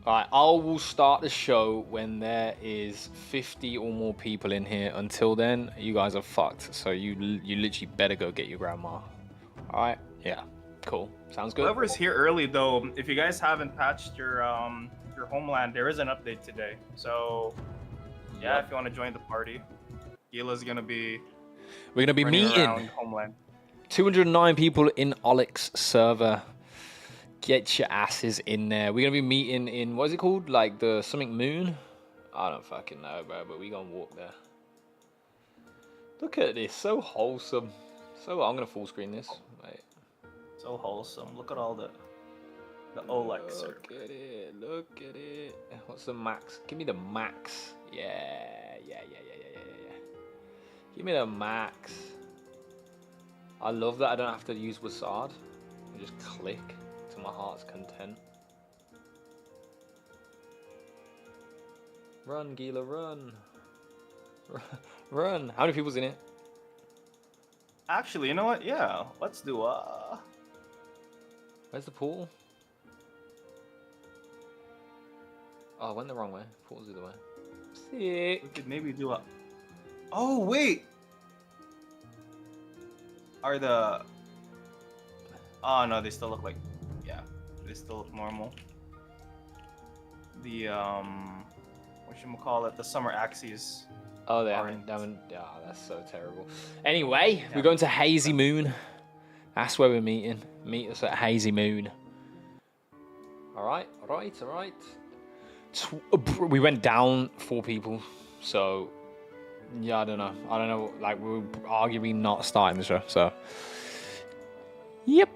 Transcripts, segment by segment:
Alright, I will start the show when there is 50 or more people in here. Until then, you guys are fucked. So you literally better go get your grandma. Alright? Yeah. Cool. Sounds good? Whoever's here early though, if you guys haven't patched your homeland, there is an update today. So yeah, Yep. if you want to join the party, Gila's gonna be We're gonna be running meeting around homeland. 209 people in Oleg's server. Get your asses in there. We're gonna be meeting in, what is it called? Like the something moon? I don't fucking know, bro, but we gonna walk there. Look at this, so wholesome. So I'm gonna full screen this. Wait. So wholesome. Look at all the Oleg server. Look at it, look at it. What's the max? Give me the max. Yeah. Give me the max. I love that I don't have to use Wasad. I just click to my heart's content. Run, Gila, run. Run. How many people's in it? Actually, you know what? Yeah, let's do Where's the pool? Oh, I went the wrong way. Pool's the other way. Sick. we could maybe do a. Oh wait. Are the? Oh no, they still look like. Yeah, they still look normal. The whatchamacallit, the summer axes. Oh, they haven't. Oh, that's so terrible. Anyway, we're going to Hazy Moon. That's where we're meeting. Meet us at Hazy Moon. Alright. We went down 4 people, so yeah, I don't know. Like, we're arguably not starting the show, so yep.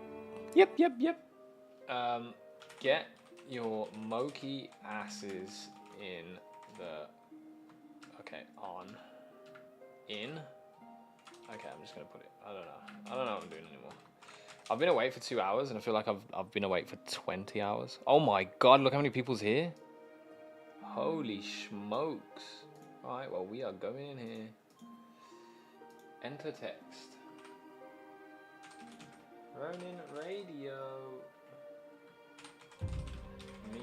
Get your Moki asses in the. Okay, on. In. Okay, I'm just gonna put it. I don't know what I'm doing anymore. I've been awake for 2 hours, and I feel like I've been awake for 20 hours. Oh my god! Look how many people's here. Holy smokes! All right, well we are going in here. Enter text. Ronin Radio. Me.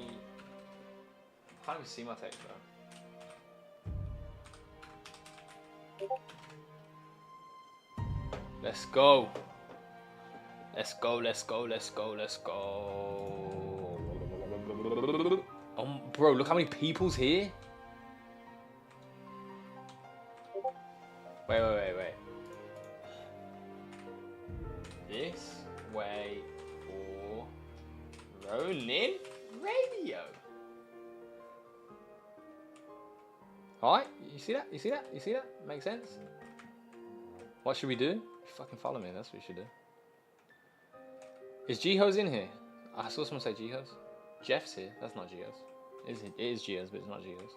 I can't even see my text though. Let's go. Bro, look how many people's here. Wait. This way for Ronin Radio. Alright, you see that? Makes sense? What should we do? Fucking follow me, that's what we should do. Is Jiho's in here? I saw someone say Jiho's. Jeff's here, that's not Jiho's. It is Jiho's, but it's not Jiho's.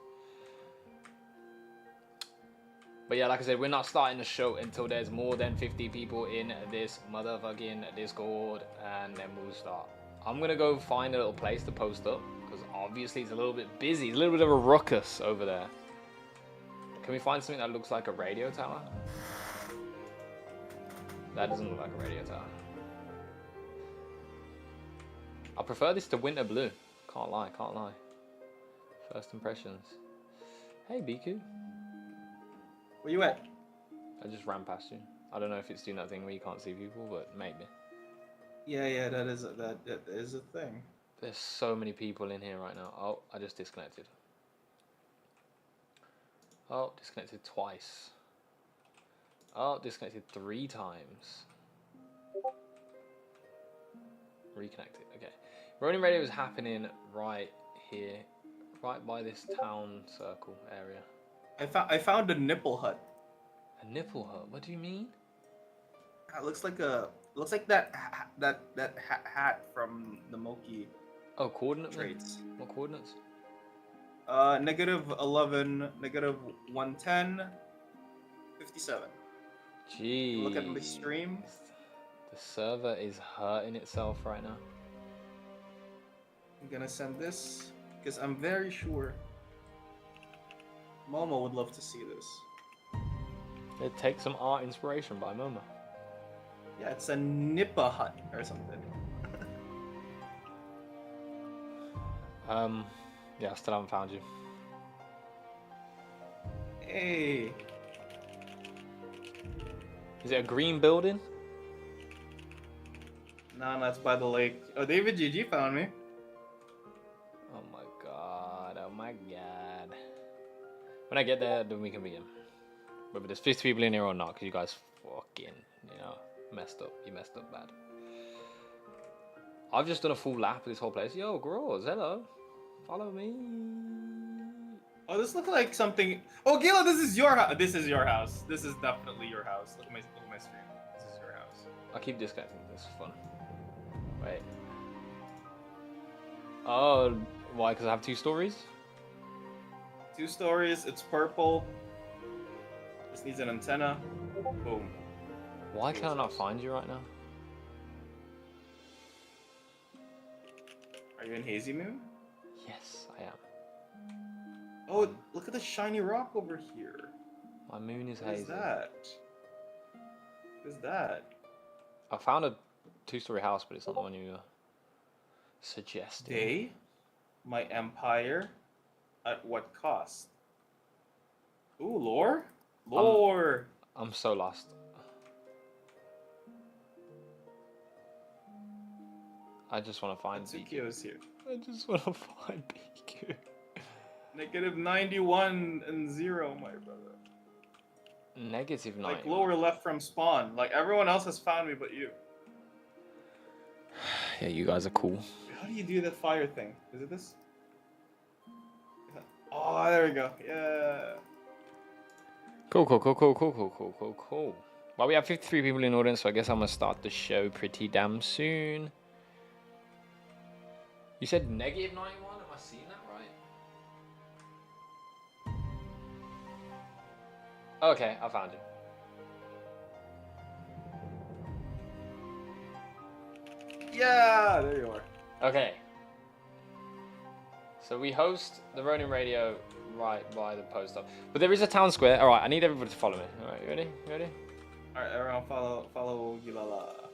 But yeah, like I said, we're not starting the show until there's more than 50 people in this motherfucking Discord, and then we'll start. I'm gonna go find a little place to post up, because obviously it's a little bit busy. It's a little bit of a ruckus over there. Can we find something that looks like a radio tower? That doesn't look like a radio tower. I prefer this to winter blue. Can't lie. First impressions. Hey, Biku. Where you at? I just ran past you. I don't know if it's doing that thing where you can't see people, but maybe. Yeah, that is a thing. There's so many people in here right now. Oh, I just disconnected. Oh, disconnected twice. Oh, disconnected 3 times. Reconnected. Okay. Ronin Radio is happening right here, right by this town circle area. I found a nipple hut. A nipple hut? What do you mean? It looks like that hat from the Moki. Oh, coordinate traits. What coordinates? -11, -110, 57. Jeez. Look at my stream. The server is hurting itself right now. I'm gonna send this because I'm very sure Momo would love to see this. It takes some art inspiration by Momo. Yeah, it's a Nippa hut or something. Yeah, I still haven't found you. Hey. Is it a green building? No, that's by the lake. Oh, David GG found me. Oh my god, oh my god. When I get there, then we can begin. Whether there's 50 people in here or not, because you guys fucking, messed up. You messed up bad. I've just done a full lap of this whole place. Yo, Groz, hello. Follow me. Oh, this looks like something. Oh, Gila, this is your house. This is your house. This is definitely your house. Look at my screen. This is your house. I keep disconnecting. This is fun. Wait. Oh, why? Because I have 2 stories? 2 stories. It's purple. This needs an antenna. Boom. Why can I not find you right now? Are you in Hazy Moon? Yes, I am. Oh, look at the shiny rock over here. My moon is What is hazy. that? What is that? I found a 2-story house, but it's not the one you suggested. Day? My empire? At what cost? Ooh, lore? Lore! I'm so lost. I just want to find Tsukio's here. I just want to find BQ. Negative 91 and 0, my brother. Negative 9. Like lower left from spawn. Like everyone else has found me but you. Yeah, you guys are cool. How do you do that fire thing? Is it this? Oh, there we go. Yeah. Cool. Well, we have 53 people in audience, so I guess I'm gonna start the show pretty damn soon. You said negative 91? Am I seeing that right? Okay, I found you. Yeah, there you are. Okay. So we host the Ronin Radio right by the post office. But there is a town square. Alright, I need everybody to follow me. Alright, you ready? You ready? Alright, everyone follow Gilala.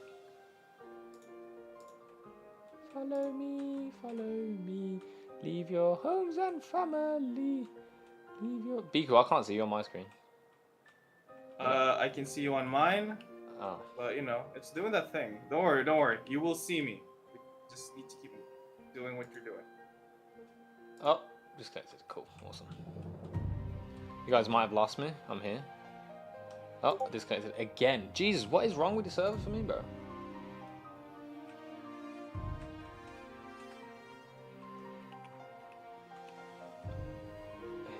Follow me. Leave your homes and family. Leave your... Biku, I can't see you on my screen. I can see you on mine. Oh. But, it's doing that thing. Don't worry. You will see me. You just need to keep doing what you're doing. Oh, disconnected. Cool. Awesome. You guys might have lost me. I'm here. Oh, disconnected again. Jesus, what is wrong with the server for me, bro?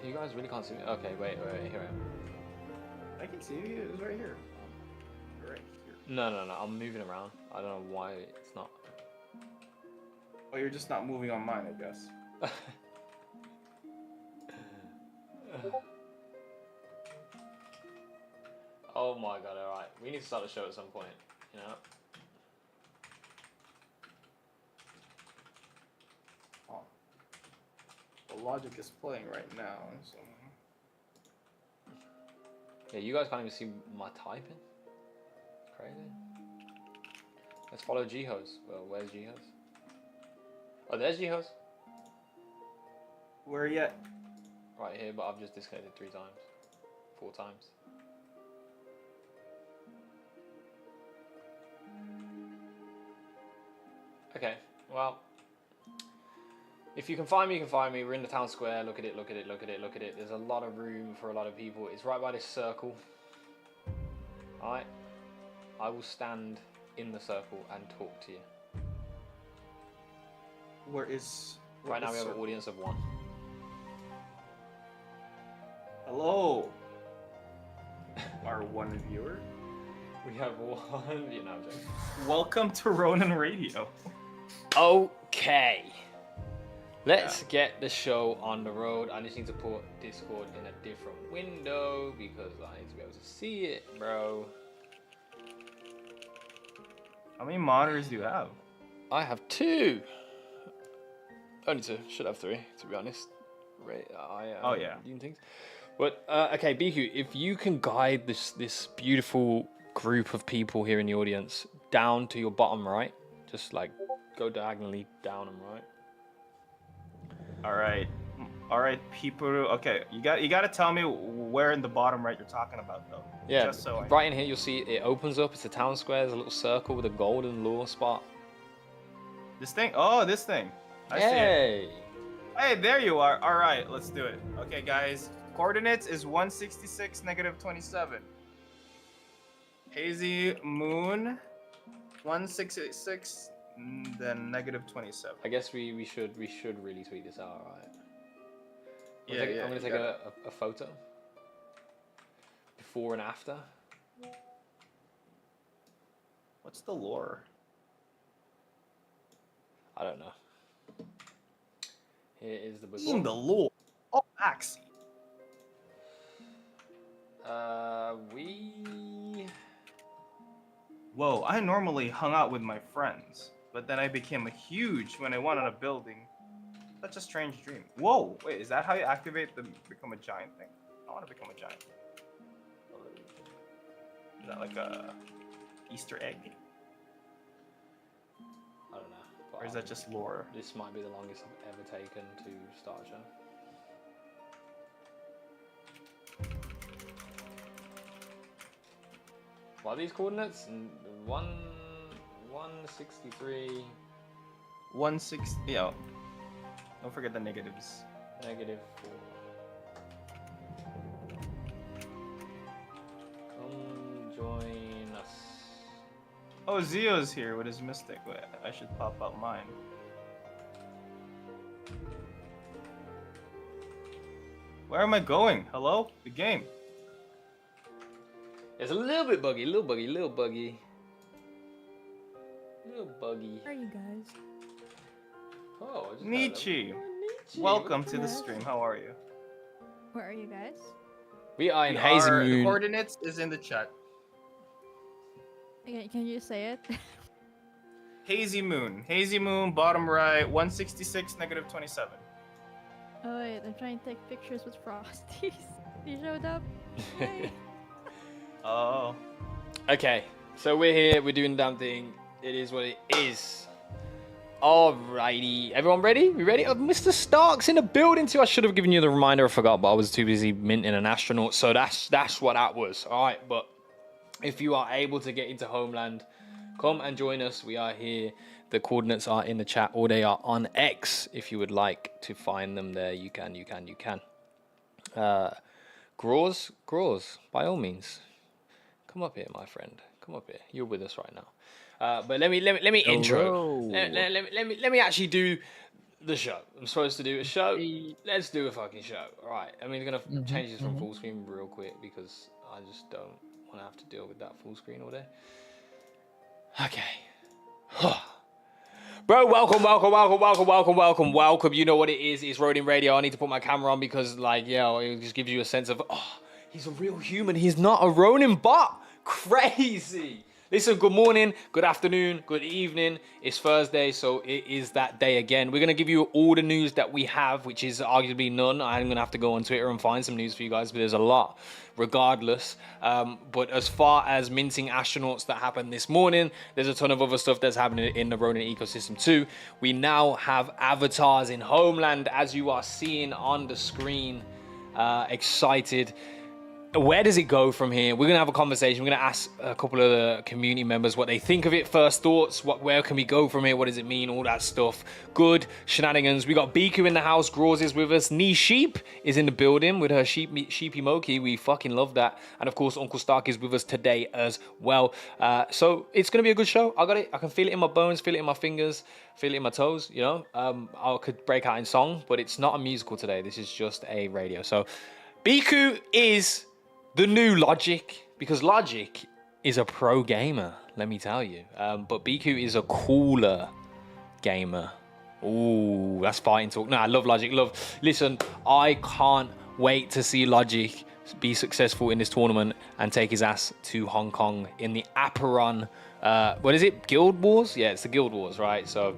You guys really can't see me. Okay, wait, here I am. I can see you. It's right here. Right here. No, I'm moving around. I don't know why it's not. Oh, you're just not moving on mine, I guess. Oh my god, alright. We need to start the show at some point, Oh. The logic is playing right now, so... Yeah, you guys can't even see my typing. Crazy. Let's follow Jihos. Well, where's Jihos? Oh, there's Jihos. Where yet? Right here, but I've just disconnected 3 times. 4 times. Okay, well, if you can find me, you can find me. We're in the town square. Look at it. There's a lot of room for a lot of people. It's right by this circle. Alright. I will stand in the circle and talk to you. Right now we have an audience of 1. Hello. Our 1 viewer. We have 1 viewer. No, I'm joking. Welcome to Ronin Radio. Okay. Let's get the show on the road. I just need to put Discord in a different window because I need to be able to see it, bro. How many monitors do you have? I have 2. Only 2. Should have 3, to be honest. Right? Doing things. But okay, Biku, if you can guide this beautiful group of people here in the audience down to your bottom right, just like go diagonally down and right. All right. All right, people. Okay, you got to tell me where in the bottom right you're talking about though. Yeah, Just so I right in here you'll see it opens up. It's a town square. There's a little circle with a golden lure spot. This thing? Oh, this thing. I see it. Hey! Hey, there you are. All right, let's do it. Okay, guys. Coordinates is 166 negative 27. Hazy Moon 166 then negative 27. I guess we should really tweet this out, right? Yeah, I'm gonna take a photo. Before and after. What's the lore? I don't know. Here is the book. In the lore. Oh, Axie. We. Whoa, I normally hung out with my friends, but then I became huge when I went on a building. Such a strange dream. Whoa, wait, is that how you activate the become a giant thing? I want to become a giant. Is that like a Easter egg? I don't know. Or is that just lore? This might be the longest I've ever taken to start a show. What are these coordinates? 163. 160. Yeah. Don't forget the negatives. -4. Come join us. Oh, Zio's here with his mystic. Wait, I should pop up mine. Where am I going? Hello? The game. It's a little bit buggy, little buggy. Little buggy. Where are you guys? Oh, I just Nietzsche. Nietzsche. Welcome to the stream. How are you? Where are you guys? We are in Hazy The Moon. coordinates is in the chat. Okay, can you say it? Hazy Moon. Hazy Moon, bottom right, 166 negative 27. Oh wait, I'm trying to take pictures with Frosties. He showed up. Yay. Oh. Okay, so we're here. We're doing the damn thing. It is what it is. Alrighty, everyone ready? We ready? Oh, Mr. Stark's in the building too. I should have given you the reminder. I forgot, but I was too busy minting an astronaut. So that's what that was. All right, but if you are able to get into Homeland, come and join us. We are here. The coordinates are in the chat, or they are on X. If you would like to find them there, you can. Groz, by all means, come up here, my friend. Come up here. You're with us right now. But let me intro. Let me actually do the show. I'm supposed to do a show. Let's do a fucking show. All right. I mean, we're gonna change this from full screen real quick because I just don't want to have to deal with that full screen all day. Okay. Bro, welcome. You know what it is. It's Ronin Radio. I need to put my camera on because, like, yeah, it just gives you a sense of, oh, he's a real human. He's not a Ronin bot. Crazy. Listen, good morning, good afternoon, good evening. It's Thursday, so it is that day again. We're going to give you all the news that we have, which is arguably none. I'm going to have to go on Twitter and find some news for you guys, but there's a lot regardless. But as far as minting astronauts that happened this morning, there's a ton of other stuff that's happening in the Ronin ecosystem too. We now have avatars in Homeland, as you are seeing on the screen. Excited. Where does it go from here? We're gonna have a conversation. We're gonna ask a couple of the community members what they think of it, first thoughts, where can we go from here, what does it mean, all that stuff. Good shenanigans. We got Biku in the house, Groz is with us, Nee Sheep is in the building with her sheepy Moki. We fucking love that. And of course, Uncle Stark is with us today as well. So it's gonna be a good show. I got it. I can feel it in my bones, feel it in my fingers, feel it in my toes, you know. I could break out in song, but it's not a musical today. This is just a radio. So Biku is the new Logic, because Logic is a pro gamer, let me tell you. But Biku is a cooler gamer. Ooh, that's fighting talk. No, I love Logic. Listen, I can't wait to see Logic be successful in this tournament and take his ass to Hong Kong in the Aperon. What is it? Guild Wars? Yeah, it's the Guild Wars, right? So.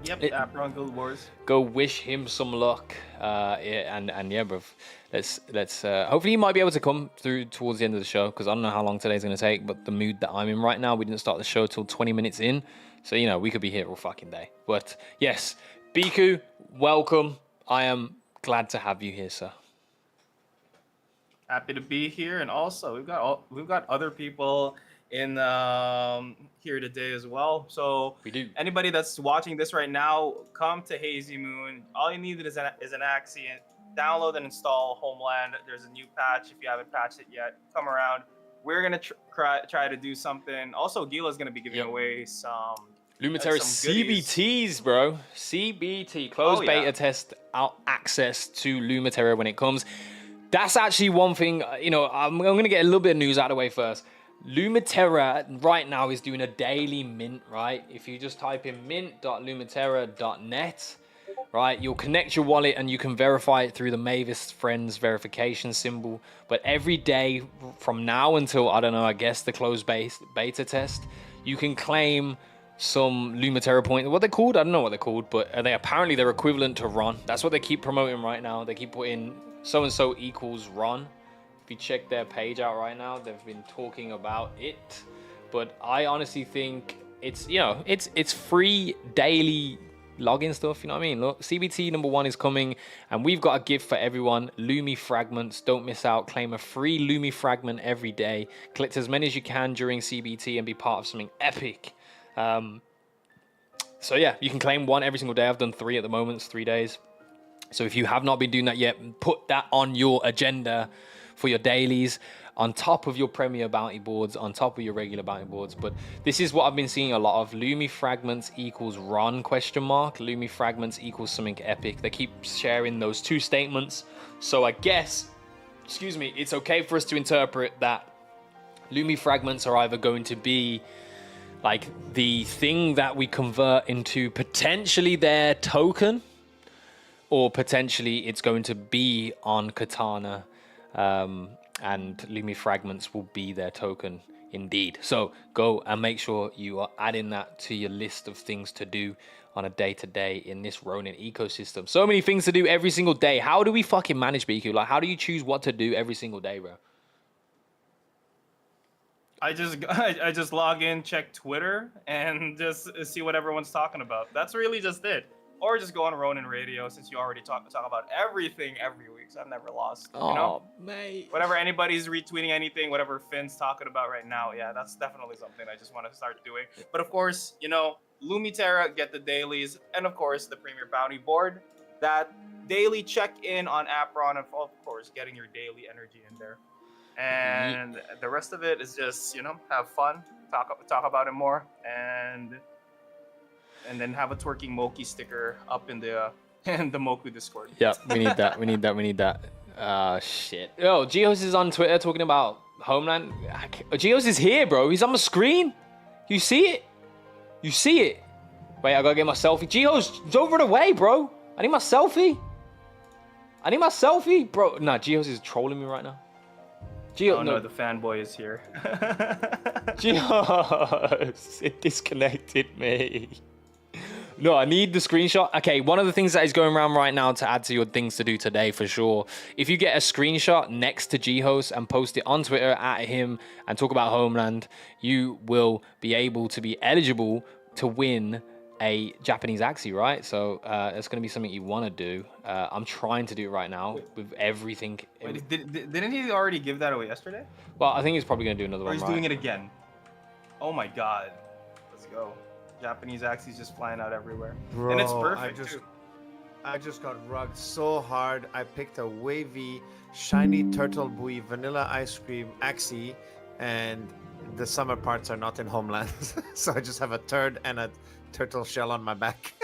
Yep, Aperon Guild Wars. Go wish him some luck. Yeah, bruv. Let's hopefully he might be able to come through towards the end of the show, because I don't know how long today's gonna take, but the mood that I'm in right now, we didn't start the show till 20 minutes in, so you know we could be here all fucking day. But yes, Biku, welcome. I am glad to have you here, sir. Happy to be here, and also we've got other people in here today as well. So We do. anybody that's watching this right now, come to Hazy Moon. All you need is an Axie. Download and install Homeland. There's a new patch if you haven't patched it yet. Come around. We're gonna try to do something. Also, Gila's gonna be giving away some Lumitera some goodies. CBTs, bro. CBT, closed beta test out access to Lumitera when it comes. That's actually one thing, you know, I'm going to get a little bit of news out of the way first. Lumitera right now is doing a daily mint, right? If you just type in mint.lumitera.net, right, you'll connect your wallet and you can verify it through the Mavis Friends verification symbol. But every day from now until, I don't know, I guess the closed beta test, you can claim some Lumitera points. What they're called? I don't know what they're called, but apparently they're equivalent to RON. That's what they keep promoting right now. They keep putting so-and-so equals RON. If you check their page out right now, they've been talking about it. But I honestly think it's, you know, it's free daily login stuff, you know what I mean? Look, CBT number 1 is coming, and we've got a gift for everyone. Lumi fragments. Don't miss out. Claim a free Lumi fragment every day. Collect as many as you can during CBT and be part of something epic. So yeah, you can claim 1 every single day. I've done 3 at the moment. It's 3 days. So if you have not been doing that yet, put that on your agenda for your dailies, on top of your Premier bounty boards, on top of your regular bounty boards. But this is what I've been seeing a lot of. Lumi fragments equals RON ? Lumi fragments equals something epic. They keep sharing those 2 statements. So I guess, excuse me, it's okay for us to interpret that Lumi fragments are either going to be like the thing that we convert into potentially their token, or potentially it's going to be on Katana, and Lumi fragments will be their token indeed. So go and make sure you are adding that to your list of things to do on a day-to-day in this Ronin ecosystem. So many things to do every single day. How do we fucking manage BQ? Like, how do you choose what to do every single day, bro? I just log in, check Twitter, and just see what everyone's talking about. That's really just it. Or just go on Ronin Radio, since you already talk about everything every week. So I've never lost. You know, mate. Whatever anybody's retweeting anything, whatever Finn's talking about right now, yeah, that's definitely something I just want to start doing. But of course, you know, Lumitera, get the dailies, and of course the Premier Bounty Board. That daily check-in on Apron, and of course getting your daily energy in there. And the rest of it is just, you know, have fun, talk about it more, and then have a twerking Moki sticker up in the Moku Discord. Yeah, we need that. We need that. Shit. Yo, Geos is on Twitter talking about Homeland. Geos is here, bro. He's on the screen. You see it? You see it? Wait, I gotta get my selfie. Geos, it's over the way, bro. I need my selfie. Bro. Nah, Geos is trolling me right now. Oh no, the fanboy is here. Geos, it disconnected me. No, I need the screenshot. Okay, one of the things that is going around right now to add to your things to do today for sure. If you get a screenshot next to G-Host and post it on Twitter at him and talk about Homeland, you will be able to be eligible to win a Japanese Axie, right? So it's going to be something you want to do. I'm trying to do it right now with everything. Wait, didn't he already give that away yesterday? Well, I think he's probably going to do another one, Or he's doing it again. Oh my god. Let's go. Japanese Axies just flying out everywhere. Bro, and it's perfect, too. I just got rugged so hard. I picked a wavy, shiny turtle buoy, vanilla ice cream Axie, and the summer parts are not in Homeland. So I just have a turd and a turtle shell on my back.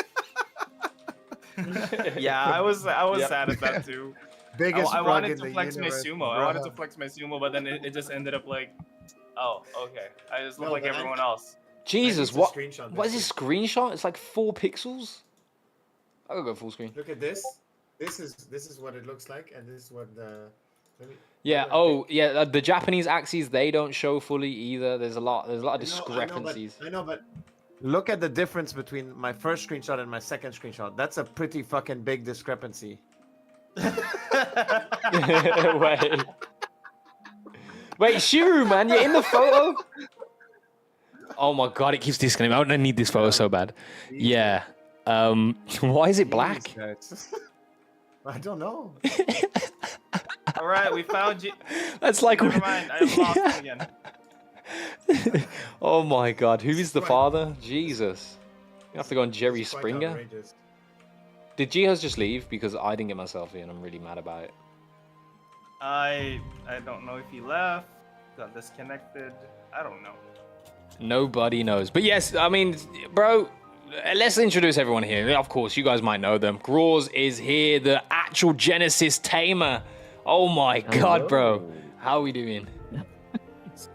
Yeah, I was sad at that too. Biggest I rug wanted in to the flex my universe, sumo. I bruh. wanted to flex my sumo, but then it just ended up like, oh, okay. I just look No, like but everyone else. Jesus, I need to what screenshot is this this screenshot? It's like 4 pixels. I'll go full screen. Look at this. This is what it looks like, and this is what the. Yeah. Oh, yeah. The Japanese Axies, they don't show fully either. There's a lot of discrepancies. I know, but look at the difference between my first screenshot and my second screenshot. That's a pretty fucking big discrepancy. Wait, Shiru, man, you're in the photo. Oh my god, it keeps disconnecting. I need this photo so bad. Yeah. Why is it black? I don't know. All right, we found you. That's like. Never mind, I've lost him again. Oh my God, who is the Quite- father? Jesus. You have to go on Jerry It's quite Springer. outrageous. Did Jihaz just leave? Because I didn't get myself in. I'm really mad about it. I don't know if he left, got disconnected. I don't know. Nobody knows. But yes, I mean, bro, let's introduce everyone here. Of course, you guys might know them. Grawz is here, the actual Genesis tamer. Oh my God, bro. Hello. How are we doing?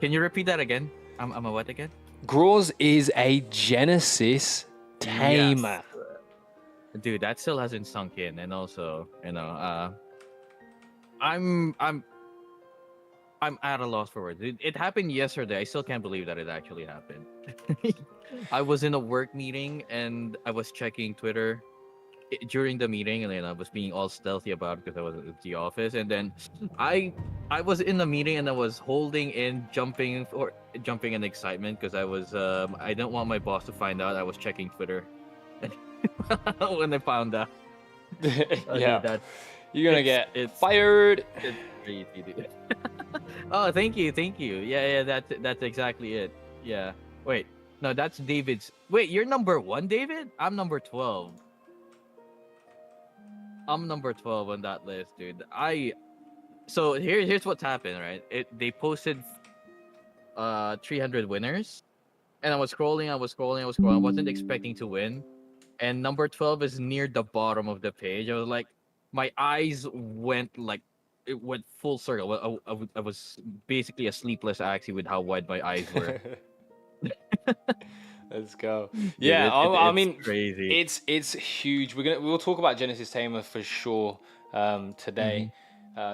Can you repeat that again? I'm a what again? Grawz is a Genesis tamer. Dude, that still hasn't sunk in, and also, I'm at a loss for words. It happened yesterday. I still can't believe that it actually happened. I was in a work meeting and I was checking Twitter during the meeting, and then I was being all stealthy about it because I was at the office, and then I was in the meeting and I was holding in jumping in excitement because I didn't want my boss to find out I was checking Twitter when they found out. Yeah. That You're going to it's- get fired. it's crazy, dude. Oh, thank you. Yeah, that's exactly it. Yeah. Wait, no, that's David's. Wait, you're number 1, David? I'm number 12. I'm number 12 on that list, dude. So here's what's happened, right? They posted 300 winners, and I was scrolling. I wasn't expecting to win, and number 12 is near the bottom of the page. I was like, my eyes went like it went full circle. I was basically a sleepless Axie with how wide my eyes were. Let's go. Dude, Yeah, I it's mean, crazy. it's huge. We'll talk about Genesis Tamer for sure today,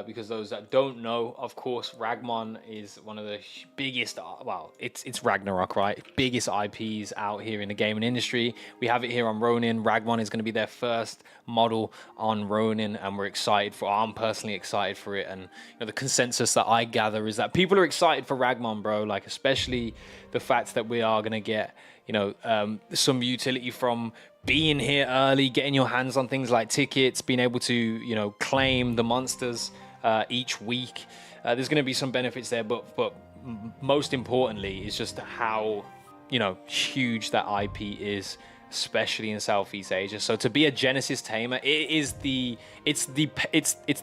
because those that don't know, of course, Ragmon is one of the biggest. Well, it's Ragnarok, right? Biggest IPs out here in the gaming industry. We have it here on Ronin. Ragmon is going to be their first model on Ronin, and we're excited for. I'm personally excited for it, and the consensus that I gather is that people are excited for Ragmon, bro. Like, especially the fact that we are going to get some utility from being here early, getting your hands on things like tickets, being able to claim the monsters each week. There's going to be some benefits there, but most importantly is just how huge that IP is, especially in Southeast Asia. So to be a Genesis tamer, it's the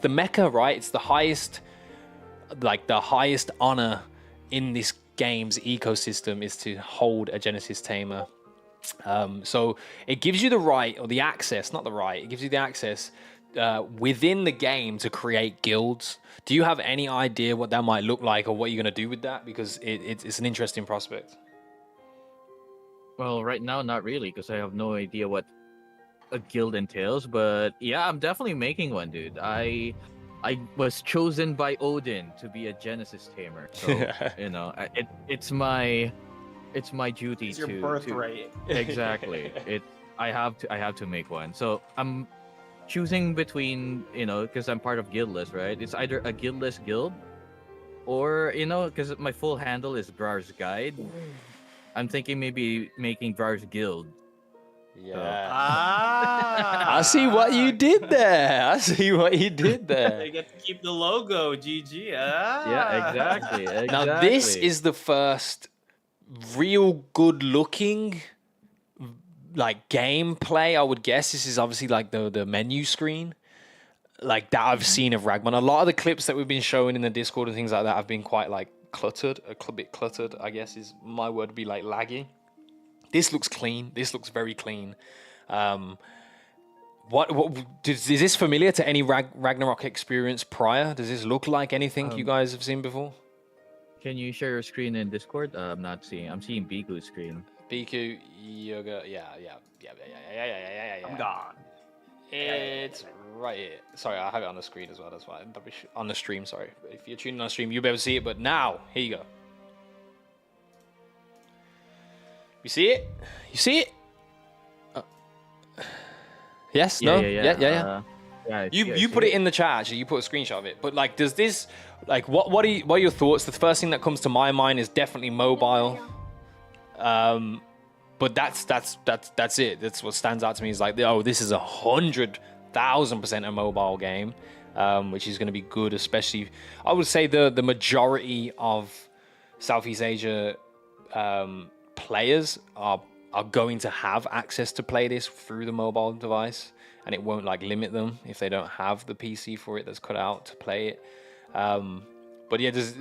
mecca, right? It's the highest honor in this game's ecosystem is to hold a Genesis tamer. So it gives you the right, or the access, not the right, it gives you the access within the game to create guilds. Do you have any idea what that might look like, or what you're going to do with that? Because it's an interesting prospect. Well, right now, not really, because I have no idea what a guild entails. But yeah, I'm definitely making one, dude. I was chosen by Odin to be a Genesis tamer, so it's my duty It's your to birthright. exactly. I have to make one. So I'm choosing between because I'm part of Guildless, right? It's either a Guildless guild or because my full handle is Grar's Guide. I'm thinking maybe making Grar's Guild. Yeah. Ah, I see what you did there. They get to keep the logo, GG. Ah. Yeah, exactly. Now, this is the first real good looking gameplay, I would guess. This is obviously like the menu screen that I've seen of Ragman. A lot of the clips that we've been showing in the Discord and things like that have been quite cluttered, a bit cluttered, I guess is my word, to be laggy. This looks clean. This looks very clean. Is this familiar to any Ragnarok experience prior? Does this look like anything you guys have seen before? Can you share your screen in Discord? I'm not seeing. I'm seeing Biku's screen. Biku, Yoga, yeah. I'm gone. It's right here. Sorry, I have it on the screen as well. That's why on the stream. Sorry, if you're tuning on the stream, you'll be able to see it. But now, here you go. You see it? You see it? Yes? No? Yeah. You put it in the chat. Actually, you put a screenshot of it. But does this what are your thoughts? The first thing that comes to my mind is definitely mobile. But that's it. That's what stands out to me is this is 100% 1000% a mobile game, which is going to be good, especially I would say the majority of Southeast Asia players are going to have access to play this through the mobile device, and it won't like limit them if they don't have the PC for it that's cut out to play it. But yeah, does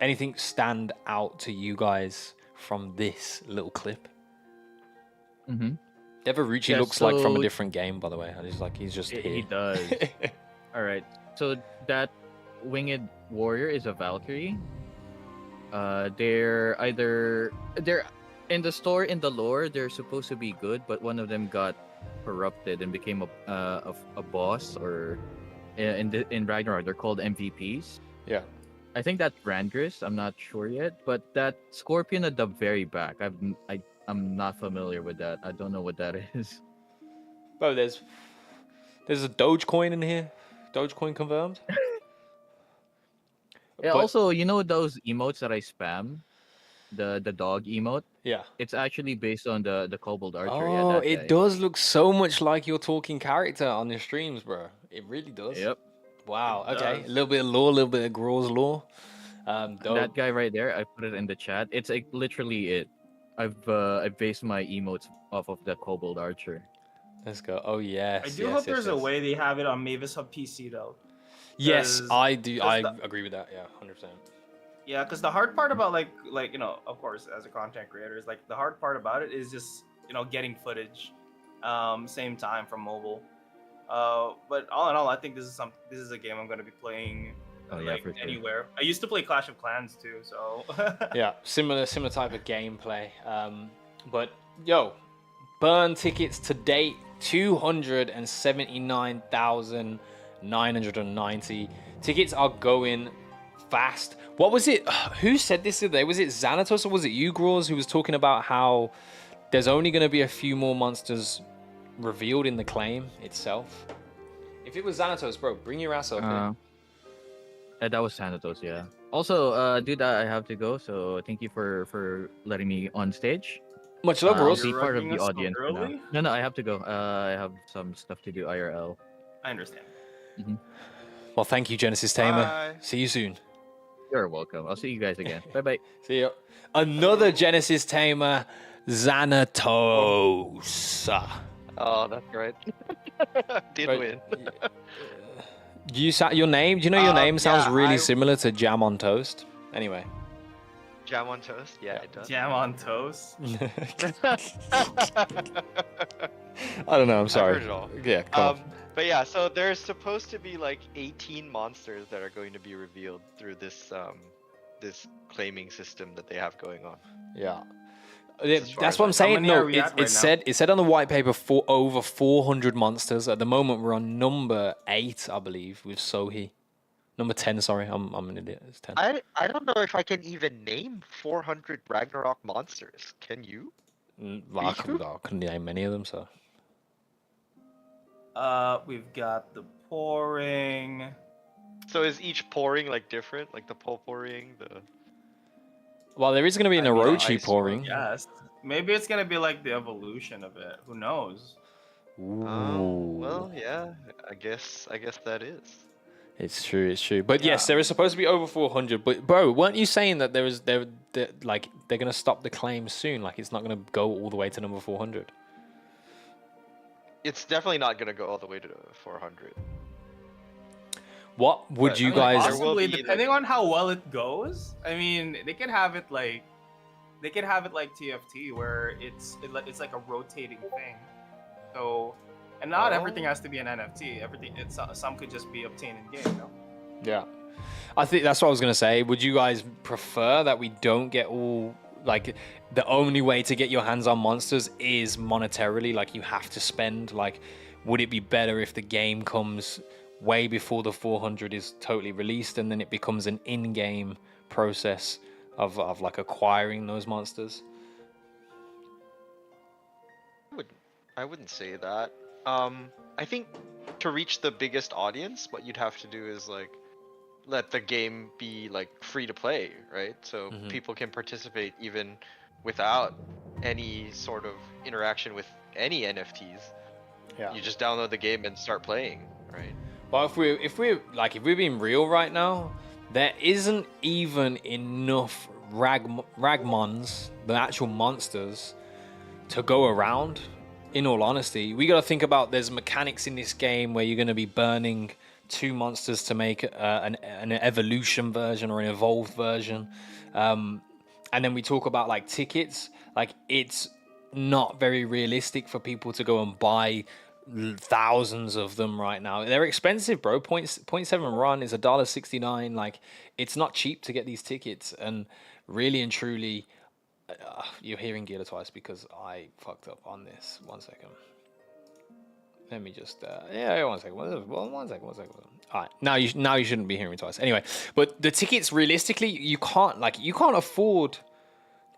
anything stand out to you guys from this little clip? Mm-hmm. Devarucci Yeah, looks like from a so different game, by the way. He's just here. he does. All right. So that winged warrior is a Valkyrie. They're in the story, in the lore, they're supposed to be good, but one of them got corrupted and became a boss, or in Ragnarok they're called MVPs. Yeah. I think that's Randris. I'm not sure yet, but that scorpion at the very back, I'm not familiar with that. I don't know what that is. Bro, there's a Dogecoin in here. Dogecoin confirmed. Yeah, But- also, you know those emotes that I spam, the dog emote. yeah. It's actually based on the Kobold Archer. Oh, that it guy. does look so much like your talking character on your streams, bro. It really does. Yep. Wow. It Okay. does. A little bit of lore, a little bit of Graw's lore. That Dope. guy right there, I put it in the chat. It's like literally it. I've based my emotes off of the Kobold Archer. Let's go. Oh yes. I do yes, hope yes, there's a yes. way they have it on Mavis Hub PC though. Yes, 'Cause- I do. 'cause I the- agree with that. Yeah, 100%. Yeah, because the hard part about like you know, of course, as a content creator, is like the hard part about it is just getting footage, same time from mobile. But all in all, I think this is a game I'm going to be playing Oh, yeah, like for sure. anywhere. I used to play Clash of Clans too, so Yeah, similar type of gameplay. But yo, burn tickets to date 279,990. Tickets are going fast. What was it? Who said this today? Was it Xanatos or was it you, Graws, who was talking about how there's only going to be a few more monsters revealed in the claim itself? If it was Xanatos, bro, bring your ass up here. That was Thanatos, yeah. Also, dude, I have to go, so thank you for letting me on stage. Much love, I'll Graws. be You're part of rushing the us so audience now. early? No, I have to go. I have some stuff to do IRL. I understand. Well, thank you, Genesis Tamer. Bye. See you soon. You're welcome. I'll see you guys again. Bye bye. See you. Another Genesis Tamer, Xanatos. Oh, that's right. Did Right. win. Your name? Do you know your name sounds yeah, really I- similar to Jam on Toast? Anyway. Jam on toast? Yeah, it does. Jam on toast. I don't know. I'm sorry. heard it all. Yeah, come on. But yeah, so there's supposed to be like 18 monsters that are going to be revealed through this this claiming system that they have going on. Yeah. as far That's as what I I'm know. saying. many No, are we at right now? it said on the white paper for over 400 monsters. At the moment, we're on number 8, I believe, with Sohi. Number 10, sorry. I'm an idiot. It's 10. I don't know if I can even name 400 Ragnarok monsters. Can you? I couldn't name many of them, so. We've got the pouring. So is each pouring like different? Like the pouring, the Well, there is going to be an I mean, Orochi ice pouring. Yes. Maybe it's gonna be like the evolution of it. Who knows? well, yeah. I guess that is. It's true, But yes, Yeah. there is supposed to be over 400. But bro, weren't you saying that they're gonna stop the claim soon? Like it's not gonna go all the way to number 400. It's definitely not gonna go all the way to 400. What would But, you I mean, guys? there will Possibly, be, depending like- on how well it goes. I mean, they could have it like TFT, where it's like a rotating thing. So, and not everything Oh. has to be an NFT. Some could just be obtained in game. No? Yeah, I think that's what I was gonna say. Would you guys prefer that we don't get all like the only way to get your hands on monsters is monetarily? Like you have to spend. Like, would it be better if the game comes way before the 400 is totally released and then it becomes an in-game process of like acquiring those monsters? I wouldn't say that. I think to reach the biggest audience, what you'd have to do is like let the game be like free to play, right? So Mhm. people can participate even without any sort of interaction with any NFTs. Yeah. you just download the game and start playing, right? But if we're being real right now, there isn't even enough ragmons, the actual monsters, to go around. In all honesty, we got to think about there's mechanics in this game where you're going to be burning 2 monsters to make an evolution version or an evolved version, and then we talk about like tickets. Like, it's not very realistic for people to go and buy thousands of them right now. They're expensive, bro. Point seven run is $1.69. Like, it's not cheap to get these tickets, and really and truly, you're hearing Gila twice because I fucked up on this. 1 second. Let me just yeah, 1 second. One second. All right, now you shouldn't be hearing me twice. Anyway, but the tickets, realistically, you can't afford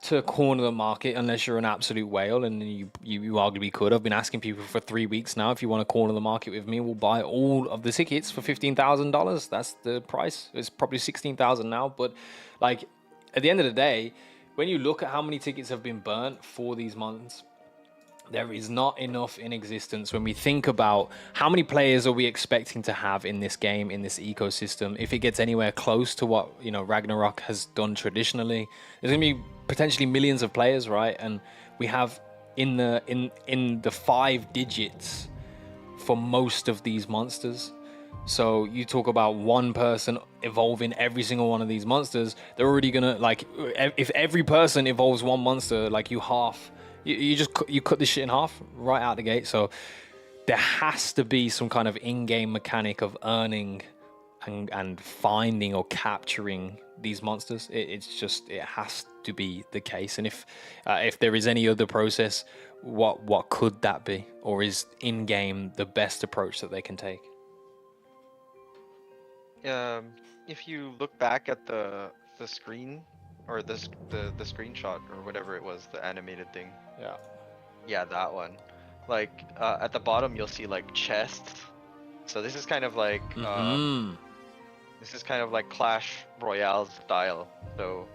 to corner the market unless you're an absolute whale, and you arguably could. I've been asking people for 3 weeks now, if you want to corner the market with me, we'll buy all of the tickets for $15,000. That's the price. It's probably $16,000 now, but like, at the end of the day, when you look at how many tickets have been burnt for these months, there is not enough in existence. When we think about how many players are we expecting to have in this game, in this ecosystem, if it gets anywhere close to what, you know, Ragnarok has done traditionally, there's gonna be potentially millions of players, right? And we have in the 5 digits for most of these monsters. So you talk about one person evolving every single one of these monsters, they're already gonna, like, if every person evolves one monster, like, you cut this shit in half right out the gate. So there has to be some kind of in-game mechanic of earning and finding or capturing these monsters. It has to be the case. And if there is any other process, what could that be? Or is in-game the best approach that they can take? If you look back at the screen or the screenshot or whatever it was, the animated thing. Yeah, that one. Like, at the bottom you'll see like chests. So this is kind of like Clash Royale style. So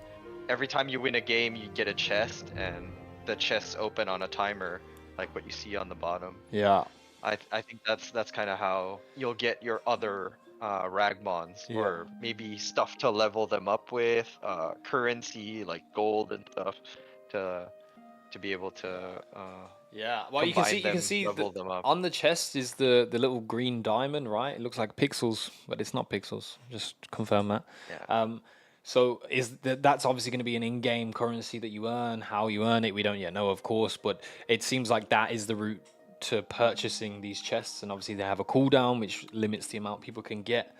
every time you win a game, you get a chest, and the chests open on a timer, like what you see on the bottom. Yeah. I think that's kind of how you'll get your other Ragmons, or maybe stuff to level them up with, currency like gold and stuff to be able to well, you can see level them up. on the chest is the little green diamond, right? It looks like pixels, but it's not pixels. Just confirm that. So that's obviously going to be an in-game currency that you earn. How you earn it, we don't yet know, of course, but it seems like that is the route to purchasing these chests, and obviously they have a cooldown which limits the amount people can get,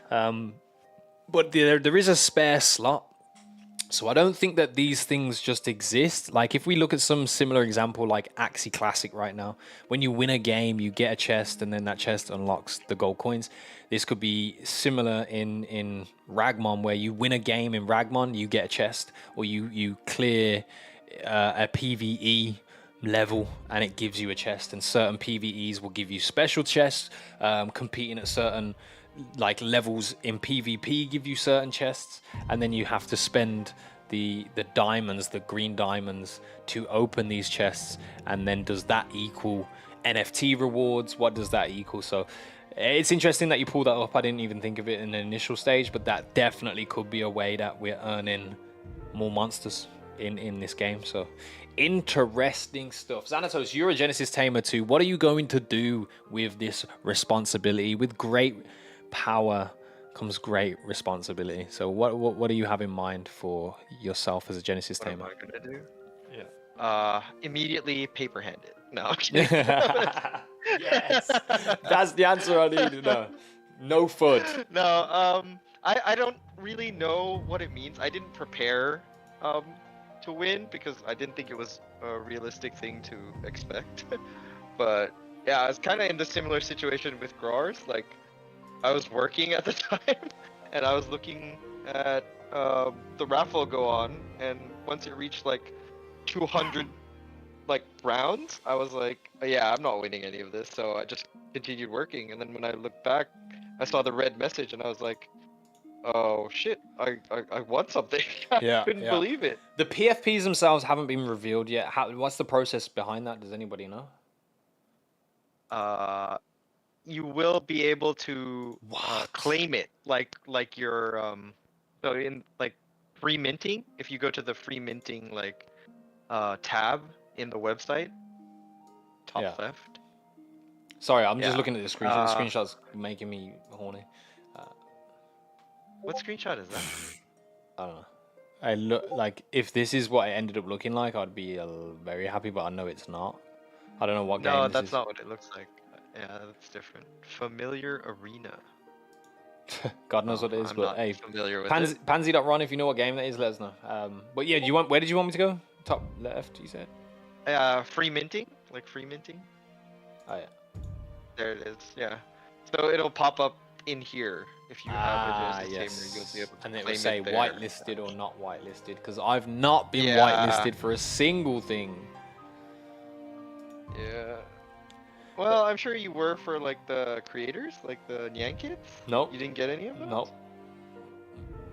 but there is a spare slot. So I don't think that these things just exist. Like, if we look at some similar example like Axie Classic right now, when you win a game, you get a chest, and then that chest unlocks the gold coins. This could be similar in Ragmon, where you win a game in Ragmon, you get a chest, or you clear a PvE level and it gives you a chest, and certain PvEs will give you special chests. Competing at certain like levels in PvP give you certain chests, and then you have to spend the diamonds, the green diamonds, to open these chests. And then does that equal NFT rewards? What does that equal? So it's interesting that you pull that up. I didn't even think of it in the initial stage, but that definitely could be a way that we're earning more monsters in this game. So interesting stuff. Xanatos, you're a Genesis tamer too. What are you going to do with this responsibility? With great power comes great responsibility. So what do you have in mind for yourself as a Genesis tamer? What am I gonna do? Yeah. Immediately paper hand it. No, I'm kidding. Yes, that's the answer I need to know. No FUD. No, I don't really know what it means. I didn't prepare to win because I didn't think it was a realistic thing to expect. But yeah, I was kind of in the similar situation with growers. Like, I was working at the time, and I was looking at the raffle go on, and once it reached like 200 like rounds, I was like, yeah, I'm not winning any of this. So I just continued working, and then when I looked back, I saw the red message, and I was like, oh shit, I won something. I couldn't believe it. The PFPs themselves haven't been revealed yet. What's the process behind that? Does anybody know? you will be able to What? claim it like your so in like free minting. If you go to the free minting like tab in the website, top Yeah. left. Sorry, I'm just Yeah. looking at the screenshot. The screenshot's making me horny. What screenshot is that? I don't know. I look like if this is what it ended up looking like, I'd be very happy, but I know it's not. I don't know what No, game this that's is. not what it looks like. Yeah, that's different. Familiar Arena. God knows Oh, what it is, I'm but not hey, familiar with Pansy, it. Pansy.ron, if you know what game that is, let us know. But yeah, where did you want me to go? Top left, you said? Free minting, like free minting. Oh yeah. There it is. Yeah. So it'll pop up in here if you have it as a tamer. You'll Yes. be able to And it claim will say it there. whitelisted or not whitelisted, because I've not been Yeah. whitelisted for a single thing. Yeah. Well, I'm sure you were for like the creators, like the Nyan kids. Nope. You didn't get any of those. Nope.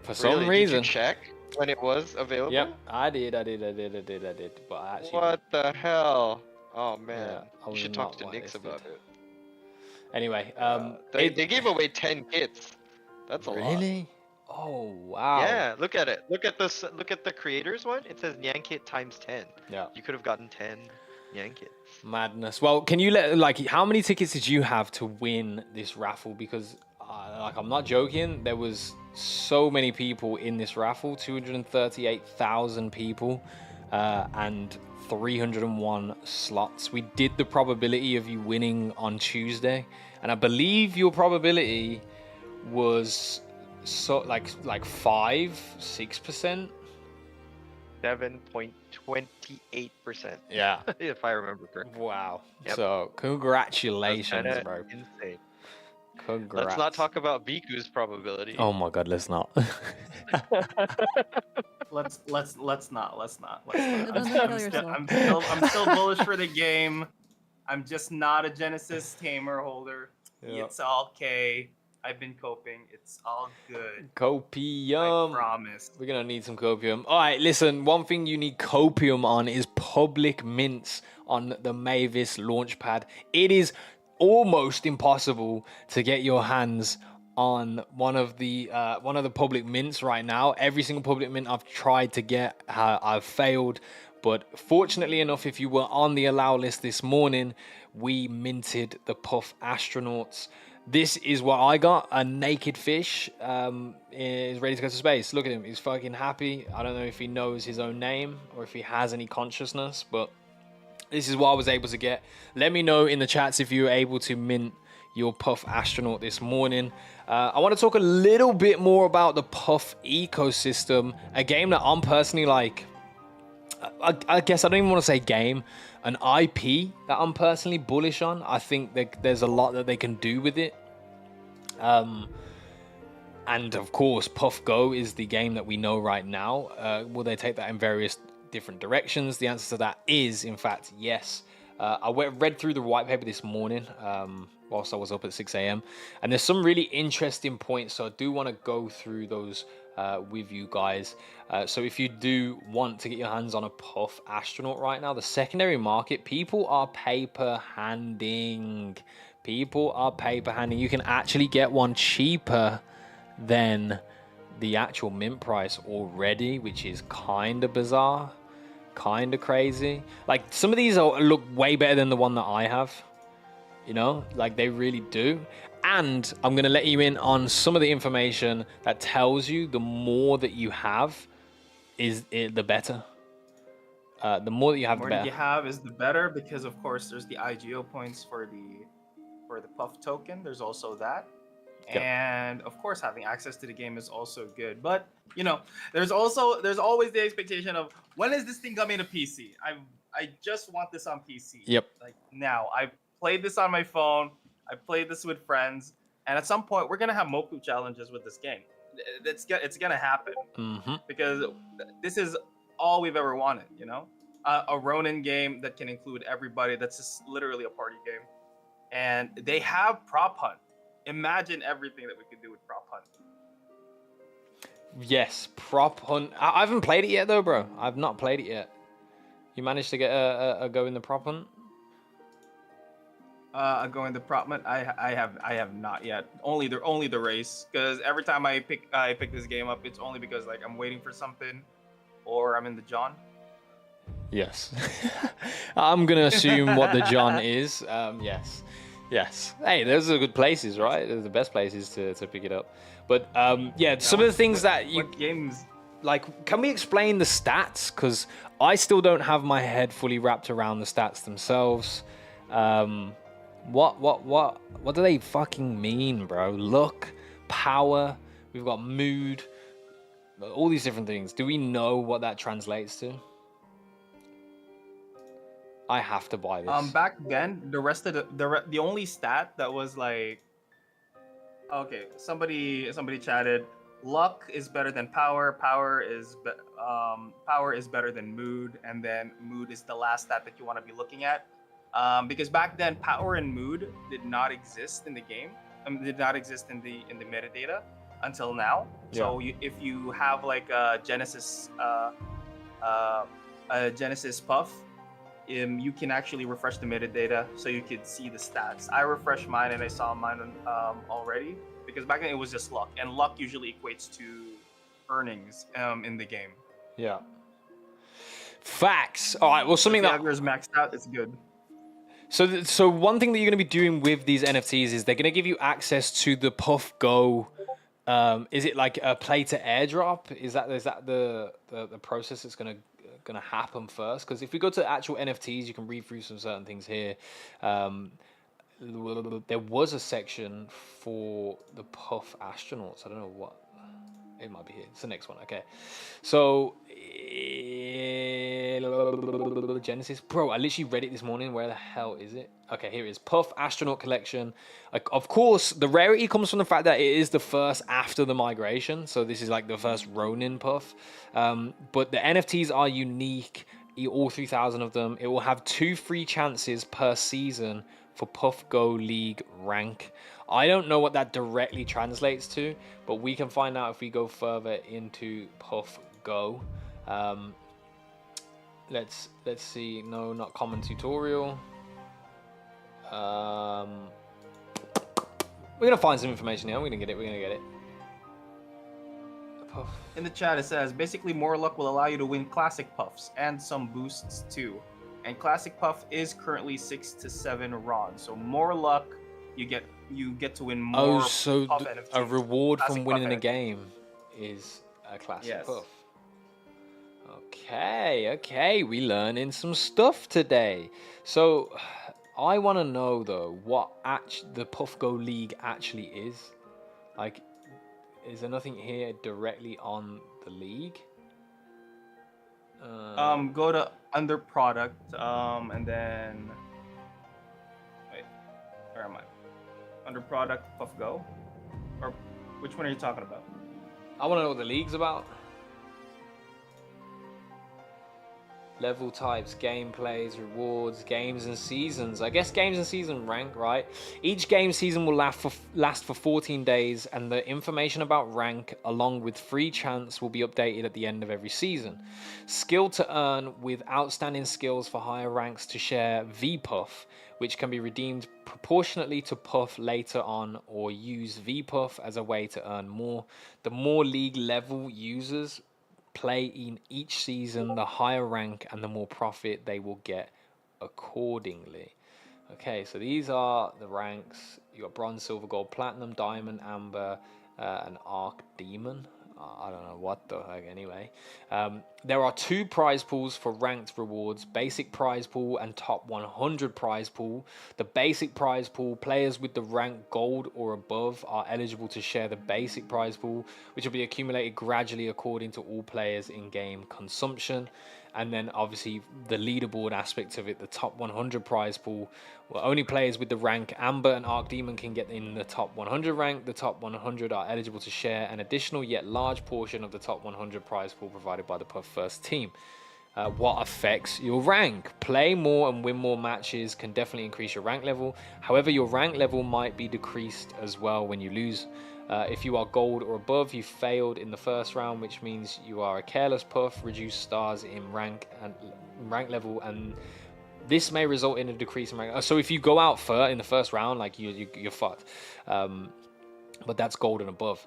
For Really? some reason. Did you check when it was available? Yep, I did. But I actually. What the hell? Oh man. Yeah, I You was should talk not to Nix whitelisted. about it. Anyway, They gave away 10 kits. That's a lot. really? Oh wow. Yeah, look at it. Look at this. Look at the creators one. It says Nyan kit times 10. Yeah. You could have gotten 10 Nyan kits. Madness. Well, can you how many tickets did you have to win this raffle? Because I'm not joking. There was so many people in this raffle. 238,000 people, and 301 slots. We did the probability of you winning on Tuesday, and I believe your probability was like 5-6%. 7.28%. Yeah. If I remember correctly. Wow. Yep. So congratulations, That's bro. insane. Congrats. Let's not talk about Biku's probability. Oh my god, let's not. Let's not. Don't kill yourself. I'm still bullish for the game. I'm just not a Genesis tamer holder. Yeah. It's all okay. I've been coping. It's all good. Copium. I promise. We're gonna need some copium. All right, listen. One thing you need copium on is public mints on the Mavis launchpad. It is almost impossible to get your hands on one of the public mints right now. Every single public mint I've tried to get, I've failed. But fortunately enough, if you were on the allow list this morning, we minted the Puff Astronauts. This is what I got. A naked fish is ready to go to space. Look at him. He's fucking happy. I don't know if he knows his own name or if he has any consciousness, but this is what I was able to get. Let me know in the chats if you were able to mint your Puff Astronaut this morning. I want to talk a little bit more about the Puff ecosystem, a game that I'm personally like, I guess I don't even want to say game, an IP that I'm personally bullish on. I think that there's a lot that they can do with it. And of course, Puff Go is the game that we know right now. Will they take that in various different directions? The answer to that is, in fact, yes. I read through the white paper this morning whilst I was up at 6 a.m. And there's some really interesting points, so I do want to go through those with you guys. So if you do want to get your hands on a Puff Astronaut right now, the secondary market, people are paper handing. People are paper handing. You can actually get one cheaper than the actual mint price already, which is kind of bizarre, kind of crazy. Like some of these look way better than the one that I have, you know, like they really do. And I'm going to let you in on some of the information that tells you the more that you have the better. The more that you have, The the more better. that you have is the better, because of course there's the IGO points for the Puff token. There's also that. Yep. And of course having access to the game is also good. But you know, there's always the expectation of, when is this thing coming to PC? I just want this on PC. Yep. Like now. I've played this on my phone. I played this with friends, and at some point we're gonna have Mopu challenges with this game. It's gonna happen, because this is all we've ever wanted. You know, a Ronin game that can include everybody. That's just literally a party game, and they have Prop Hunt. Imagine everything that we could do with Prop Hunt. Yes, Prop Hunt. I haven't played it yet though, bro. I've not played it yet. You managed to get a go in the Prop Hunt? Going the prop hunt. I have not yet. Only the race. Because every time I pick this game up, it's only because like I'm waiting for something, or I'm in the John. Yes. I'm going to assume what the John is. Yes. Yes. Hey, those are good places, right? They're the best places to pick it up. But yeah, some of the things that you... What games? Like, can we explain the stats? Because I still don't have my head fully wrapped around the stats themselves. What do they fucking mean, bro? Look, power, we've got mood, all these different things. Do we know what that translates to? I have to buy this. Back then, the rest of the only stat that was like, okay, somebody chatted, luck is better than power. Power is better than mood, and then mood is the last stat that you want to be looking at. Because back then, power and mood did not exist in the game. Did not exist in the metadata until now. Yeah. So if you have like a Genesis puff, you can actually refresh the metadata so you could see the stats. I refreshed mine and I saw mine already, because back then it was just luck, and luck usually equates to earnings in the game. Yeah. Facts. All right. Well, something if that you have yours maxed out, it's good. So one thing that you're going to be doing with these NFTs is they're going to give you access to the Puff Go. Is it like a play to airdrop? Is that the process that's going to happen first? Because if we go to actual NFTs, you can read through some certain things here. There was a section for the Puff astronauts. I don't know what. It might be here. It's the next one. Okay. So, Genesis. Bro, I literally read it this morning. Where the hell is it? Okay, here it is. Puff Astronaut Collection. Of course, the rarity comes from the fact that it is the first after the migration. So this is like the first Ronin Puff. But the NFTs are unique. All 3,000 of them. It will have 2 free chances per season for Puff Go League rank. I don't know what that directly translates to, but we can find out if we go further into Puff Go. Let's see. No, not common tutorial. We're gonna find some information here. We're gonna get it. Puff. In the chat, it says basically more luck will allow you to win classic puffs and some boosts too. And classic puff is currently 6 to 7 Ron. So more luck, you get to win more. Oh, so puff NFTs. a reward Classic from winning puff a game is a classic Yes. puff. Okay, we learning some stuff today. So I want to know though what the Puff Go League actually is. Like, is there nothing here directly on the league? Go to under product, and then wait, where am I? Under product, Puff Go, or which one are you talking about? I want to know what the league's about. Level types, gameplays, rewards, games and seasons. I guess games and season rank, right? Each game season will last for 14 days, and the information about rank, along with free chance, will be updated at the end of every season. Skill to earn, with outstanding skills for higher ranks to share VPuff, which can be redeemed proportionately to Puff later on, or use VPuff as a way to earn more. The more league level users play in each season, the higher rank and the more profit they will get accordingly. Okay, so these are the ranks. You got bronze, silver, gold, platinum, diamond, amber, and arc demon. I don't know what the heck. Anyway, there are 2 prize pools for ranked rewards: basic prize pool and top 100 prize pool. The basic prize pool, players with the rank gold or above are eligible to share the basic prize pool, which will be accumulated gradually according to all players in-game consumption. And then obviously the leaderboard aspect of it, the top 100 prize pool, well, only players with the rank Amber and Arc Demon can get in the top 100 rank. The top 100 are eligible to share an additional yet large portion of the top 100 prize pool provided by the Puff First team. What affects your rank? Play more and win more matches can definitely increase your rank level. However, your rank level might be decreased as well when you lose. If you are gold or above, you failed in the first round, which means you are a careless Puff. Reduce stars in rank level, and This may result in a decrease in rank. So if you go out in the first round, like you're fucked. But that's gold and above.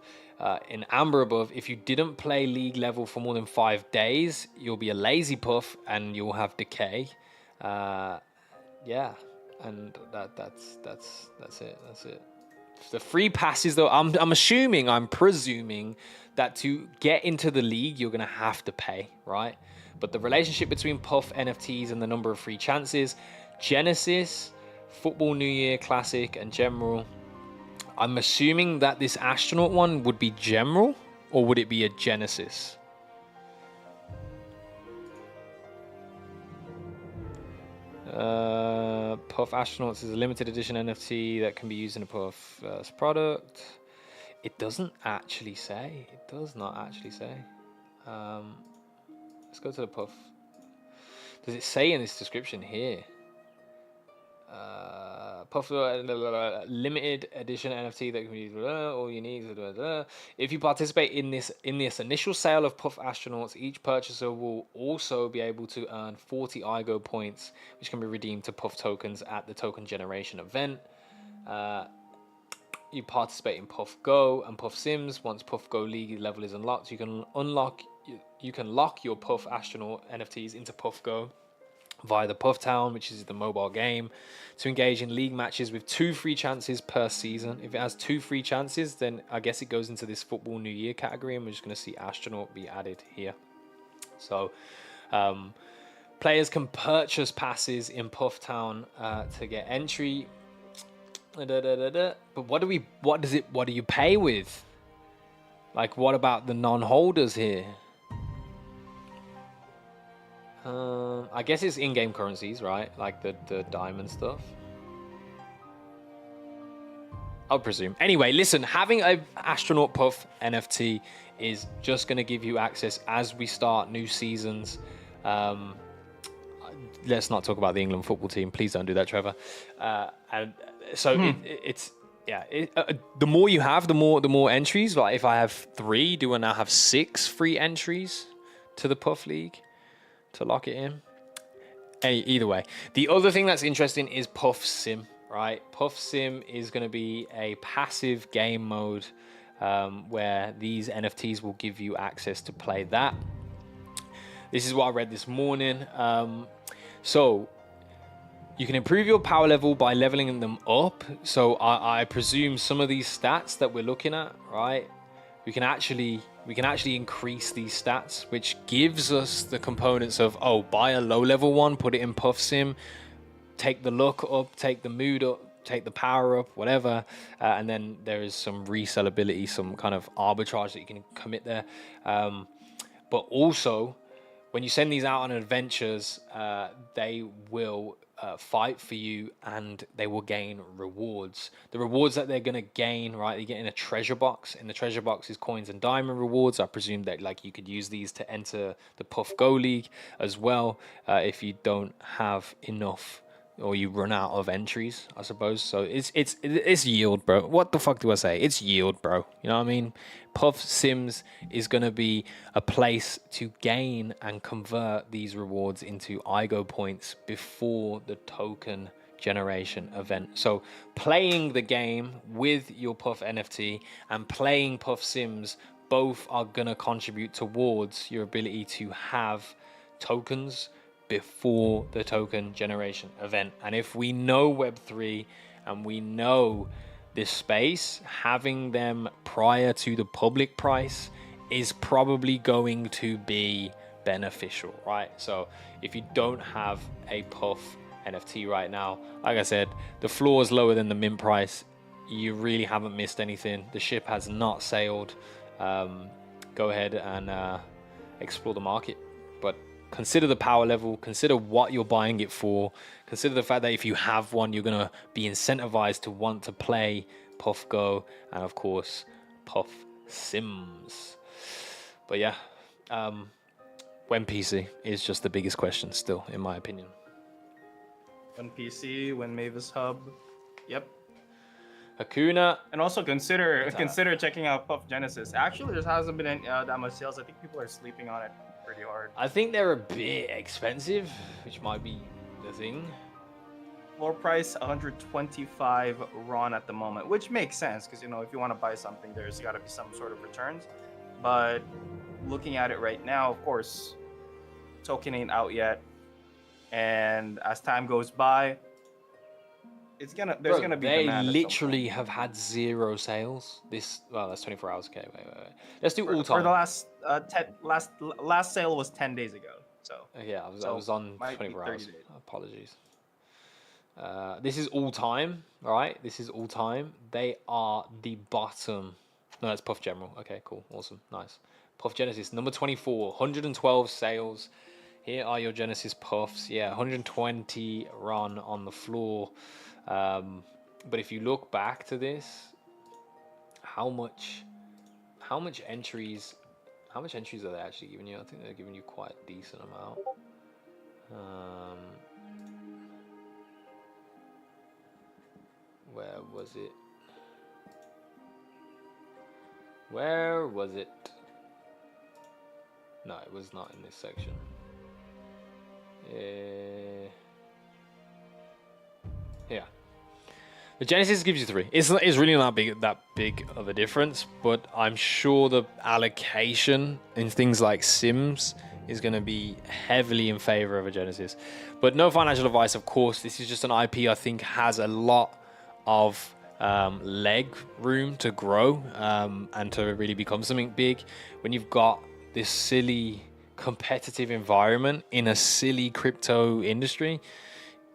In amber above, if you didn't play league level for more than 5 days, you'll be a lazy puff and you'll have decay. Yeah, and that's it. That's it. The free passes, though, I'm presuming that to get into the league, you're gonna have to pay, right? But the relationship between Puff NFTs and the number of free chances, Genesis, Football New Year Classic, and General. I'm assuming that this astronaut one would be General, or would it be a Genesis? Puff Astronauts is a limited edition NFT that can be used in a Puff product. It doesn't actually say. It does not actually say. Let's go to the Puff. Does it say in this description here? Puff limited edition NFT that can be all you need. If you participate in this initial sale of Puff Astronauts, each purchaser will also be able to earn 40 IGO points, which can be redeemed to Puff tokens at the token generation event. You participate in Puff Go and Puff Sims. Once Puff Go League level is unlocked, you can lock your Puff Astronaut NFTs into Puff Go via the Puff Town, which is the mobile game, to engage in league matches with 2 free chances per season. If it has 2 free chances, then I guess it goes into this Football New Year category, and we're just going to see Astronaut be added here. So players can purchase passes in Puff Town to get entry. But what do you pay with? Like, what about the non-holders here? I guess it's in-game currencies, right? Like the diamond stuff, I'll presume. Anyway, listen, having a Astronaut Puff NFT is just going to give you access as we start new seasons. Let's not talk about the England football team. Please don't do that, Trevor. And so the more you have, the more entries. Like if I have 3, do I now have 6 free entries to the Puff League to lock it in? Either way, the other thing that's interesting is Puff Sim, right? Puff Sim is going to be a passive game mode where these NFTs will give you access to play that. This is what I read this morning. So you can improve your power level by leveling them up. So I presume some of these stats that we're looking at, right? We can actually increase these stats, which gives us the components of, buy a low level one, put it in Puff Sim, take the look up, take the mood up, take the power up, whatever, and then there is some resellability, some kind of arbitrage that you can commit there. But also, when you send these out on adventures, they will fight for you and they will gain rewards. The rewards that they're going to gain, right, you get in a treasure box. In the treasure box is coins and diamond rewards. I presume that like you could use these to enter the Puff Go League as well if you don't have enough or you run out of entries, I suppose. So it's yield, bro. What the fuck do I say? It's yield, bro. You know what I mean? Puff Sims is going to be a place to gain and convert these rewards into IGO points before the token generation event. So playing the game with your Puff NFT and playing Puff Sims both are going to contribute towards your ability to have tokens before the token generation event. And if we know Web3 and we know this space, having them prior to the public price is probably going to be beneficial, right? So if you don't have a Puff NFT right now, like I said, the floor is lower than the mint price. You really haven't missed anything. The ship has not sailed. Go ahead and explore the market, but consider the power level, consider what you're buying it for, consider the fact that if you have one, you're going to be incentivized to want to play Puff Go and, of course, Puff Sims. But yeah, when PC is just the biggest question still, in my opinion. When PC, when Mavis Hub. Yep. Hakuna. And also consider checking out Puff Genesis. Actually, there hasn't been any, that much sales. I think people are sleeping on it pretty hard. I think they're a bit expensive, which might be the thing. Floor price 125 RON at the moment, which makes sense because if you want to buy something, there's got to be some sort of returns. But looking at it right now, of course, token ain't out yet, and as time goes by, there's gonna be They demand. At some literally point. have had 0 sales. That's 24 hours. Okay, wait. Let's do all For time. the last sale was 10 days ago. So Yeah, I so was on might be 24 30 hours. days. Apologies. This is all time, all right? This is all time. They are the bottom. No, that's Puff General. Okay, cool, awesome, nice. Puff Genesis, number 24, 112 sales. Here are your Genesis Puffs. Yeah, 120 run on the floor. But if you look back to this, how much entries are they actually giving you? I think they're giving you quite a decent amount. Where was it? Where was it? No, it was not in this section. Yeah. The Genesis gives you 3. It's really not that big of a difference, but I'm sure the allocation in things like Sims is going to be heavily in favor of a Genesis. But no financial advice, of course. This is just an IP I think has a lot of leg room to grow and to really become something big. When you've got this silly competitive environment in a silly crypto industry,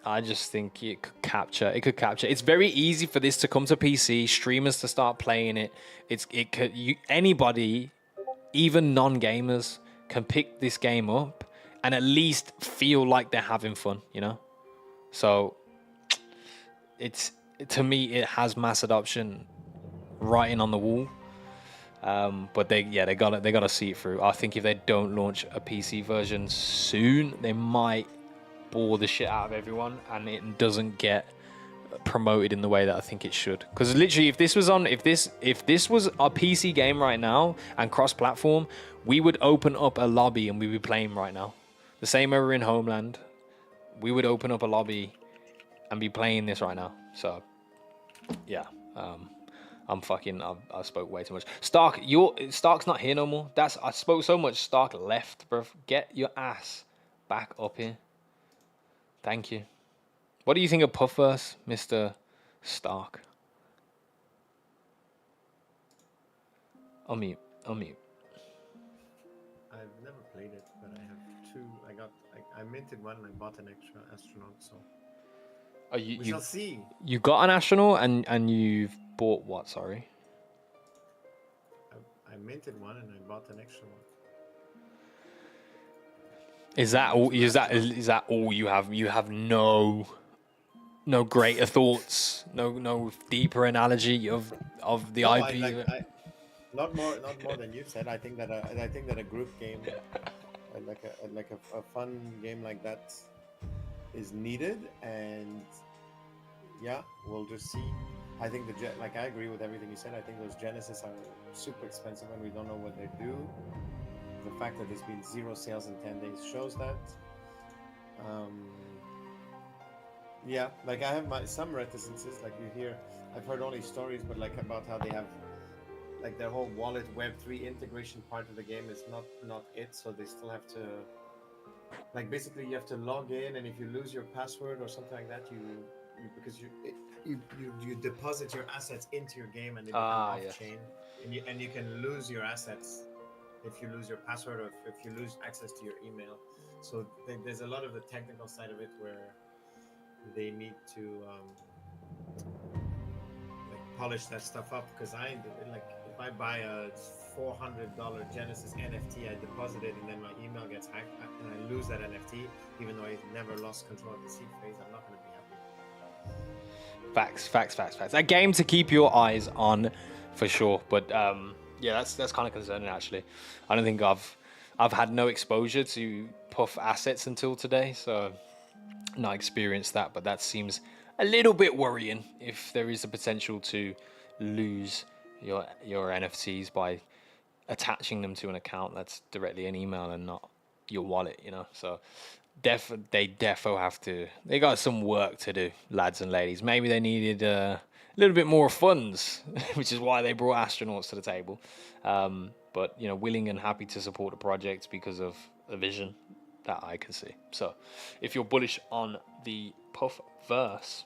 I just think it could capture. It's very easy for this to come to PC, streamers to start playing it. Anybody, even non-gamers, can pick this game up and at least feel like they're having fun, So to me, it has mass adoption writing on the wall. But they gotta see it through. I think if they don't launch a PC version soon, they might bore the shit out of everyone, and it doesn't get promoted in the way that I think it should. Because literally, if this was a PC game right now and cross-platform, we would open up a lobby and we'd be playing right now. The same way we're in Homeland, we would open up a lobby and be playing this right now. So, yeah. I spoke way too much. Stark's not here no more. I spoke so much. Stark left, bro. Get your ass back up here. Thank you. What do you think of Puffverse, Mr. Stark? Unmute. I've never played it, but I have 2. I minted one and I bought an extra astronaut. So we shall see. You got an astronaut and you've bought what? Sorry. I minted one and I bought an extra one. Is that all? Is that all you have? You have no greater thoughts, no deeper analogy of the IP. Not more than you said. I think that a group game, like a fun game like that, is needed, and yeah, we'll just see. I think I agree with everything you said. I think those Genesis are super expensive, and we don't know what they do. The fact that there's been 0 sales in 10 days shows that. Yeah, I have some reticences. I've heard only stories, but about how they have, their whole wallet Web3 integration part of the game is not it. So they still have to, basically you have to log in, and if you lose your password or something like that, you deposit your assets into your game and they become off-chain, and you can lose your assets if you lose your password or if you lose access to your email. So there's a lot of the technical side of it where they need to polish that stuff up, because if I buy a $400 Genesis NFT, I deposit it and then my email gets hacked and I lose that NFT, even though I never lost control of the seed phase, I'm not going to be happy. Facts. A game to keep your eyes on for sure. But yeah, that's kind of concerning actually. I don't think I've had no exposure to Puff assets until today, so not experienced that. But that seems a little bit worrying if there is a potential to lose your NFTs by attaching them to an account that's directly an email and not your wallet, you know. So they defo have to. They got some work to do, lads and ladies. Maybe they needed a little bit more funds, which is why they brought astronauts to the table. But you know, willing and happy to support the project because of the vision that I can see. So, if you're bullish on the Puff verse,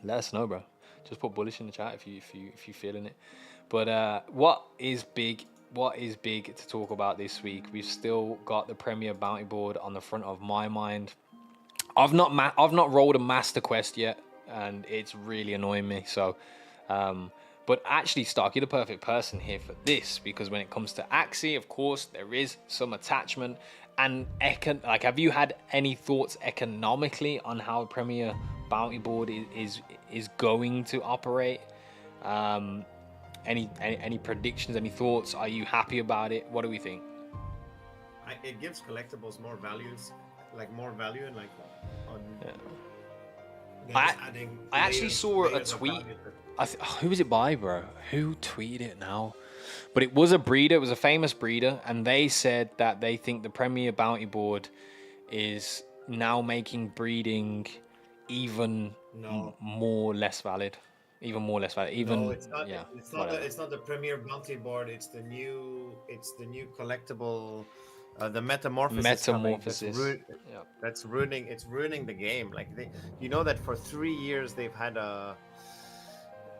let us know, bro. Just put bullish in the chat if you feeling it. But what is big? What is big to talk about this week? We've still got the Premier Bounty Board on the front of my mind. I've not rolled a Master Quest yet, and it's really annoying me. So, but actually, Stark, you're the perfect person here for this, because when it comes to Axie, of course, there is some attachment. And like, have you had any thoughts economically on how Premier Bounty Board is going to operate? Any predictions? Any thoughts? Are you happy about it? What do we think? It gives collectibles more values, like more value, and like on. I adding actually layers- saw a layers of tweet. value. Who was it by, bro? Who tweeted it now? But it was a breeder. It was a famous breeder, and they said that they think the Premier Bounty Board is now making breeding even No. more less valid. Even more less valid. Even No, it's not. yeah. It's not. whatever. It's not the Premier Bounty Board. It's the new. It's the new collectible. The Metamorphosis. coming. Metamorphosis. Yeah. That's ruining. It's ruining the game. Like you know that for 3 years they've had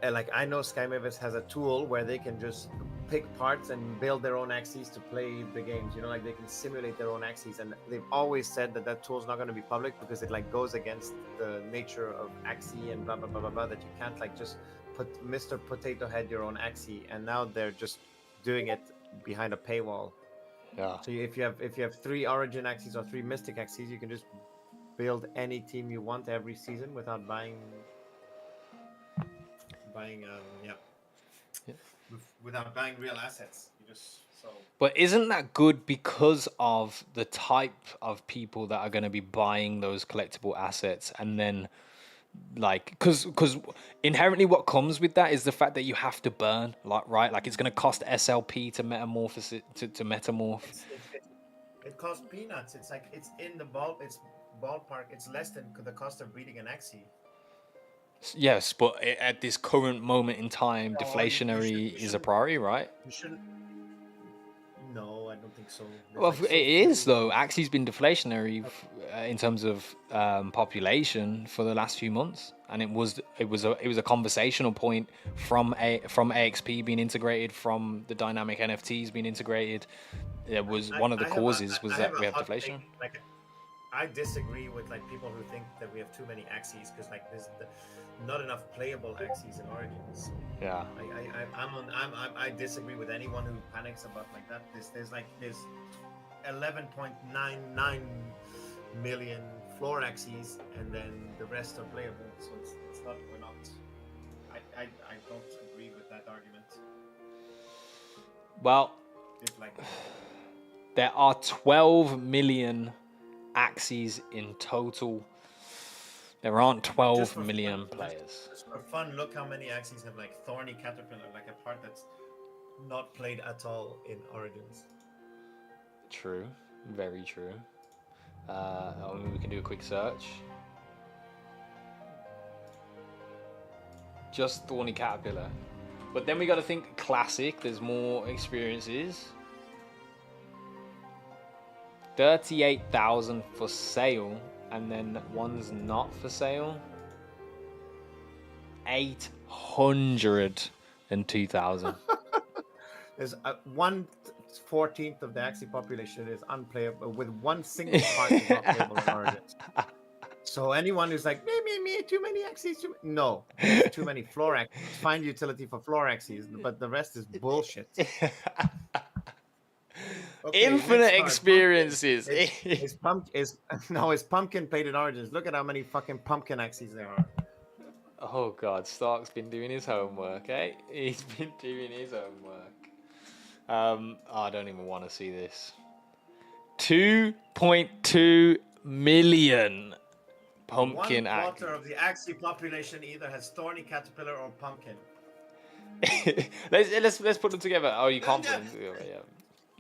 like I know Sky Mavis has a tool where they can just pick parts and build their own axes to play the games. You know, like they can simulate their own axes, and they've always said that that tool's not going to be public because it like goes against the nature of axie and blah blah blah blah blah. That you can't like just put Mr. Potato Head your own axie, and now they're just doing it behind a paywall. Yeah. So if you have 3 Origin axes or 3 Mystic axes, you can just build any team you want every season without buying without buying real assets. You just But isn't that good because of the type of people that are going to be buying those collectible assets? And then, like, because inherently what comes with that is the fact that you have to burn, like, right? Like, it's going to cost SLP to metamorphose it, to metamorph. it costs peanuts. It's like it's in the ballpark. It's less than the cost of breeding an axie. Yes, but at this current moment in time, No, deflationary you is a priority, right? You shouldn't. No, I don't think so. There's Well, like it is though. Axie's been deflationary in terms of population for the last few months, and it was a conversational point from AXP being integrated, from the dynamic NFTs being integrated. It was one of the causes was that we have deflation. Like, I disagree with like people who think that we have too many axes because like there's not enough playable axes in Origins. Yeah. I disagree with anyone who panics about like that. There's 11.99 million floor axes, and then the rest are playable. So it's not. We're not. I don't agree with that argument. Well, It's like there are 12 million axes in total. There aren't Just 12 for million fun, players. Just for fun, look how many axes have like Thorny Caterpillar, like a part that's not played at all in Origins. True, very true. We can do a quick search. Just Thorny Caterpillar. But then we got to think classic. There's more experiences. 38,000 for sale, and then one's not for sale. 802,000. There's 1/14 of the axie population is unplayable with one single part is not playable in Origins. So anyone who's like me, too many axes, no, there's too many floor axes. Find utility for floor axes, but the rest is bullshit. Okay, Infinite next card. experiences. It's pumpkin painted Origins. Look at how many fucking pumpkin axes there are. Oh god, Stark's been doing his homework, eh? He's been doing his homework. I don't even want to see this. 2.2 million pumpkin axes. 1/4 of the axie population either has thorny caterpillar or pumpkin. let's put them together. Oh, you can't put them together, yeah.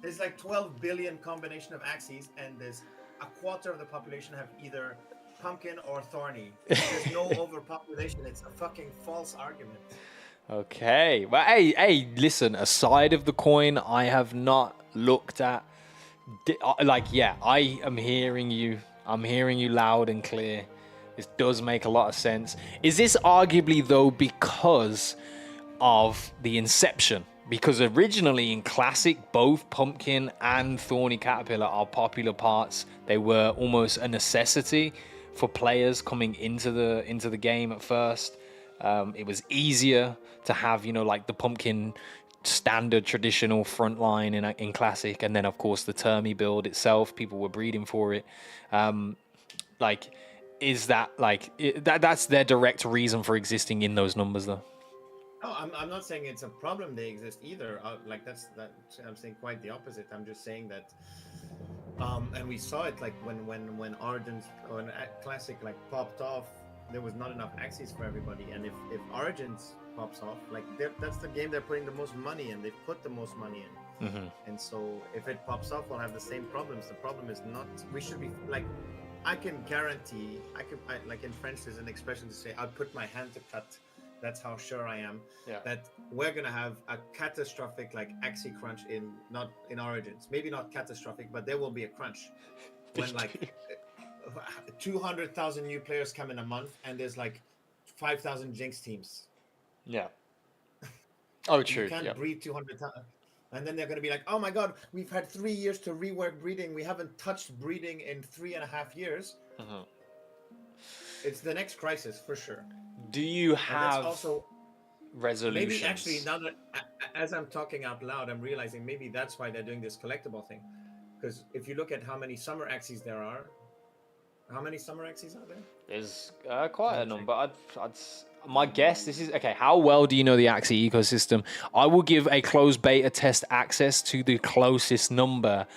There's like 12 billion combination of axes, and there's a quarter of the population have either pumpkin or thorny. There's no overpopulation. It's a fucking false argument. Okay. Well, hey, listen. A side of the coin I have not looked at. Like, yeah, I am hearing you. I'm hearing you loud and clear. This does make a lot of sense. Is this arguably, though, because of the inception? Because originally in Classic, both Pumpkin and Thorny Caterpillar are popular parts. They were almost a necessity for players coming into the game at first. It was easier to have, like the Pumpkin standard traditional front line in Classic, and then of course the Termy build itself. People were breeding for it. Is that that's their direct reason for existing in those numbers, though? No, I'm not saying it's a problem they exist either. I'm saying quite the opposite. I'm just saying that, and we saw it like when Origins or Classic like popped off, there was not enough axes for everybody. And if Origins pops off, like that's the game they're putting the most money in. They've put the most money in, and so if it pops off, we'll have the same problems. The problem is not. We should be like. I can guarantee. Like in French, there's an expression to say, "I'll put my hand to cut." That's how sure I am that we're gonna have a catastrophic like axie crunch not in Origins. Maybe not catastrophic, but there will be a crunch when like 200,000 new players come in a month, and there's like 5,000 Jinx teams. Yeah. Oh, true. You can't breed 200,000. And then they're going to be like, oh my God, we've had 3 years to rework breeding. We haven't touched breeding in 3.5 years. It's the next crisis for sure. Do you have also resolutions? Maybe actually, now that as I'm talking out loud, I'm realizing maybe that's why they're doing this collectible thing. Because if you look at how many summer axes there are, how many summer axes are there? There's quite a number. My guess, this is okay. How well do you know the Axie ecosystem? I will give a closed beta test access to the closest number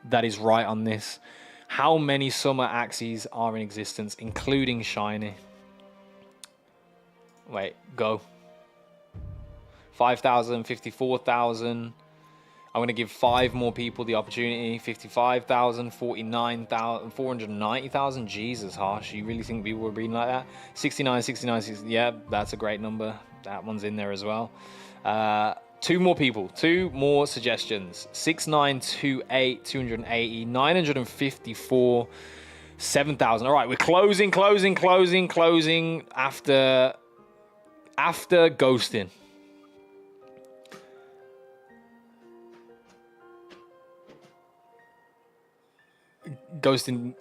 that is right on this. How many summer axes are in existence, including shiny? Wait, go. 5,000, 54,000. I'm going to give 5 more people the opportunity. 55,000, 49,000, 490,000. Jesus, Harsh. You really think people were breeding like that? 69, 69, 60. Yeah, that's a great number. That one's in there as well. 2 more people. 2 more suggestions. 6928, 280, 954, 7,000. All right, we're closing after ghosting. Ghosting,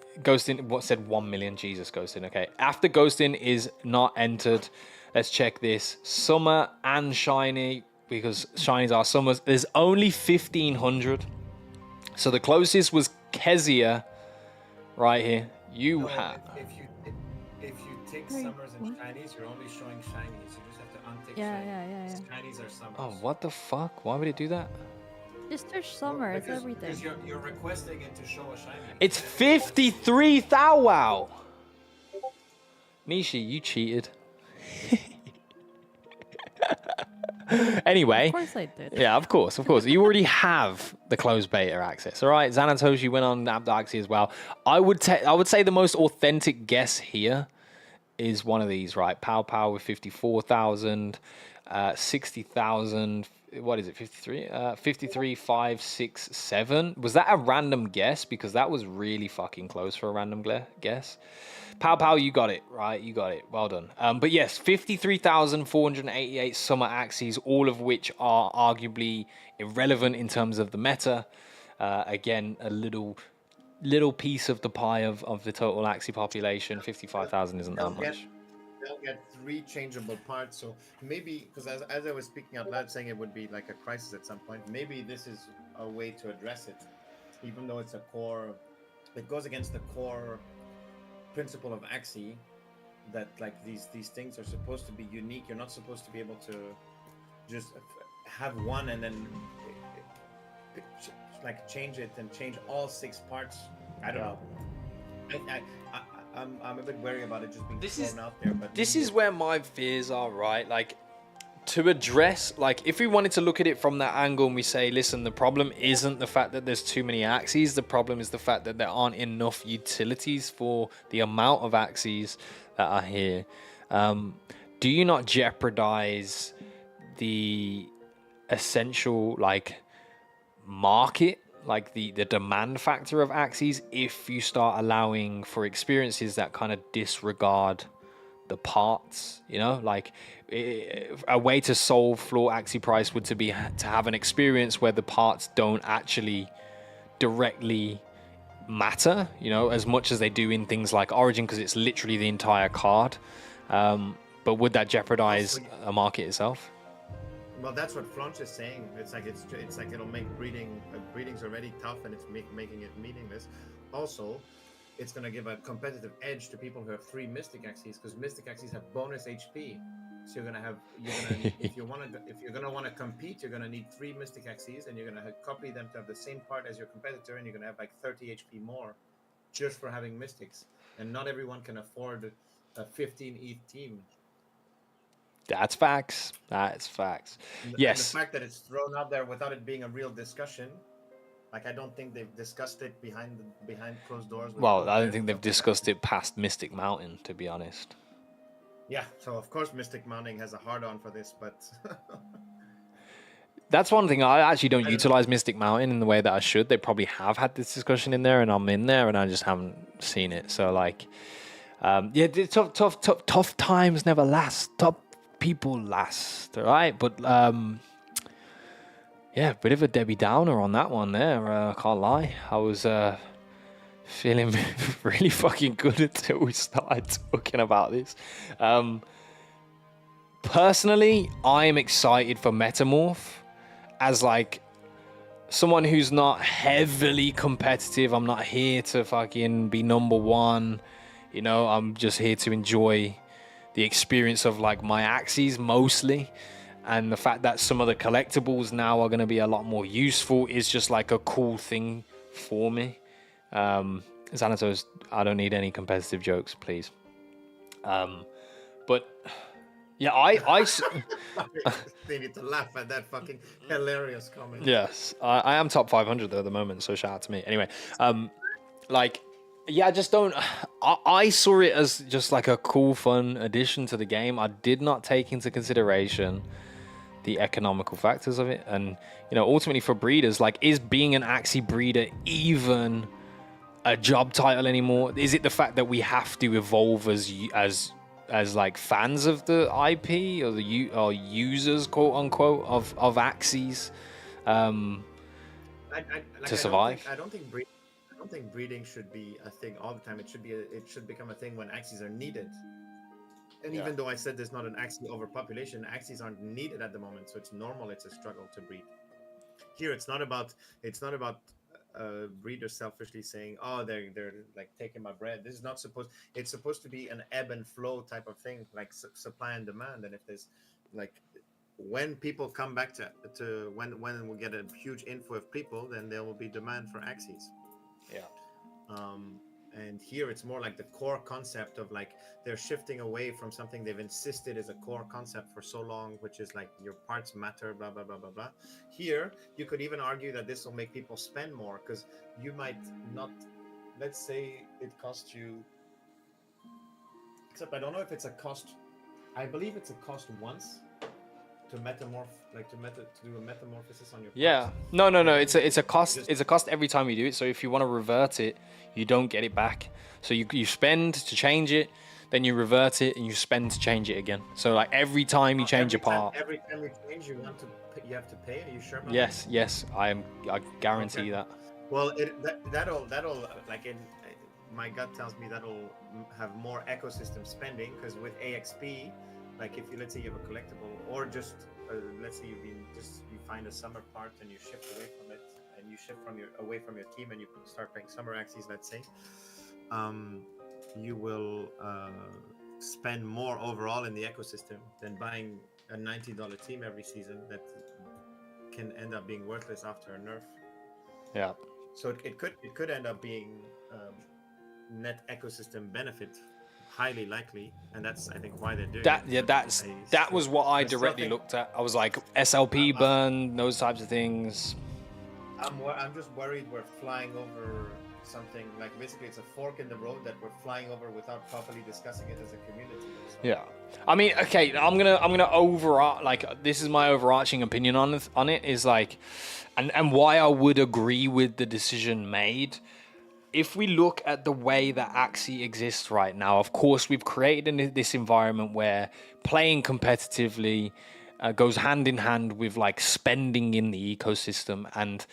what said 1 million? Jesus, ghosting. Okay, after ghosting is not entered, let's check this. Summer and shiny, because shinies are summers. There's only 1,500. So the closest was Kezia right here. If you take summers and shinies, you're only showing shinies. You just have to untick shinies. Shinies are summers. Oh, what the fuck? Why would it do that? Just search summer, it's everything. Because you're requesting it to show a shiny. It's 53,000. Wow. Nishi, you cheated. Anyway. Of course I did. Yeah, of course. You already have the closed beta access. All right, Xanatoshi went on Abdaxi as well. I would say the most authentic guess here is one of these, right? Pow with 54,000, 60,000. What is it? 53? 53, 5, 6, 7. Was that a random guess? Because that was really fucking close for a random guess. Pow, you got it, right? You got it. Well done. But yes, 53,488 summer axes, all of which are arguably irrelevant in terms of the meta. Again, a little piece of the pie of the total axie population. 55,000 isn't that much. They'll get 3 changeable parts, so maybe, because as I was speaking out loud saying it would be like a crisis at some point, maybe this is a way to address it, even though it's a core, it goes against the core principle of Axie, that like these things are supposed to be unique. You're not supposed to be able to just have one and then like change it and change all 6 parts. I don't know. I'm a bit wary about it just being thrown out there. But this is where my fears are, right? Like, to address, like, if we wanted to look at it from that angle and we say, listen, the problem isn't the fact that there's too many axes, the problem is the fact that there aren't enough utilities for the amount of axes that are here. Do you not jeopardize the essential, like, market, like the demand factor of axes, if you start allowing for experiences that kind of disregard the parts, you know? Like, a way to solve floor axis price would to be to have an experience where the parts don't actually directly matter, you know, as much as they do in things like Origin, because it's literally the entire card. But would that jeopardize a market itself? Well, that's what Flanch is saying. It's like it'll make breeding. Breeding's already tough, and it's making it meaningless. Also, it's gonna give a competitive edge to people who have 3 Mystic Axes, because Mystic Axes have bonus HP. So you're gonna if you're gonna want to compete, you're gonna need 3 Mystic Axes, and you're gonna copy them to have the same part as your competitor, and you're gonna have like 30 HP more, just for having Mystics. And not everyone can afford a 15 ETH team. That's facts. That's facts. Yes. And the fact that it's thrown out there without it being a real discussion, like I don't think they've discussed it behind closed doors. Well, I don't think they've discussed it past Mystic Mountain, to be honest. Yeah, so of course Mystic Mountain has a hard-on for this, but that's one thing. I actually don't utilize Mystic Mountain in the way that I should. They probably have had this discussion in there, and I'm in there, and I just haven't seen it. So, like, yeah, tough times never last. Top people last, all right? But yeah, bit of a Debbie Downer on that one there. I can't lie. I was feeling really fucking good until we started talking about this. Personally, I am excited for Metamorph as, like, someone who's not heavily competitive. I'm not here to fucking be number one. You know, I'm just here to enjoy the experience of, like, my axes mostly. And the fact that some of the collectibles now are going to be a lot more useful is just like a cool thing for me. Xanatos, I don't need any competitive jokes, please. But yeah, I they need to laugh at that fucking hilarious comment. Yes, I am top 500 though at the moment, so shout out to me. Anyway, like, yeah, I just don't. I saw it as just like a cool, fun addition to the game. I did not take into consideration the economical factors of it, and you know, ultimately for breeders, like, is being an Axie breeder even a job title anymore? Is it the fact that we have to evolve as like fans of the IP or users, quote unquote, of Axies to survive? I don't think breeding should be a thing all the time. It should become a thing when Axies are needed. And even though I said there's not an Axie overpopulation, Axies aren't needed at the moment, so it's normal. It's a struggle to breed. Here, it's not about breeders selfishly saying, "Oh, they're like taking my bread." This is not supposed. It's supposed to be an ebb and flow type of thing, like supply and demand. And if there's like when people come back to when we get a huge inflow of people, then there will be demand for Axies. Yeah. And here it's more like the core concept of, like, they're shifting away from something they've insisted is a core concept for so long, which is like your parts matter, blah, blah, blah, blah, blah. Here, you could even argue that this will make people spend more, because you might not, let's say it costs you, except I don't know if it's a cost, I believe it's a cost once to metamorph, like to do a metamorphosis on your parts. Yeah. No. It's a cost. It's a cost every time you do it. So if you want to revert it, you don't get it back. So you spend to change it, then you revert it, and you spend to change it again. So, like, every time you change a part. Every time you change, you have to pay. Are you sure about that? Yes. I guarantee that. Well, that'll like my gut tells me that'll have more ecosystem spending, because with AXP, like, if you, let's say you have a collectible, or just let's say you find a summer part and you shift away from it, and you shift away from your team, and you start playing summer Axies, let's say, you will spend more overall in the ecosystem than buying a $90 team every season that can end up being worthless after a nerf. Yeah. So it could end up being net ecosystem benefit. highly likely, and that's I think why they're doing That it. yeah, But that was what I still directly think- looked at. I was like SLP I'm- burn, those types of things. I'm just worried we're flying over something like basically it's a fork in the road that we're flying over without properly discussing it as a community. So. Yeah, I mean, okay, I'm gonna this is my overarching opinion on it is like, and why I would agree with the decision made. If we look at the way that Axie exists right now, of course, we've created this environment where playing competitively goes hand in hand with like spending in the ecosystem and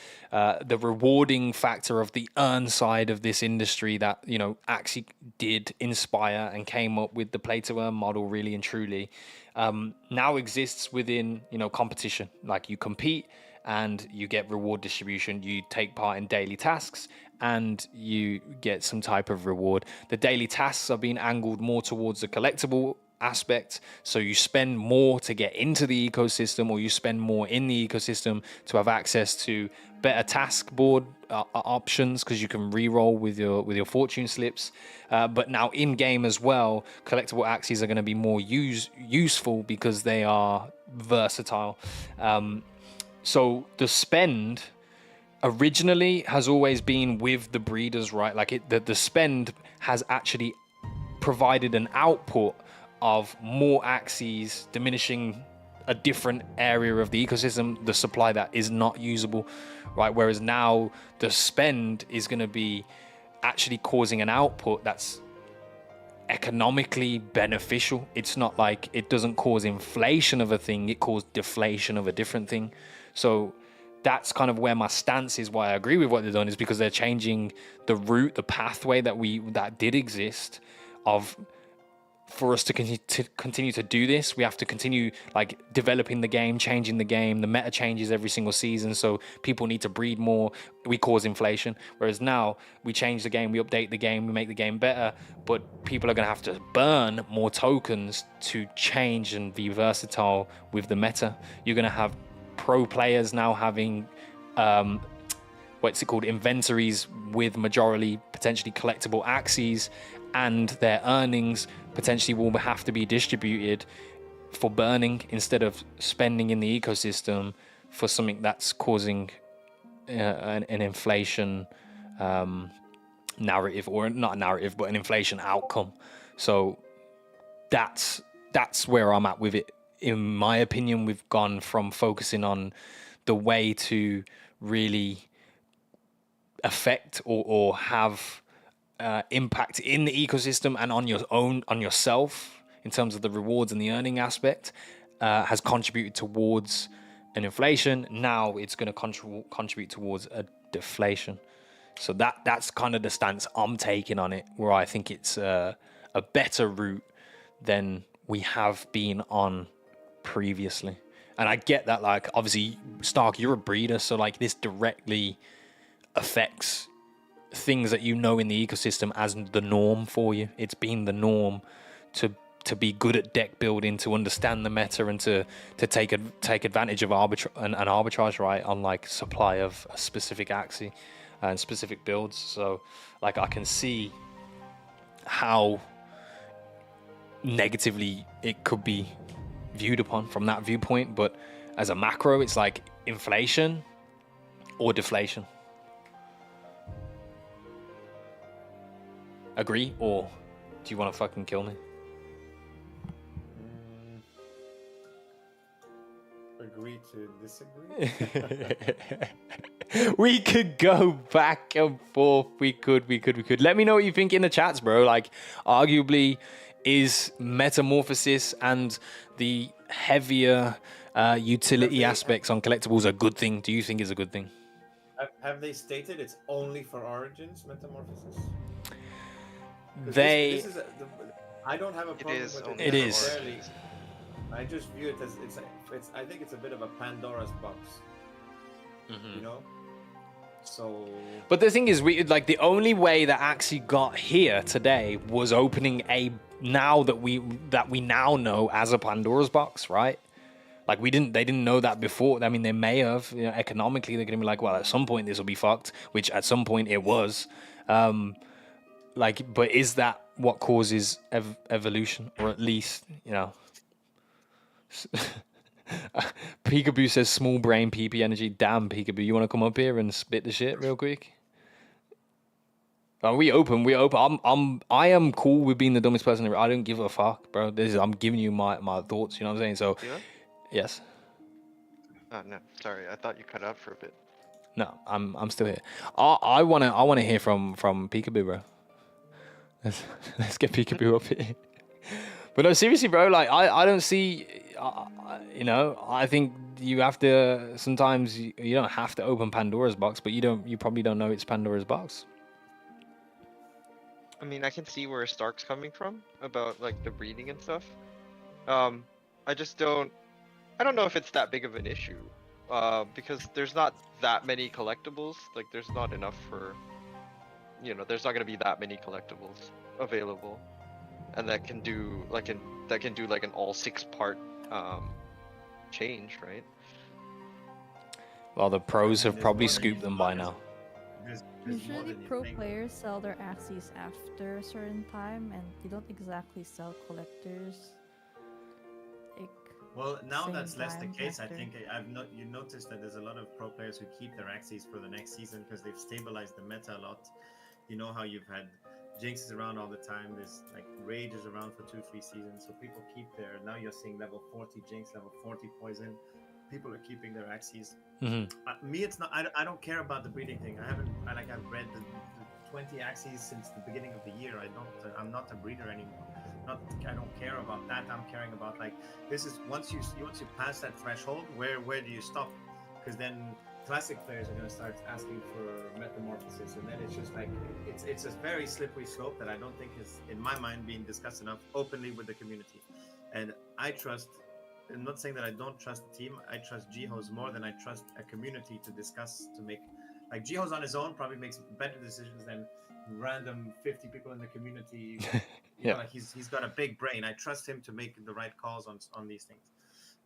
the rewarding factor of the earn side of this industry that, you know, Axie did inspire and came up with the play to earn model really and truly now exists within, you know, competition. Like you compete and you get reward distribution, you take part in daily tasks and you get some type of reward. The daily tasks are being angled more towards the collectible aspect, so you spend more to get into the ecosystem, or you spend more in the ecosystem to have access to better task board options, because you can re-roll with your fortune slips. But now in game as well, collectible axes are going to be more useful because they are versatile. So the spend originally has always been with the breeders, right? Like the spend has actually provided an output of more axes, diminishing a different area of the ecosystem, the supply that is not usable, right? Whereas now the spend is going to be actually causing an output that's economically beneficial. It's not like it doesn't cause inflation of a thing, it causes deflation of a different thing. So that's kind of where my stance is. Why I agree with what they're doing is because they're changing the route, the pathway that did exist. For us to continue to do this, we have to continue like developing the game, changing the game. The meta changes every single season, so people need to breed more. We cause inflation. Whereas now we change the game, we update the game, we make the game better, but people are going to have to burn more tokens to change and be versatile with the meta. You're going to have pro players now having what's it called, inventories with majority potentially collectible axes, and their earnings potentially will have to be distributed for burning instead of spending in the ecosystem for something that's causing an inflation narrative, or not a narrative but an inflation outcome. So that's where I'm at with it. In my opinion, we've gone from focusing on the way to really affect or have impact in the ecosystem and on yourself in terms of the rewards and the earning aspect, has contributed towards an inflation. Now it's going to contribute towards a deflation. So that's kind of the stance I'm taking on it, where I think it's a better route than we have been on previously. And I get that, like, obviously, Stark, you're a breeder, so like this directly affects things that you know in the ecosystem as the norm for you. It's been the norm to be good at deck building, to understand the meta, and to take advantage of arbitrage, right, on like supply of a specific axie and specific builds. So like I can see how negatively it could be viewed upon from that viewpoint, but as a macro, it's like inflation or deflation. Agree, or do you want to fucking kill me? Agree to disagree. We could go back and forth. We could. Let me know what you think in the chats, bro. Like, arguably, is metamorphosis and the heavier utility aspects on collectibles a good thing? Do you think it's a good thing? Have they stated it's only for Origins metamorphosis? 'Cause They. this is I don't have a problem is with only It for is. necessarily. Origins. I just view it as it's. I think it's a bit of a Pandora's box. You know. So. But the thing is, the only way that Axie got here today was opening a that we now know as a Pandora's box, right? Like they didn't know that before. I mean, they may have, you know, economically they're gonna be like, well, at some point this will be fucked, which at some point it was. like, but is that what causes evolution, or at least, you know? Peekaboo says small brain PP energy. Damn, Peekaboo, you want to come up here and spit the shit real quick? We open. I am cool with being the dumbest person. I don't give a fuck, bro. I'm giving you my thoughts. You know what I'm saying? So, Steven? yes. Oh no, sorry, I thought you cut out for a bit. No, I'm still here. I wanna hear from Peekaboo, bro. Let's get Peekaboo up here. But no, seriously, bro. Like I don't see. You know, I think you have to. Sometimes you don't have to open Pandora's box, but you probably don't know it's Pandora's box. I mean, I can see where Stark's coming from about like the breeding and stuff. I just don't. I don't know if it's that big of an issue. Because there's not that many collectibles. Like, there's not enough for. You know, there's not gonna be that many collectibles available, and that can do like an all 6-part change, right? Well, the pros have probably scooped them by now. There's more Usually, than you pro think. players sell their axes after a certain time, and they don't exactly sell collectors. Like, Well, now same that's less the time case. after. I think you noticed that there's a lot of pro players who keep their axes for the next season because they've stabilized the meta a lot. You know how you've had Jinxes around all the time. There's like Rage is around for 2-3 seasons, so people keep their. Now you're seeing level 40 Jinx, level 40 Poison. People are keeping their axes. Me, it's not. I don't care about the breeding thing. I've read the 20 axes since the beginning of the year. I'm not a breeder anymore. I don't care about that. I'm caring about like this is once you pass that threshold, where do you stop? Because then classic players are going to start asking for metamorphosis, and then it's just like it's a very slippery slope that I don't think is, in my mind, being discussed enough openly with the community. And I trust. I'm not saying that I don't trust the team. I trust Jihos more than I trust a community to discuss to make. Like Jihos on his own probably makes better decisions than random 50 people in the community. Yeah. Like he's got a big brain. I trust him to make the right calls on these things.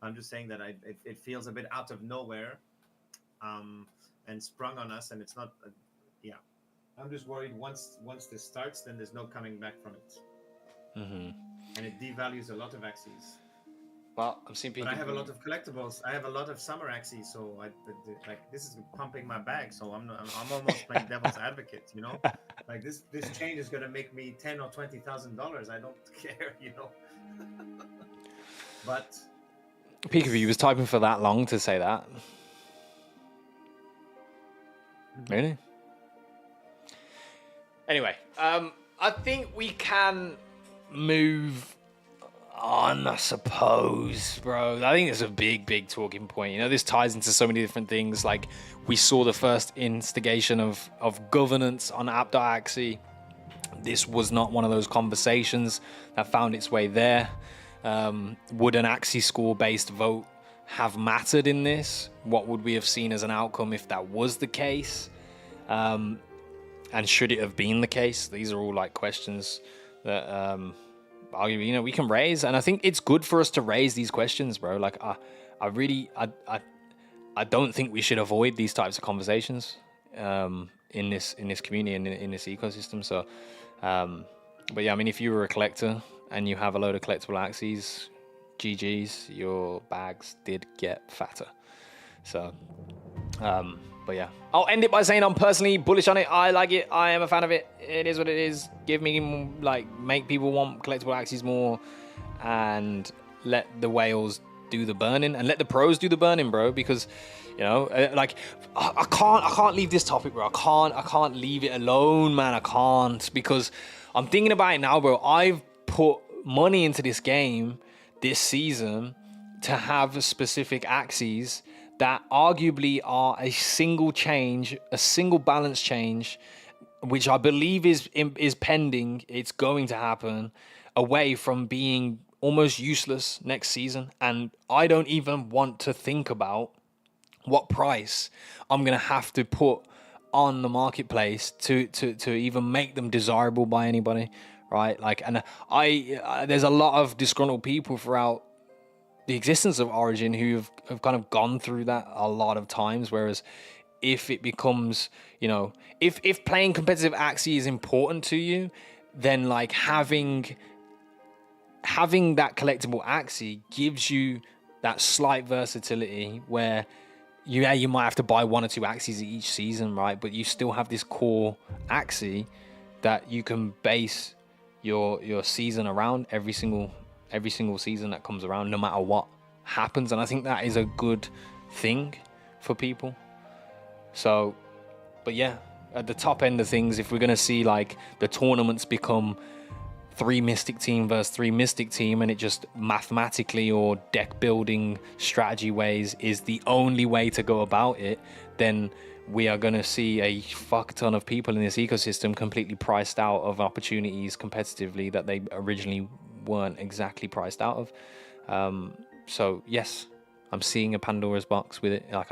I'm just saying that it feels a bit out of nowhere, and sprung on us, and it's not. Yeah, I'm just worried once this starts, then there's no coming back from it, and it devalues a lot of axes. Well, I'm seeing people. But I have a lot of collectibles. I have a lot of summer axes, so like this is pumping my bag. So I'm almost playing devil's advocate, you know. Like this change is gonna make me $10,000 or $20,000. I don't care, you know. But Peekaboo, you was typing for that long to say that. Really? Anyway, I think we can move on, I suppose, bro. I think it's a big talking point. You know, this ties into so many different things. Like, we saw the first instigation of governance on App.Axie. This was not one of those conversations that found its way there. Would an Axie score-based vote have mattered in this? What would we have seen as an outcome if that was the case? And should it have been the case? These are all like questions that we can raise, and I think it's good for us to raise these questions, bro. Like I don't think we should avoid these types of conversations in this community and in this ecosystem. So, but yeah, I mean, if you were a collector and you have a load of collectible axes, GG's, your bags did get fatter. So, but yeah, I'll end it by saying I'm personally bullish on it. I like it. I am a fan of it. It is what it is. Give me, like, make people want collectible axes more, and let the whales do the burning, and let the pros do the burning, bro. Because, you know, like, I can't leave this topic, bro. I can't leave it alone, man. I can't, because I'm thinking about it now, bro. I've put money into this game this season to have specific axes that arguably are a single change, a single balance change, which I believe is pending. It's going to happen, away from being almost useless next season. And I don't even want to think about what price I'm going to have to put on the marketplace to even make them desirable by anybody, right? Like, and there's a lot of disgruntled people throughout the existence of Origin who have kind of gone through that a lot of times, whereas if it becomes, you know, if playing competitive Axie is important to you, then like having that collectible Axie gives you that slight versatility where you might have to buy 1 or 2 Axies each season, right? But you still have this core Axie that you can base your season around every single season that comes around, no matter what happens. And I think that is a good thing for people. So, but yeah, at the top end of things, if we're gonna see like the tournaments become 3 Mystic team versus 3 Mystic team, and it just mathematically or deck building strategy ways is the only way to go about it, then we are going to see a fuck ton of people in this ecosystem completely priced out of opportunities competitively that they originally weren't exactly priced out of. So yes, I'm seeing a Pandora's box with it. Like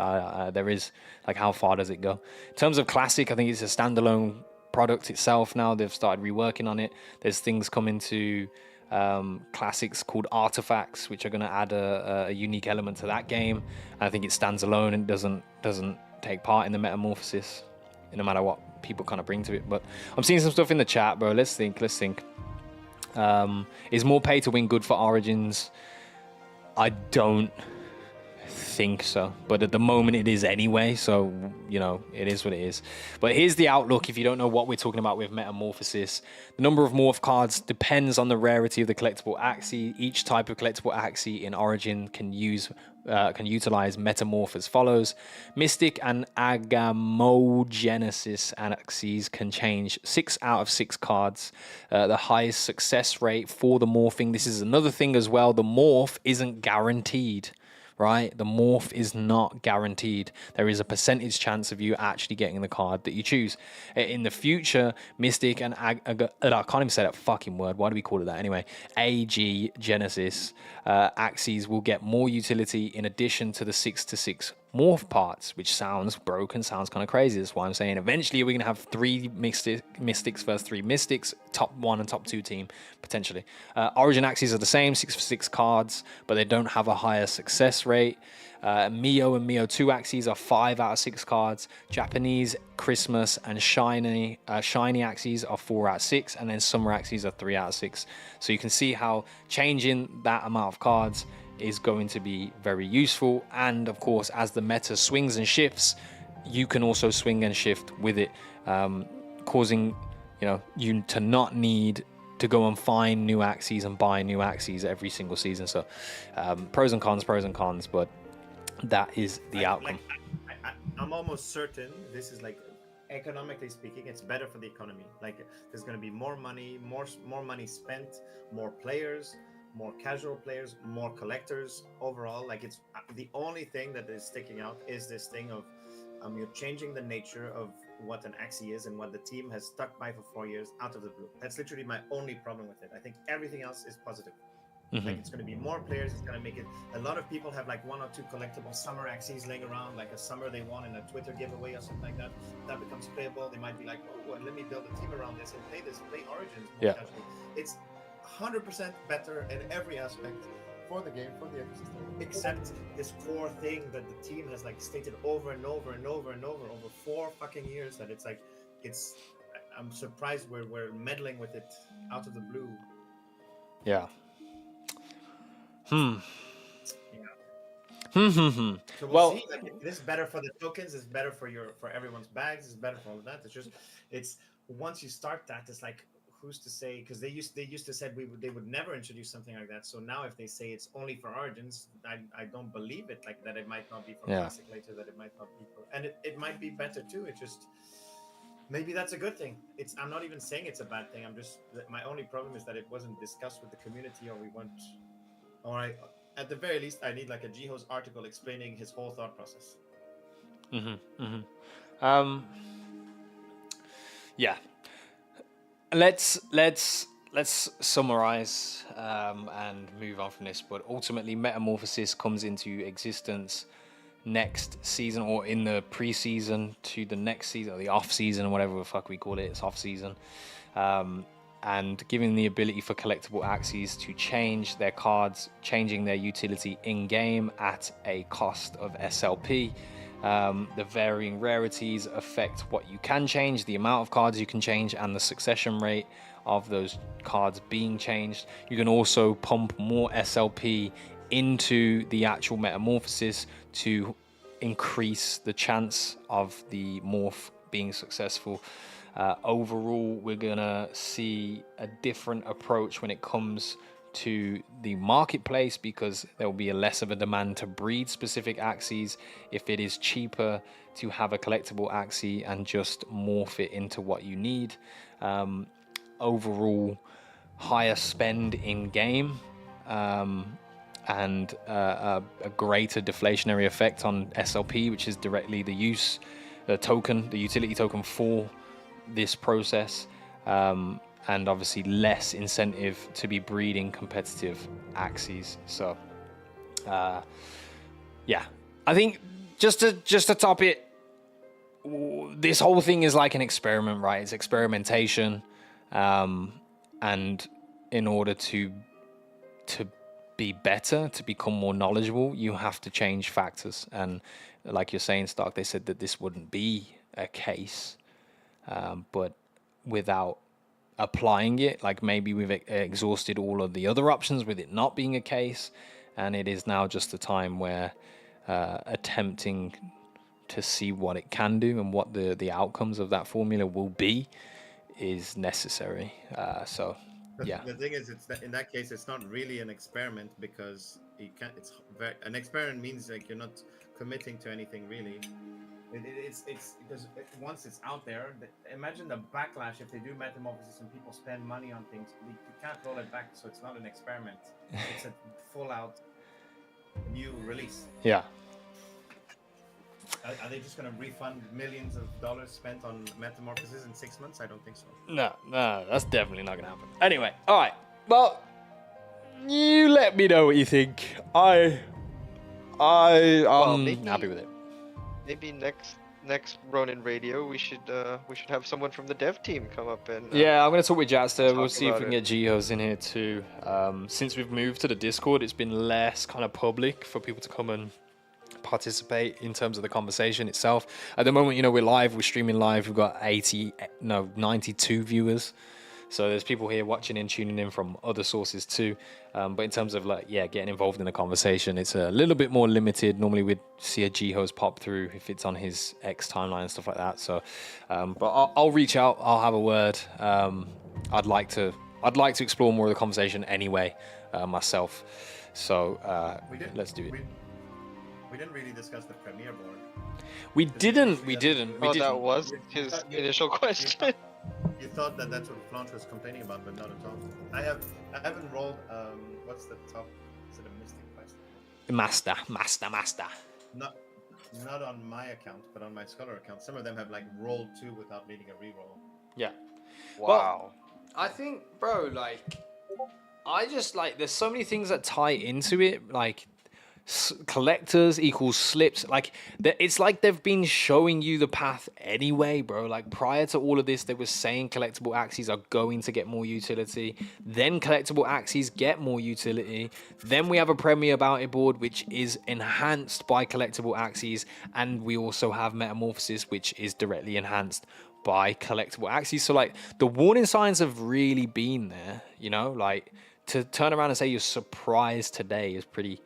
there is, like, how far does it go? In terms of Classic, I think it's a standalone product itself now. They've started reworking on it. There's things coming to Classics called artifacts, which are going to add a unique element to that game. And I think it stands alone and doesn't take part in the metamorphosis, no matter what people kind of bring to it. But I'm seeing some stuff in the chat, bro. Let's think. Is more pay to win good for Origins? I don't think so, but at the moment it is anyway, so you know, it is what it is. But here's the outlook if you don't know what we're talking about with metamorphosis. The number of morph cards depends on the rarity of the collectible Axie. Each type of collectible Axie in Origin can utilize metamorph as follows. Mystic and Agamogenesis Axies can change 6 out of 6 cards. The highest success rate for the morphing, this is another thing as well, the morph isn't guaranteed. Right? The morph is not guaranteed. There is a percentage chance of you actually getting the card that you choose. In the future, Mystic and I can't even say that fucking word. Why do we call it that anyway? AG Genesis Axies will get more utility in addition to the 6/6 morph parts, which sounds broken, sounds kind of crazy. That's why I'm saying eventually we're going to have 3 Mystics versus 3 Mystics, top 1 and top 2 team, potentially. Origin Axies are the same, 6/6 cards, but they don't have a higher success rate. Mio and Mio 2 Axies are 5 out of 6 cards. Japanese, Christmas, and Shiny Axies are 4 out of 6, and then Summer Axies are 3 out of 6. So you can see how changing that amount of cards is going to be very useful. And of course, as the meta swings and shifts, you can also swing and shift with it, causing you to not need to go and find new Axies and buy new Axies every single season. So pros and cons, but that is the outcome. I'm almost certain this is, like, economically speaking, it's better for the economy. Like, there's going to be more money, more money spent, more players, more casual players, more collectors overall. Like, it's the only thing that is sticking out is this thing of you're changing the nature of what an Axie is and what the team has stuck by for 4 years out of the blue. That's literally my only problem with it. I think everything else is positive. Like, it's going to be more players. It's going to make it. A lot of people have like 1 or 2 collectible summer Axies laying around, like a summer they won in a Twitter giveaway or something like that. That becomes playable. They might be like, oh, let me build a team around this and play Origins more casually. It's 100% better in every aspect for the game, for the ecosystem, except this core thing that the team has like stated over and over and over and over 4 fucking years, that it's like, I'm surprised we're meddling with it out of the blue. Yeah. So we'll see. Like, this is better for the tokens. It's better for everyone's bags. It's better for all of that. It's once you start that, it's like, who's to say? Because they used to said they would never introduce something like that. So now if they say it's only for Origins, I don't believe it. Like, that it might not be for Classic later. That it might not be for, and it might be better too. It just, maybe that's a good thing. I'm not even saying it's a bad thing. My only problem is that it wasn't discussed with the community, or we weren't. All right. At the very least, I need like a Jiho's article explaining his whole thought process. Yeah. Let's summarize and move on from this. But ultimately, Metamorphosis comes into existence next season, or in the pre-season to the next season, or the off-season, or whatever the fuck we call it. It's off-season. And giving the ability for collectible Axies to change their cards, changing their utility in-game at a cost of SLP. The varying rarities affect what you can change, the amount of cards you can change, and the succession rate of those cards being changed. You can also pump more SLP into the actual metamorphosis to increase the chance of the morph being successful. Overall, we're gonna see a different approach when it comes to the marketplace, because there will be a less of a demand to breed specific axes if it is cheaper to have a collectible axie and just morph it into what you need. Overall, higher spend in game, and a greater deflationary effect on SLP, which is directly the use token, the utility token for this process, and obviously less incentive to be breeding competitive axes. So yeah, I think just to top it, this whole thing is like an experiment, right? It's experimentation, and in order to be better, to become more knowledgeable, you have to change factors. And like you're saying, Stark, they said that this wouldn't be a case, but without applying it, like maybe we've exhausted all of the other options with it not being a case, and it is now just a time where attempting to see what it can do and what the outcomes of that formula will be is necessary. So yeah. The thing is, in that case, it's not really an experiment, because you can't. An experiment means like you're not committing to anything really. It's because once it's out there, imagine the backlash if they do metamorphosis and people spend money on things. You can't roll it back, so it's not an experiment. It's a full out new release. Yeah. Are they just going to refund millions of dollars spent on metamorphosis in 6 months? I don't think so. No, that's definitely not gonna happen. Anyway, all right. Well, you let me know what you think. I'm happy with it. Maybe next Ronin Radio, we should have someone from the dev team come up and Yeah, I'm gonna talk with Jatster. We'll talk see if we about can it. get Geos in here too. Since we've moved to the Discord, it's been less kind of public for people to come and participate in terms of the conversation itself. At the moment, we're streaming live. We've got 92 viewers. So there's people here watching and tuning in from other sources too. But in terms of getting involved in the conversation, it's a little bit more limited. Normally we'd see a G-host pop through if it's on his X timeline and stuff like that. So, but I'll reach out. I'll have a word. I'd like to explore more of the conversation anyway, myself. So let's do it. We didn't really discuss the Premiere board. We didn't. That was his initial question. You thought that that's what Flange was complaining about, but not at all. I haven't rolled. What's the top? Is it a Mystic Quest? Master. Not on my account, but on my Scholar account. Some of them have rolled 2 without needing a reroll. Yeah. Wow. Well, I think, bro, I just there's so many things that tie into it, collectors equals slips. It's like they've been showing you the path anyway, bro. Prior to all of this, they were saying collectible axes are going to get more utility, then collectible axes get more utility, then we have a Premier bounty board which is enhanced by collectible axes, and we also have metamorphosis which is directly enhanced by collectible axes. So the warning signs have really been there, to turn around and say you're surprised today is pretty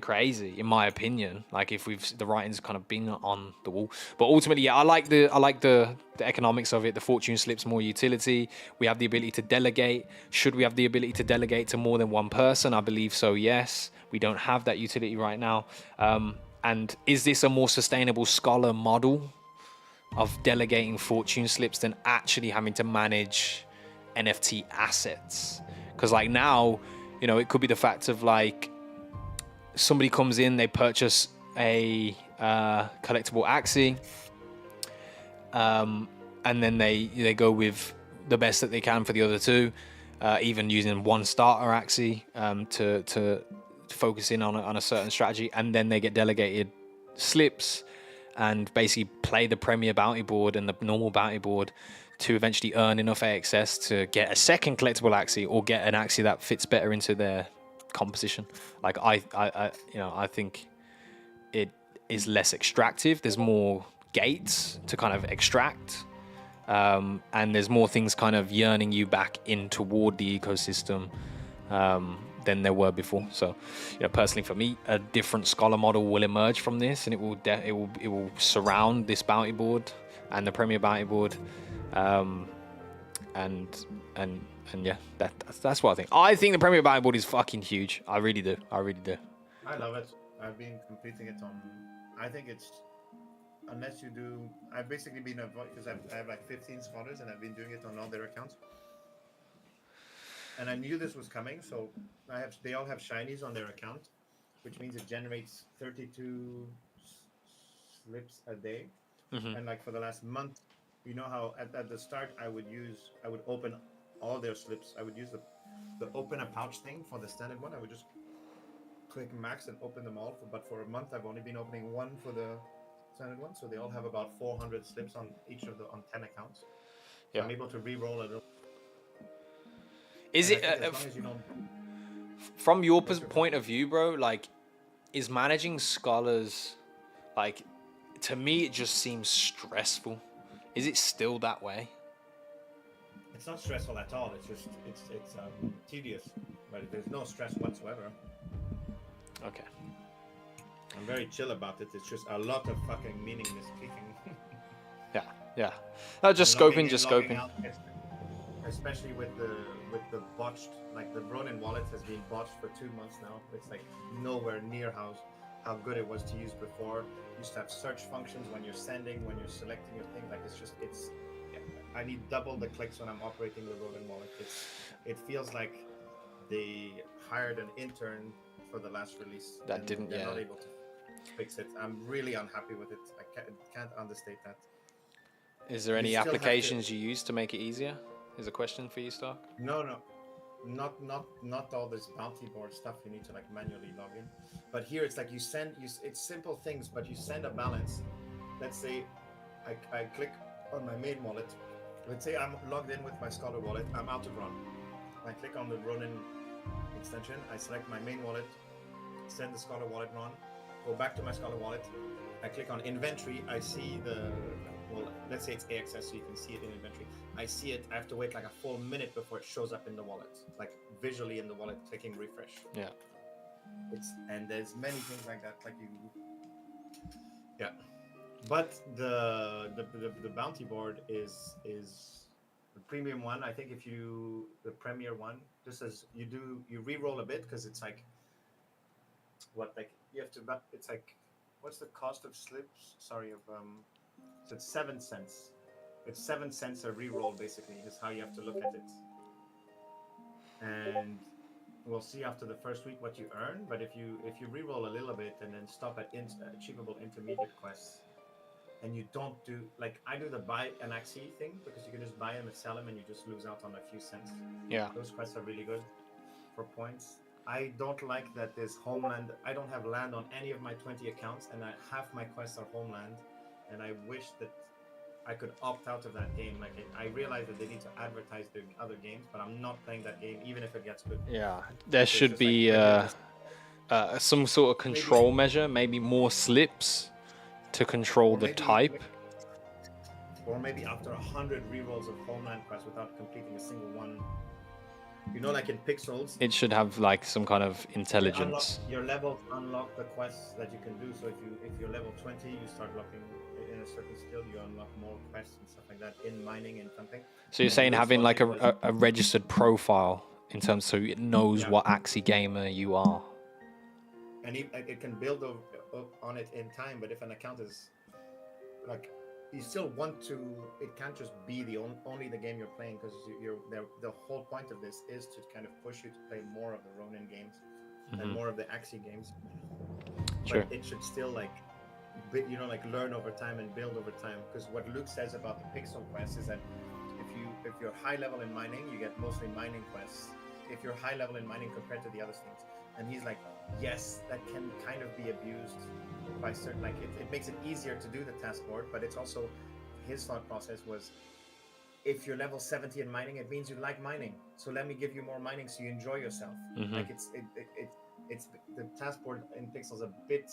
crazy in my opinion. If the writing's kind of been on the wall, but ultimately, yeah, I like the economics of it. The fortune slips more utility. We have the ability to delegate. Should we have the ability to delegate to more than one person? I believe so. Yes, we don't have that utility right now. And is this a more sustainable Scholar model of delegating fortune slips than actually having to manage NFT assets? Because now, it could be the fact of somebody comes in, they purchase a collectible axie, and then they go with the best that they can for the other two, even using one starter axie to focus in on a certain strategy, and then they get delegated slips and basically play the Premier bounty board and the normal bounty board to eventually earn enough AXS to get a second collectible axie or get an axie that fits better into their composition. I think it is less extractive. There's more gates to kind of extract, and there's more things kind of yearning you back in toward the ecosystem than there were before. So, personally for me, a different scholar model will emerge from this, and it will surround this bounty board and the premier bounty board, and yeah, that's what I think. I think the premier bounty board is fucking huge. I really do. I love it. I've been completing it on. I think it's unless you do. I've basically been because I have like 15 scholars and I've been doing it on all their accounts. And I knew this was coming, so they all have shinies on their account, which means it generates 32 slips a day. And like for the last month, you know how at the start I would open all their slips. I would use the open a pouch thing for the standard one. I would just click max and open them all. But for a month, I've only been opening one for the standard one, so they all have about 400 slips on each of on 10 accounts. So Yeah. I'm able to re-roll it. Is And it I think as long as you don't... from your point of view, bro? Like, is managing scholars, like, to me it just seems stressful. Is it still that way? It's not stressful at all. It's just it's tedious, but there's no stress whatsoever. Okay. I'm very chill about it. It's just a lot of fucking meaningless clicking. Yeah. No, just Logging scoping, in, logging out, especially with the botched, like the Ronin wallet has been botched for 2 months now. It's like nowhere near how good it was to use before. You used to have search functions when you're sending, when you're selecting your thing. Like I need double the clicks when I'm operating the Ronin wallet. It feels like they hired an intern for the last release. That didn't, they're yeah. not able to fix it. I'm really unhappy with it. I can't understate that. Is there any still have to- applications you use to make it easier? Is a question for you, Stark? No, not all this bounty board stuff. You need to like manually log in. But here it's like it's simple things, but you send a balance. Let's say I click on my main wallet. Let's say I'm logged in with my Scholar wallet. I'm out of Ron. I click on the Ronin extension. I select my main wallet, send the Scholar wallet Ron, go back to my Scholar wallet. I click on inventory. I see let's say it's AXS, so you can see it in inventory. I see it. I have to wait like a full minute before it shows up in the wallet, like visually in the wallet, clicking refresh. Yeah. And there's many things like that, yeah. But the bounty board is the premium one. I think the premier one, just as you re-roll a bit because it's like you have to. It's like, what's the cost of slips? Sorry, so it's 7 cents. It's 7 cents a re-roll, basically, is how you have to look at it. And we'll see after the first week what you earn. But if you re-roll a little bit and then stop at achievable intermediate quests, and you don't do, like, I do the buy an Axie thing because you can just buy them and sell them and you just lose out on a few cents. Yeah. Those quests are really good for points. I don't like that there's homeland. I don't have land on any of my 20 accounts, and half my quests are homeland. And I wish that I could opt out of that game. Like, I realize that they need to advertise their other games, but I'm not playing that game, even if it gets good. Yeah. There should be some sort of control measure, maybe more slips to control the type. Or maybe after 100 rerolls of homeland quests without completing a single one. You know, like in Pixels, It should have like some kind of intelligence. your levels unlock the quests that you can do. So if you're level 20, you start locking in a certain skill, you unlock more quests and stuff like that in mining and something. So you're saying having like a registered profile in terms, so it knows what Axie gamer you are. And it can build on it in time, but if an account is like, you still want to, it can't just be only the game you're playing, because the whole point of this is to kind of push you to play more of the Ronin games and more of the Axie games. Sure. But it should still like learn over time and build over time, because what Luke says about the Pixel quest is that if you're high level in mining, you get mostly mining quests. If you're high level in mining compared to the other things, and he's like, yes, that can kind of be abused by certain, like it makes it easier to do the task board, but it's also, his thought process was, if you're level 70 in mining, it means you like mining, so let me give you more mining so you enjoy yourself. Like it's the task board in Pixels a bit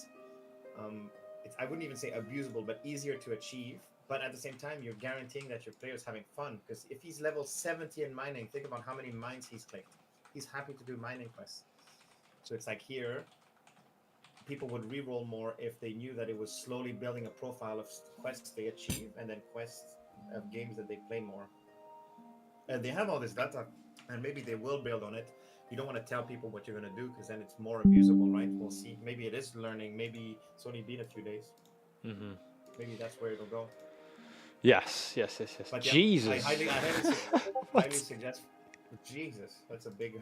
I wouldn't even say abusable, but easier to achieve. But at the same time, you're guaranteeing that your player's having fun. Because if he's level 70 in mining, think about how many mines he's clicked. He's happy to do mining quests. So it's like here, people would reroll more if they knew that it was slowly building a profile of quests they achieve and then quests of games that they play more. And they have all this data, and maybe they will build on it. You don't want to tell people what you're going to do because then it's more abusable, right? We'll see. Maybe it is learning. Maybe it's only been a few days. Mm-hmm. Maybe that's where it'll go. Yes. But yeah, Jesus. I highly suggest. Jesus, that's a big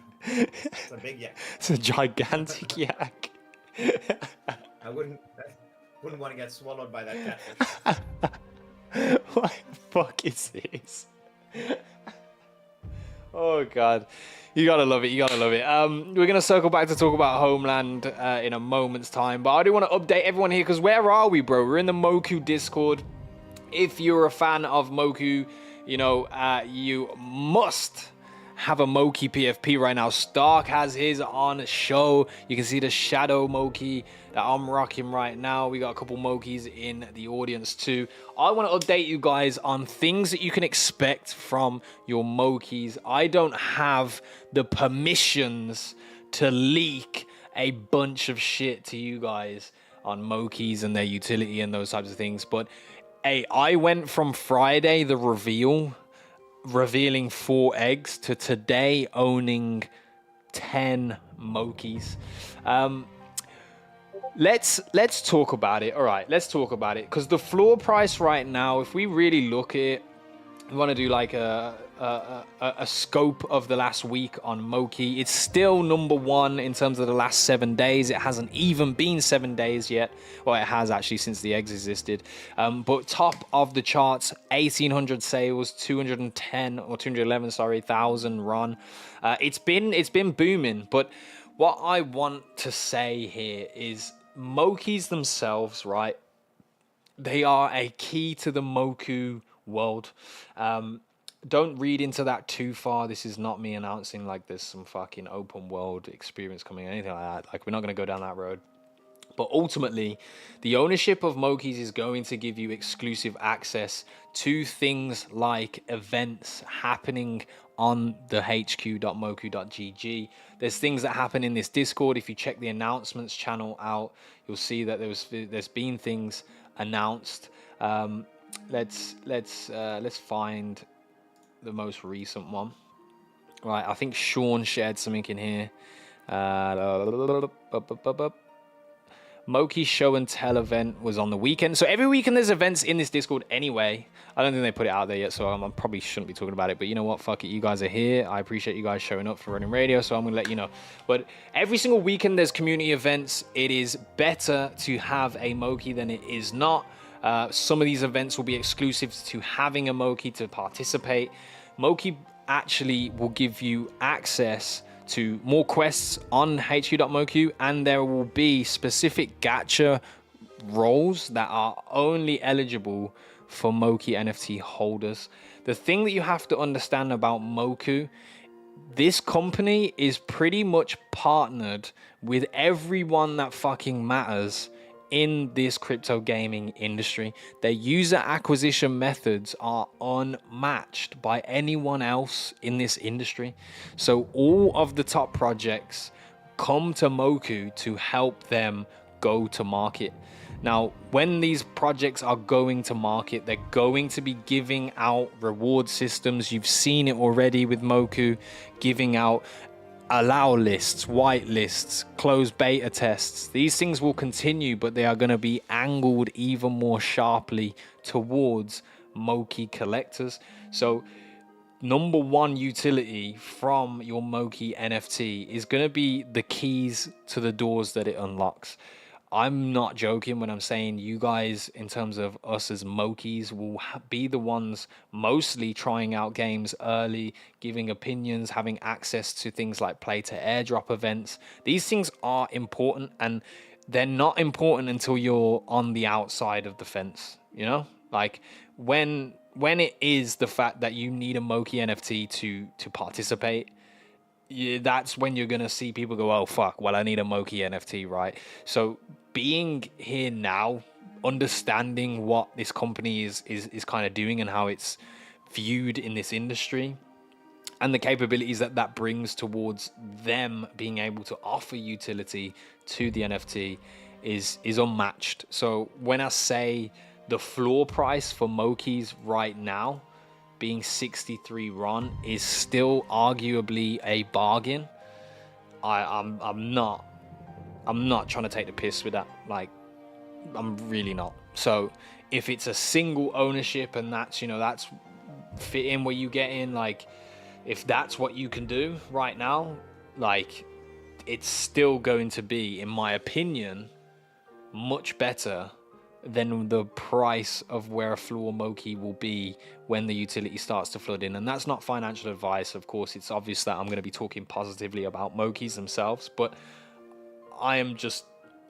yak. It's a gigantic yak. I wouldn't want to get swallowed by that catfish. What the fuck is this? Oh god, you gotta love it. We're gonna circle back to talk about Homeland in a moment's time, but I do want to update everyone here because where are we, bro? We're in the Moku Discord. If you're a fan of Moku, you know you must have a Moki PFP right now. Stark has his on show. You can see the Shadow Moki that I'm rocking right now. We got a couple Mokis in the audience too. I want to update you guys on things that you can expect from your Mokis. I don't have the permissions to leak a bunch of shit to you guys on Mokis and their utility and those types of things. But hey, I went from Friday, the revealing 4 eggs, to today owning 10 Mokis. Let's talk about it. All right, let's talk about it because the floor price right now, if we really look at it, we want to do like a scope of the last week on Moki. It's still number 1 in terms of the last 7 days. It hasn't even been 7 days yet. Well, it has actually since the eggs existed. But top of the charts, 1,800 sales, 210 or 211, sorry, 1,000 run. It's been booming. But what I want to say here is Mokis themselves, right? They are a key to the Moku world. Don't read into that too far. This is not me announcing like there's some fucking open world experience coming, anything like that. Like, we're not going to go down that road. But ultimately, the ownership of Mokis is going to give you exclusive access to things like events happening on the hq.moku.gg. There's things that happen in this Discord. If you check the announcements channel out, you'll see that there's been things announced. Let's find the most recent one. Right, I think Sean shared something in here. Moki show and tell event was on the weekend. So every weekend there's events in this Discord anyway. I don't think they put it out there yet, so I probably shouldn't be talking about it. But you know what? Fuck it. You guys are here. I appreciate you guys showing up for Ronin Radio, so I'm going to let you know. But every single weekend there's community events. It is better to have a Moki than it is not. Some of these events will be exclusive to having a Moki to participate. Moki actually will give you access to more quests on hq.moku, and there will be specific gacha roles that are only eligible for Moki NFT holders. The thing that you have to understand about Moku, this company is pretty much partnered with everyone that fucking matters in this crypto gaming industry. Their user acquisition methods are unmatched by anyone else in this industry. So all of the top projects come to Moku to help them go to market. Now, when these projects are going to market, they're going to be giving out reward systems. You've seen it already with Moku, giving out allow lists, white lists, closed beta tests. These things will continue, but they are going to be angled even more sharply towards Moki collectors. So number 1 utility from your Moki NFT is going to be the keys to the doors that it unlocks. I'm not joking when I'm saying you guys, in terms of us as Mokis, will be the ones mostly trying out games early, giving opinions, having access to things like play to airdrop events. These things are important, and they're not important until you're on the outside of the fence, you know? Like when it is the fact that you need a Moki NFT to participate, that's when you're gonna see people go, oh fuck, well I need a Moki NFT, right? So being here now, understanding what this company is kind of doing and how it's viewed in this industry, and the capabilities that brings towards them being able to offer utility to the NFT is unmatched. So when I say the floor price for Mokis right now being 63 RON is still arguably a bargain, I'm not trying to take the piss with that. Like, I'm really not. So if it's a single ownership and that's, you know, that's fit in where you get in, like, if that's what you can do right now, like, it's still going to be, in my opinion, much better than the price of where a floor Moki will be when the utility starts to flood in. And that's not financial advice. Of course, it's obvious that I'm going to be talking positively about Mokis themselves, but I am just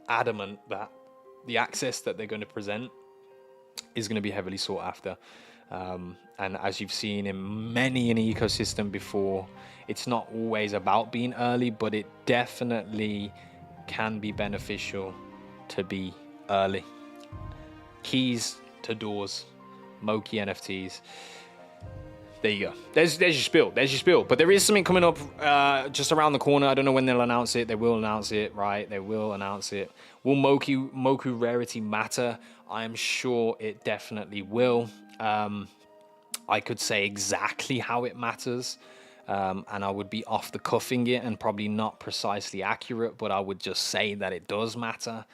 adamant that the access that they're going to present is going to be heavily sought after. And as you've seen in many an ecosystem before, it's not always about being early, but it definitely can be beneficial to be early. Keys to doors, Moki NFTs. There you go. There's your spiel. There's your spiel. But there is something coming up just around the corner. I don't know when they'll announce it. They will announce it, right? They will announce it. Will Moku rarity matter? I'm sure it definitely will. I could say exactly how it matters, and I would be off the cuffing it and probably not precisely accurate, but I would just say that it does matter.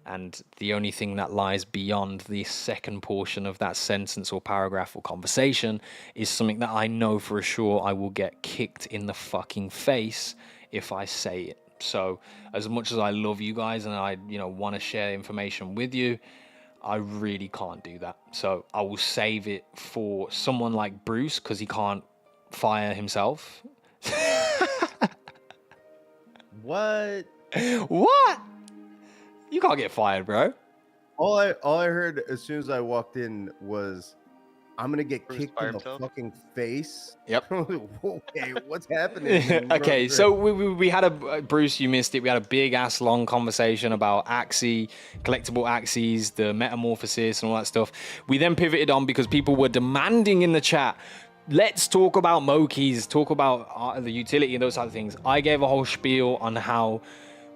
And the only thing that lies beyond the second portion of that sentence or paragraph or conversation is something that I know for sure I will get kicked in the fucking face if I say it. So as much as I love you guys and I, you know, want to share information with you, I really can't do that. So I will save it for someone like Bruce because he can't fire himself. What? What? You can't get fired, bro. All I heard as soon as I walked in was, "I'm gonna get Bruce kicked fired in the himself? fucking face." Yep. Okay, what's happening? Okay, so we had a Bruce, you missed it. We had a big ass long conversation about Axie, collectible Axies, the metamorphosis, and all that stuff. We then pivoted on because people were demanding in the chat, let's talk about Mokis, talk about the utility and those type of things. I gave a whole spiel on how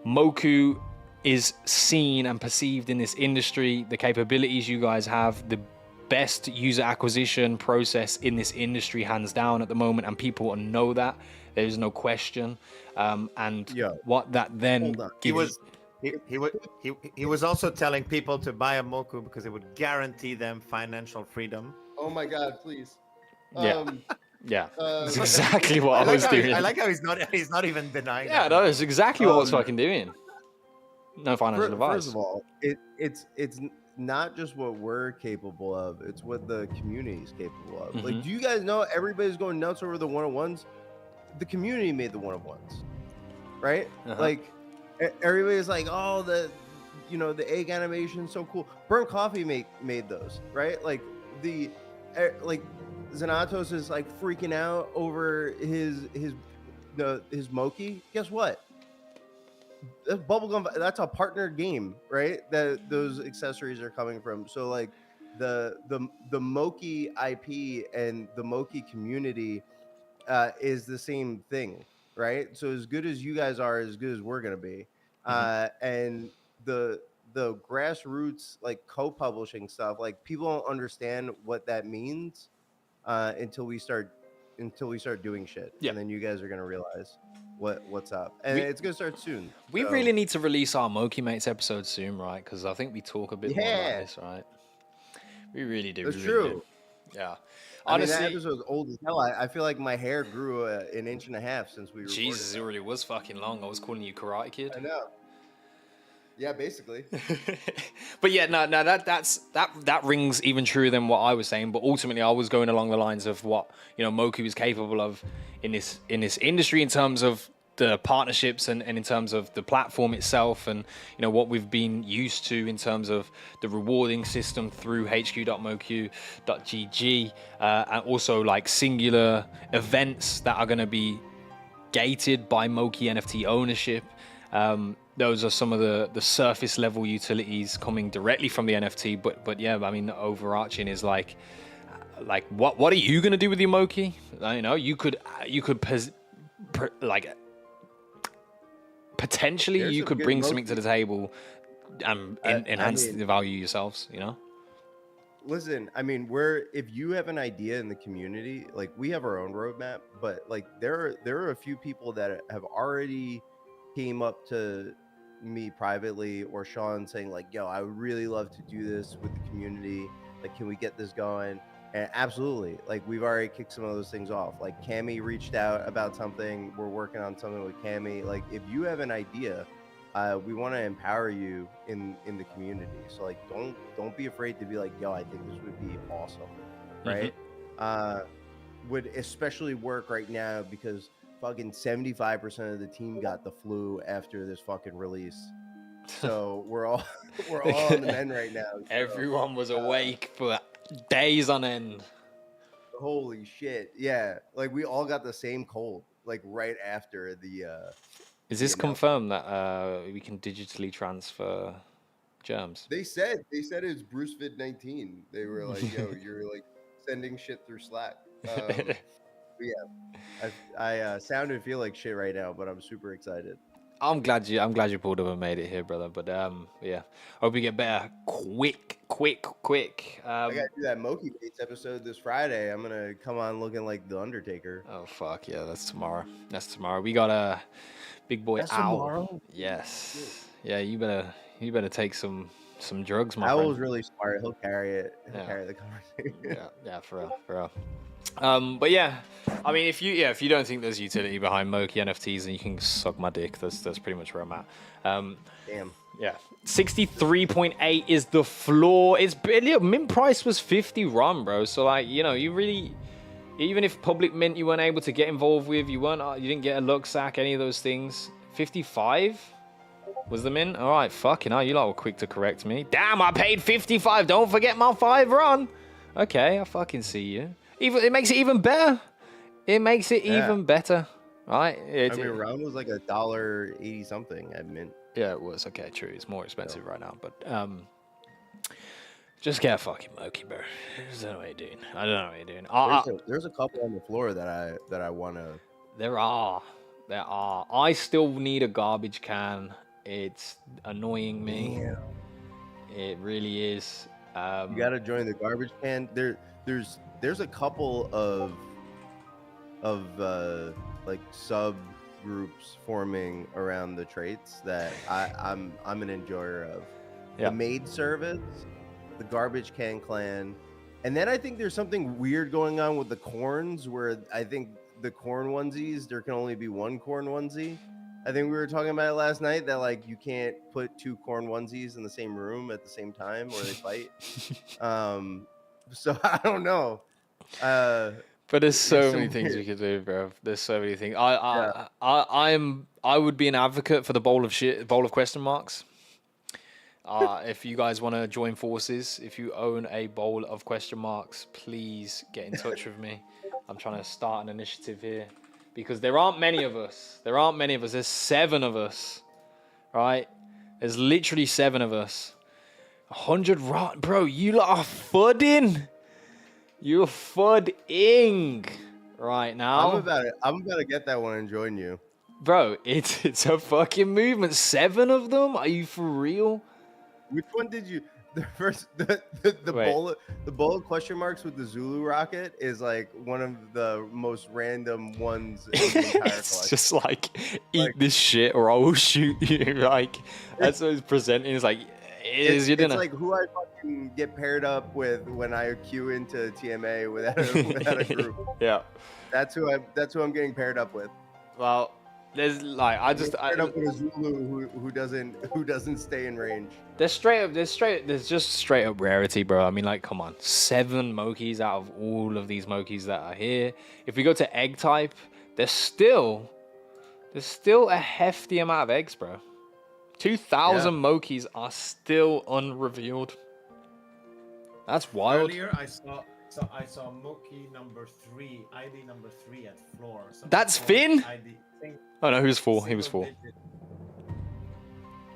Moku is seen and perceived in this industry, the capabilities you guys have, the best user acquisition process in this industry hands down at the moment, and people know that. There's no question. And what that then gives... He was also telling people to buy a Moku because it would guarantee them financial freedom. Oh my god, please. Yeah, that's exactly what I was doing. I like how he's not even denying. Yeah, no, that's exactly what I was fucking doing. No financial advice. First of all, it's not just what we're capable of; it's what the community is capable of. Like, do you guys know everybody's going nuts over the 101s? The community made the 101s, right? Like, everybody's like, "Oh, the egg animation, so cool." Burnt Coffee made those, right? Like Zanatos is like freaking out over his Moki. Guess what? That's bubblegum. That's a partnered game, right? That those accessories are coming from. So like the Moki IP and the Moki community is the same thing, right? So as good as you guys are, as good as we're gonna be. And the grassroots like co-publishing stuff, like people don't understand what that means until we start doing shit. And then you guys are gonna realize what's up, and it's gonna start soon. We really need to release our Moki Mates episode soon, right? Because I think we talk a bit more about this, right? We really do. That's true. Yeah. Honestly, Honestly, that episode's old as hell. I feel like my hair grew an inch and a half since we recorded. Jesus, it really was fucking long. I was calling you Karate Kid. I know. Yeah, basically. But yeah, no, that rings even truer than what I was saying. But ultimately, I was going along the lines of what Moku is capable of in this industry in terms of the partnerships and in terms of the platform itself, and what we've been used to in terms of the rewarding system through hq.moku.gg, and also like singular events that are going to be gated by Moki NFT ownership. Those are some of the surface level utilities coming directly from the NFT. But yeah, I mean, the overarching is like what are you gonna do with your Moki? You know, you could like potentially There's you some could good bring something to Moki. the table and enhance mean- the value yourselves. You know. Listen, I mean, if you have an idea in the community, like we have our own roadmap, but like there are a few people that have already came up to me privately or Sean saying like, "Yo, I would really love to do this with the community. Like, can we get this going?" And absolutely, like we've already kicked some of those things off. Like Cammy reached out about something. We're working on something with Cammy. Like, if you have an idea, we want to empower you in the community. So like, don't be afraid to be like, "Yo, I think this would be awesome," right? Would especially work right now because fucking 75% of the team got the flu after this fucking release. So we're all on the mend right now. So, Everyone was awake for days on end. holy shit, yeah! Like we all got the same cold, like right after the. Is this announcement. confirmed that we can digitally transfer germs? They said it's Bruce Vid 19. They were like, "Yo, you're like sending shit through Slack." But yeah, I sound and feel like shit right now, but I'm super excited. I'm glad you pulled up and made it here, brother. But yeah, hope you get better quick. I gotta do that Moki Bates episode this Friday. I'm gonna come on looking like the Undertaker. Oh fuck yeah, that's tomorrow. We got a big boy That's Owl. tomorrow? Yes. Yeah, you better take some drugs, my Owl's friend. really smart. He'll carry it. He'll Yeah. carry the conversation. Yeah, for real. But yeah, I mean, if you don't think there's utility behind Moki NFTs, then you can suck my dick. That's pretty much where I'm at. Damn. Yeah, 63.8 is the floor. It's mint price was 50 RON, bro. So like, you know, you really, even if public mint you weren't able to get involved with, you didn't get a luck sack, any of those things. 55 was the mint. All right, fucking hell, you lot were quick to correct me. Damn, I paid 55. Don't forget my 5 RON. Okay, I fucking see you. It makes it even better. It makes it even better, right? I mean, round was like $1.80 something at mint. Yeah, it was. Okay, true. It's more expensive right now, but just get a fucking Moki, bro. I don't know what you're doing. There's a couple on the floor that I want to. There are. I still need a garbage can. It's annoying me. Damn. It really is. You gotta join the garbage can. There's a couple of like subgroups forming around the traits that I'm an enjoyer of. Yeah. The maid service, the garbage can clan, and then I think there's something weird going on with the corns where I think the corn onesies, there can only be one corn onesie. I think we were talking about it last night that like you can't put 2 corn onesies in the same room at the same time or they fight. So I don't know. But there's so many some things weird- you could do, bro. There's so many things. I would be an advocate for the bowl of question marks. If you guys want to join forces, if you own a bowl of question marks, please get in touch with me. I'm trying to start an initiative here because there aren't many of us. There's 7 of us, right? There's literally 7 of us. 100 RON, bro. You lot are fudding. You're fudding right now. I'm about to get that one and join you. Bro, it's a fucking movement. 7 of them? Are you for real? Which one did you? The first, the Wait. bowl of question marks with the Zulu rocket is like one of the most random ones in the entire It's collection. just like, eat Like- this shit or I will shoot you. Like, that's what it's presenting. It's like, here's your dinner. It's like who I fucking get paired up with when I queue into TMA without a group. Yeah. That's who I'm getting paired up with. Well, there's like, Paired up with a Zulu who doesn't stay in range. there's just straight up rarity, bro. I mean, like, come on, 7 Mokis out of all of these Mokis that are here. If we go to egg type, there's still a hefty amount of eggs, bro. 2,000 Mokis are still unrevealed. That's wild. Earlier, I saw So I saw Mookie number 3, ID number 3 at floor. Someone That's scored Finn? ID, Oh no, he was 4. He was 4.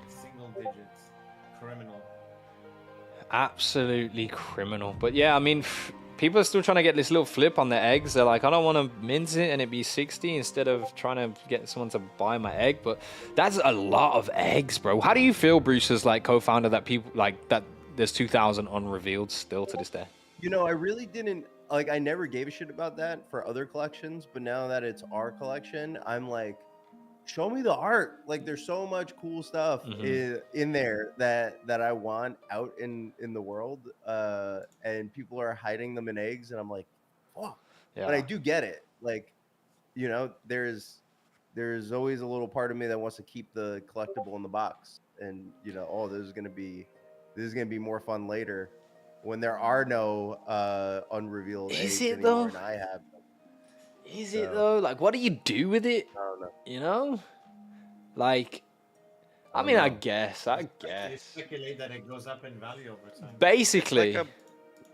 Single digits. Criminal. Absolutely criminal. But yeah, I mean, people are still trying to get this little flip on their eggs. They're like, I don't want to mint it and it be 60 instead of trying to get someone to buy my egg. But that's a lot of eggs, bro. How do you feel, Bruce, as like co-founder, that people like that there's 2,000 unrevealed still to this day? You know, I really didn't like. I never gave a shit about that for other collections, but now that it's our collection, I'm like, show me the art. Like, there's so much cool stuff in there that I want out in the world, and people are hiding them in eggs, and I'm like, fuck. Yeah. But I do get it. Like, you know, there's always a little part of me that wants to keep the collectible in the box, and you know, oh, this is gonna be more fun later when there are no unrevealed eggs it anymore, though? and I have them. Is it though? Like, what do you do with it? I don't know. You know? Like, I mean, I guess. You speculate that it goes up in value over time. Basically. It's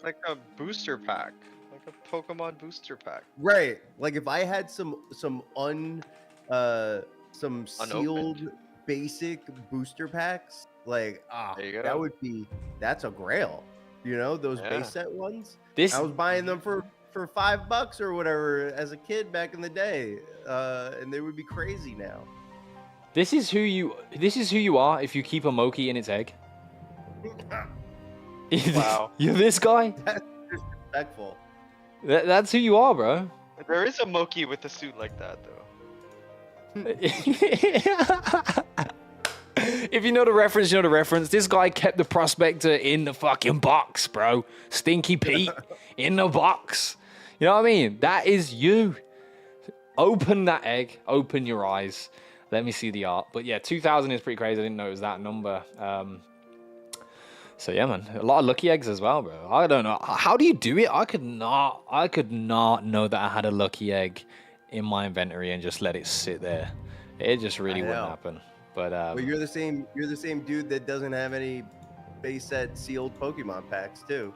like a booster pack, like a Pokemon booster pack. Right. Like if I had some sealed basic booster packs, like There you go. that's a grail. You know, those Yeah. base set ones. This I was buying them for $5 or whatever as a kid back in the day. And they would be crazy now. This is who you are if you keep a Moki in its egg. Wow. You're this guy? That's disrespectful. That's who you are, bro. There is a Moki with a suit like that, though. If you know the reference, you know the reference. This guy kept the prospector in the fucking box, bro. Stinky Pete in the box. You know what I mean? That is you. Open that egg. Open your eyes. Let me see the art. But yeah, 2,000 is pretty crazy. I didn't know it was that number. So yeah, man, a lot of lucky eggs as well, bro. I don't know. How do you do it? I could not know that I had a lucky egg in my inventory and just let it sit there. It just really wouldn't happen. But you're the same dude that doesn't have any base set sealed Pokemon packs too.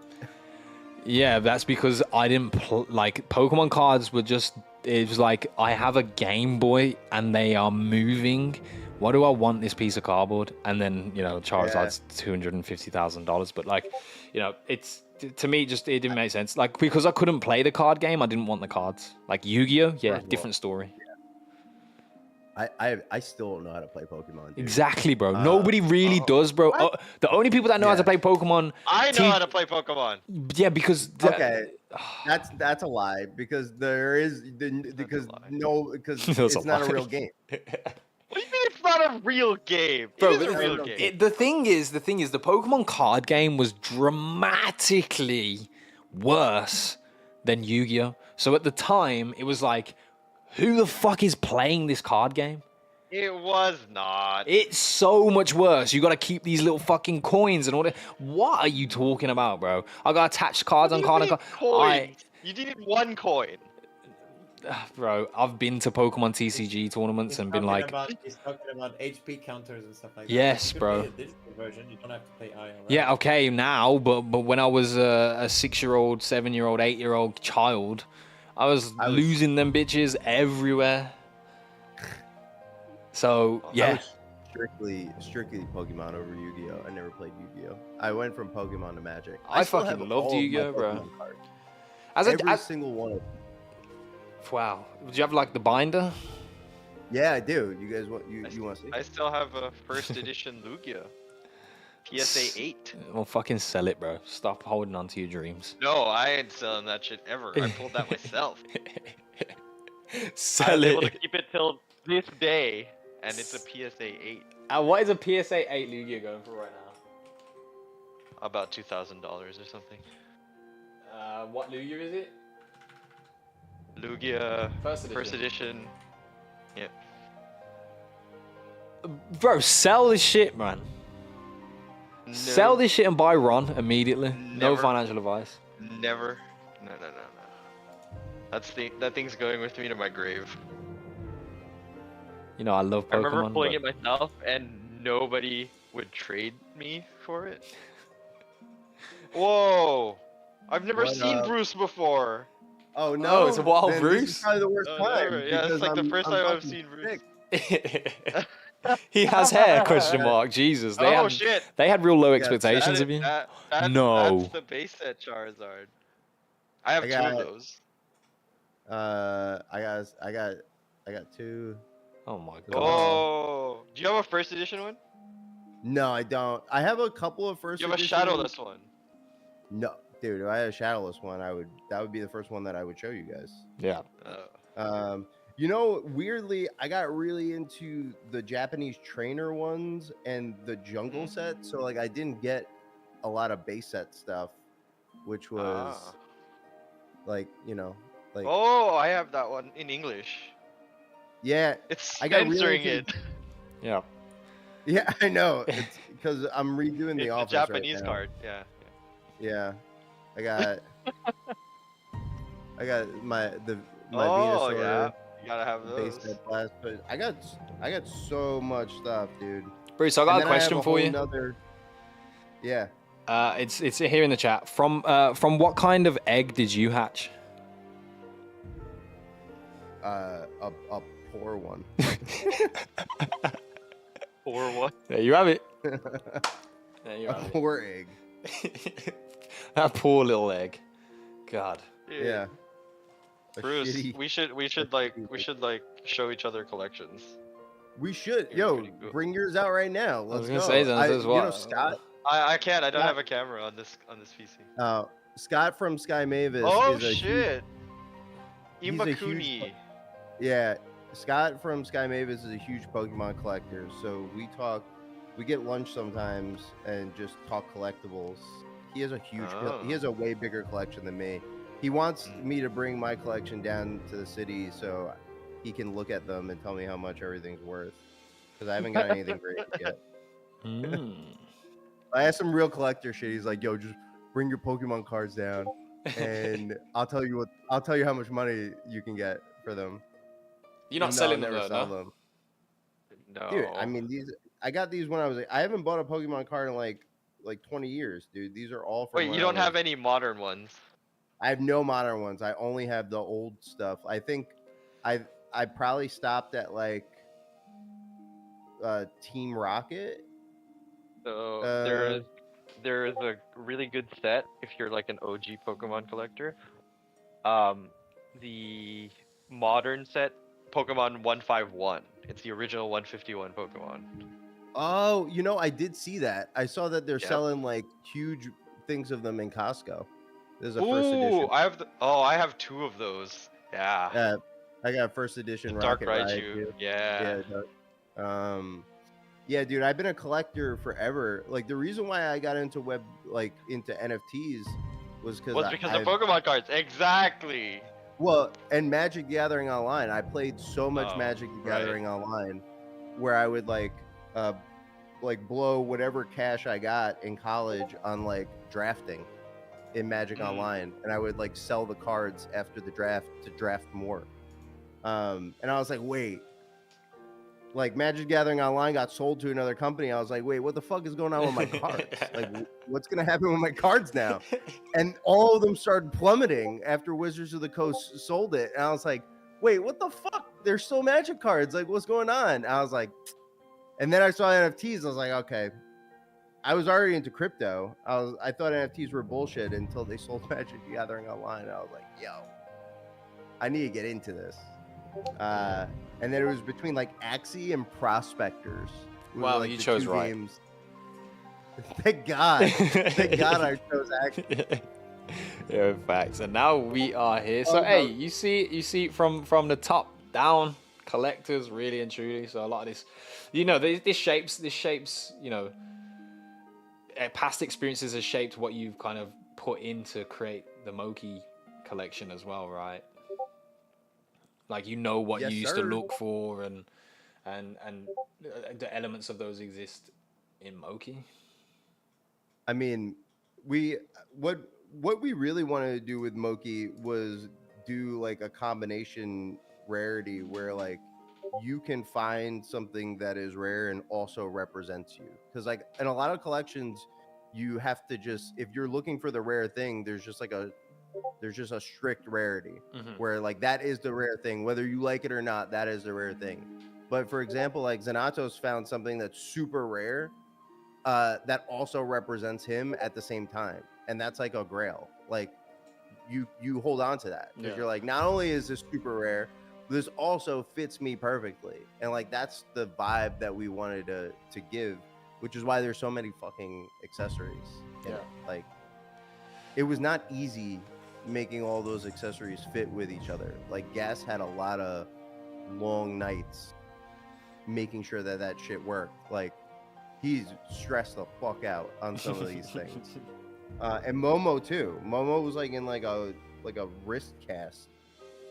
yeah, that's because I didn't like Pokemon cards were just. It was like I have a Game Boy and they are moving. What do I want this piece of cardboard? And then you know Charizard's $250,000. But like, you know, it's to me just it didn't make sense. Like because I couldn't play the card game, I didn't want the cards. Like Yu-Gi-Oh, yeah, different story. I still don't know how to play Pokemon. Dude. Exactly, bro. Nobody really does, bro. The only people that know how to play Pokemon. I know how to play Pokemon. Yeah, because that's a lie because because it's not a real game. What do you mean it's not a real game? Bro, it is a real game. The thing is, the Pokemon card game was dramatically worse than Yu-Gi-Oh. So at the time, it was like, who the fuck is playing this card game? It was not. It's so much worse. You gotta keep these little fucking coins and all that. What are you talking about, bro? I got attached cards on card. You needed one coin. Bro, I've been to Pokemon TCG tournaments and been like, he's talking about HP counters and stuff like that. yes, You could bro. play a digital version. You don't have to play IRL. Yeah, okay, now, but when I was a 6-year-old, 7-year-old, 8-year-old child, I was losing them bitches everywhere. So yeah, I was strictly Pokemon over Yu-Gi-Oh. I never played Yu-Gi-Oh. I went from Pokemon to Magic. I still fucking have loved all of my Yu-Gi-Oh, bro. Pokemon cards. Every single one of them. Wow. Do you have like the binder? Yeah, I do. You guys want you want to see? I still have a first edition Lugia. PSA 8. Well, fucking sell it, bro. Stop holding on to your dreams. No, I ain't selling that shit ever. I pulled that myself. Sell I was it. able to keep it till this day, and it's a PSA 8. What is a PSA 8 Lugia going for right now? About $2,000 or something. What Lugia is it? Lugia First edition. Yeah. Bro, sell this shit, man. No, Sell this shit and buy Ron immediately. No Never. financial advice. Never. No. That thing's going with me to my grave. You know, I love Pokemon. I remember pulling but- it myself, and nobody would trade me for it. Whoa! I've never What seen up? Bruce before. Oh no, it's a wild then this Bruce? is probably the worst time Never. Yeah, because it's like the first I'm time I've fucking seen Bruce. sick. He has hair? Question mark. Jesus, Oh shit! they had real low Yeah, expectations That of you. that's No. the base set Charizard. I have I two of got- those. I got two. Oh my god. Oh, do you have a first edition one? No, I don't. I have a couple of first You have a edition- shadowless one. No, dude, if I had a shadowless one, that would be the first one that I would show you guys. Yeah. You know, weirdly, I got really into the Japanese trainer ones and the jungle set, so like I didn't get a lot of base set stuff, which was like, you know, like Oh, I have that one in English. yeah, It's I got really censoring into- it. Yeah. yeah, I know. It's because I'm redoing the It's a office Japanese right now. card. Yeah. Yeah, I got my Oh Venusaur. yeah, you gotta have Base those. set blast, but I got so much stuff, dude. Bruce, I And got a then I have question for whole you. Yeah, It's here in the chat. From what kind of egg did you hatch? a poor one. Or what? There you have it. There you A have poor egg. it. That poor little egg. God. Dude, Yeah. A Bruce, shitty- we should like show each other collections. We should. You're Yo, pretty cool. bring yours out right now. I Let's was gonna go. say that as You well. know Scott. I can't. I don't Yeah. have a camera on this PC. Scott from Sky Mavis. Oh is a huge- shit! he's a huge- Imakuni. Yeah, Scott from Sky Mavis is a huge Pokemon collector. So we get lunch sometimes and just talk collectibles. He has a huge, Oh. he has a way bigger collection than me. He wants me to bring my collection down to the city so he can look at them and tell me how much everything's worth. Because I haven't got anything great yet. Mm. I asked him real collector shit. He's like, "Yo, just bring your Pokemon cards down, and I'll tell you how much money you can get for them." You're not Even though selling I'll them never though, sell no? them. No. Dude, I mean I got these when I was I haven't bought a Pokemon card in like 20 years, dude. These are all from Wait, when you I don't have was- any modern ones? I have no modern ones. I only have the old stuff. I think I probably stopped at like Team Rocket. So Uh, there is a really good set if you're like an OG Pokemon collector. The modern set, Pokemon 151. It's the original 151 Pokemon. Oh, you know, I did see that. I saw that they're Yep. selling like huge things of them in Costco. This is a first edition. Ooh, I have two of those. Yeah. I got a first edition Dark Rocket Raichu. Raichu. Yeah. Yeah, dude, I've been a collector forever. Like the reason why I got into into NFTs was Was because of Pokemon cards. Exactly. Well, and Magic the Gathering Online. I played so much Oh, Magic the right. Gathering Online, where I would like blow whatever cash I got in college on like drafting in Magic Online, and I would like sell the cards after the draft to draft more. And I was like, wait, like Magic Gathering Online got sold to another company. I was like, wait, what the fuck is going on with my cards? Like, what's gonna happen with my cards now? And all of them started plummeting after Wizards of the Coast sold it. And I was like, wait, what the fuck? There's still Magic cards. Like, what's going on? And I was like, and then I saw NFTs. I was like, okay. I was already into crypto. I thought NFTs were bullshit until they sold Magic the Gathering Online. And I was like, yo, I need to get into this. And then it was between like Axie and Prospectors. It was, Wow, like, you the chose two right. games. Thank God. Thank God I chose Axie. Yeah, facts. And now we are here. So Oh, hey, no. you see from the top down, collectors really and truly. So a lot of this, you know, this shapes, you know, past experiences has shaped what you've kind of put in to create the Moki collection as well, right? Like, you know what Yes, you used sir. to look for, and the elements of those exist in Moki. I mean, what we really wanted to do with Moki was do like a combination rarity where like you can find something that is rare and also represents you. Because like in a lot of collections, you have to just, if you're looking for the rare thing, there's just a strict rarity Mhm. where like that is the rare thing, whether you like it or not, that is the rare thing. But for example, like Xanatos found something that's super rare, that also represents him at the same time, and that's like a grail. Like you hold on to that because Yeah. you're like, not only is this super rare, this also fits me perfectly, and like that's the vibe that we wanted to give, which is why there's so many fucking accessories in Yeah. it. Like it was not easy making all those accessories fit with each other. Like Gas had a lot of long nights making sure that that shit worked. Like he's stressed the fuck out on some of these things. And Momo too. Momo was like in like a wrist cast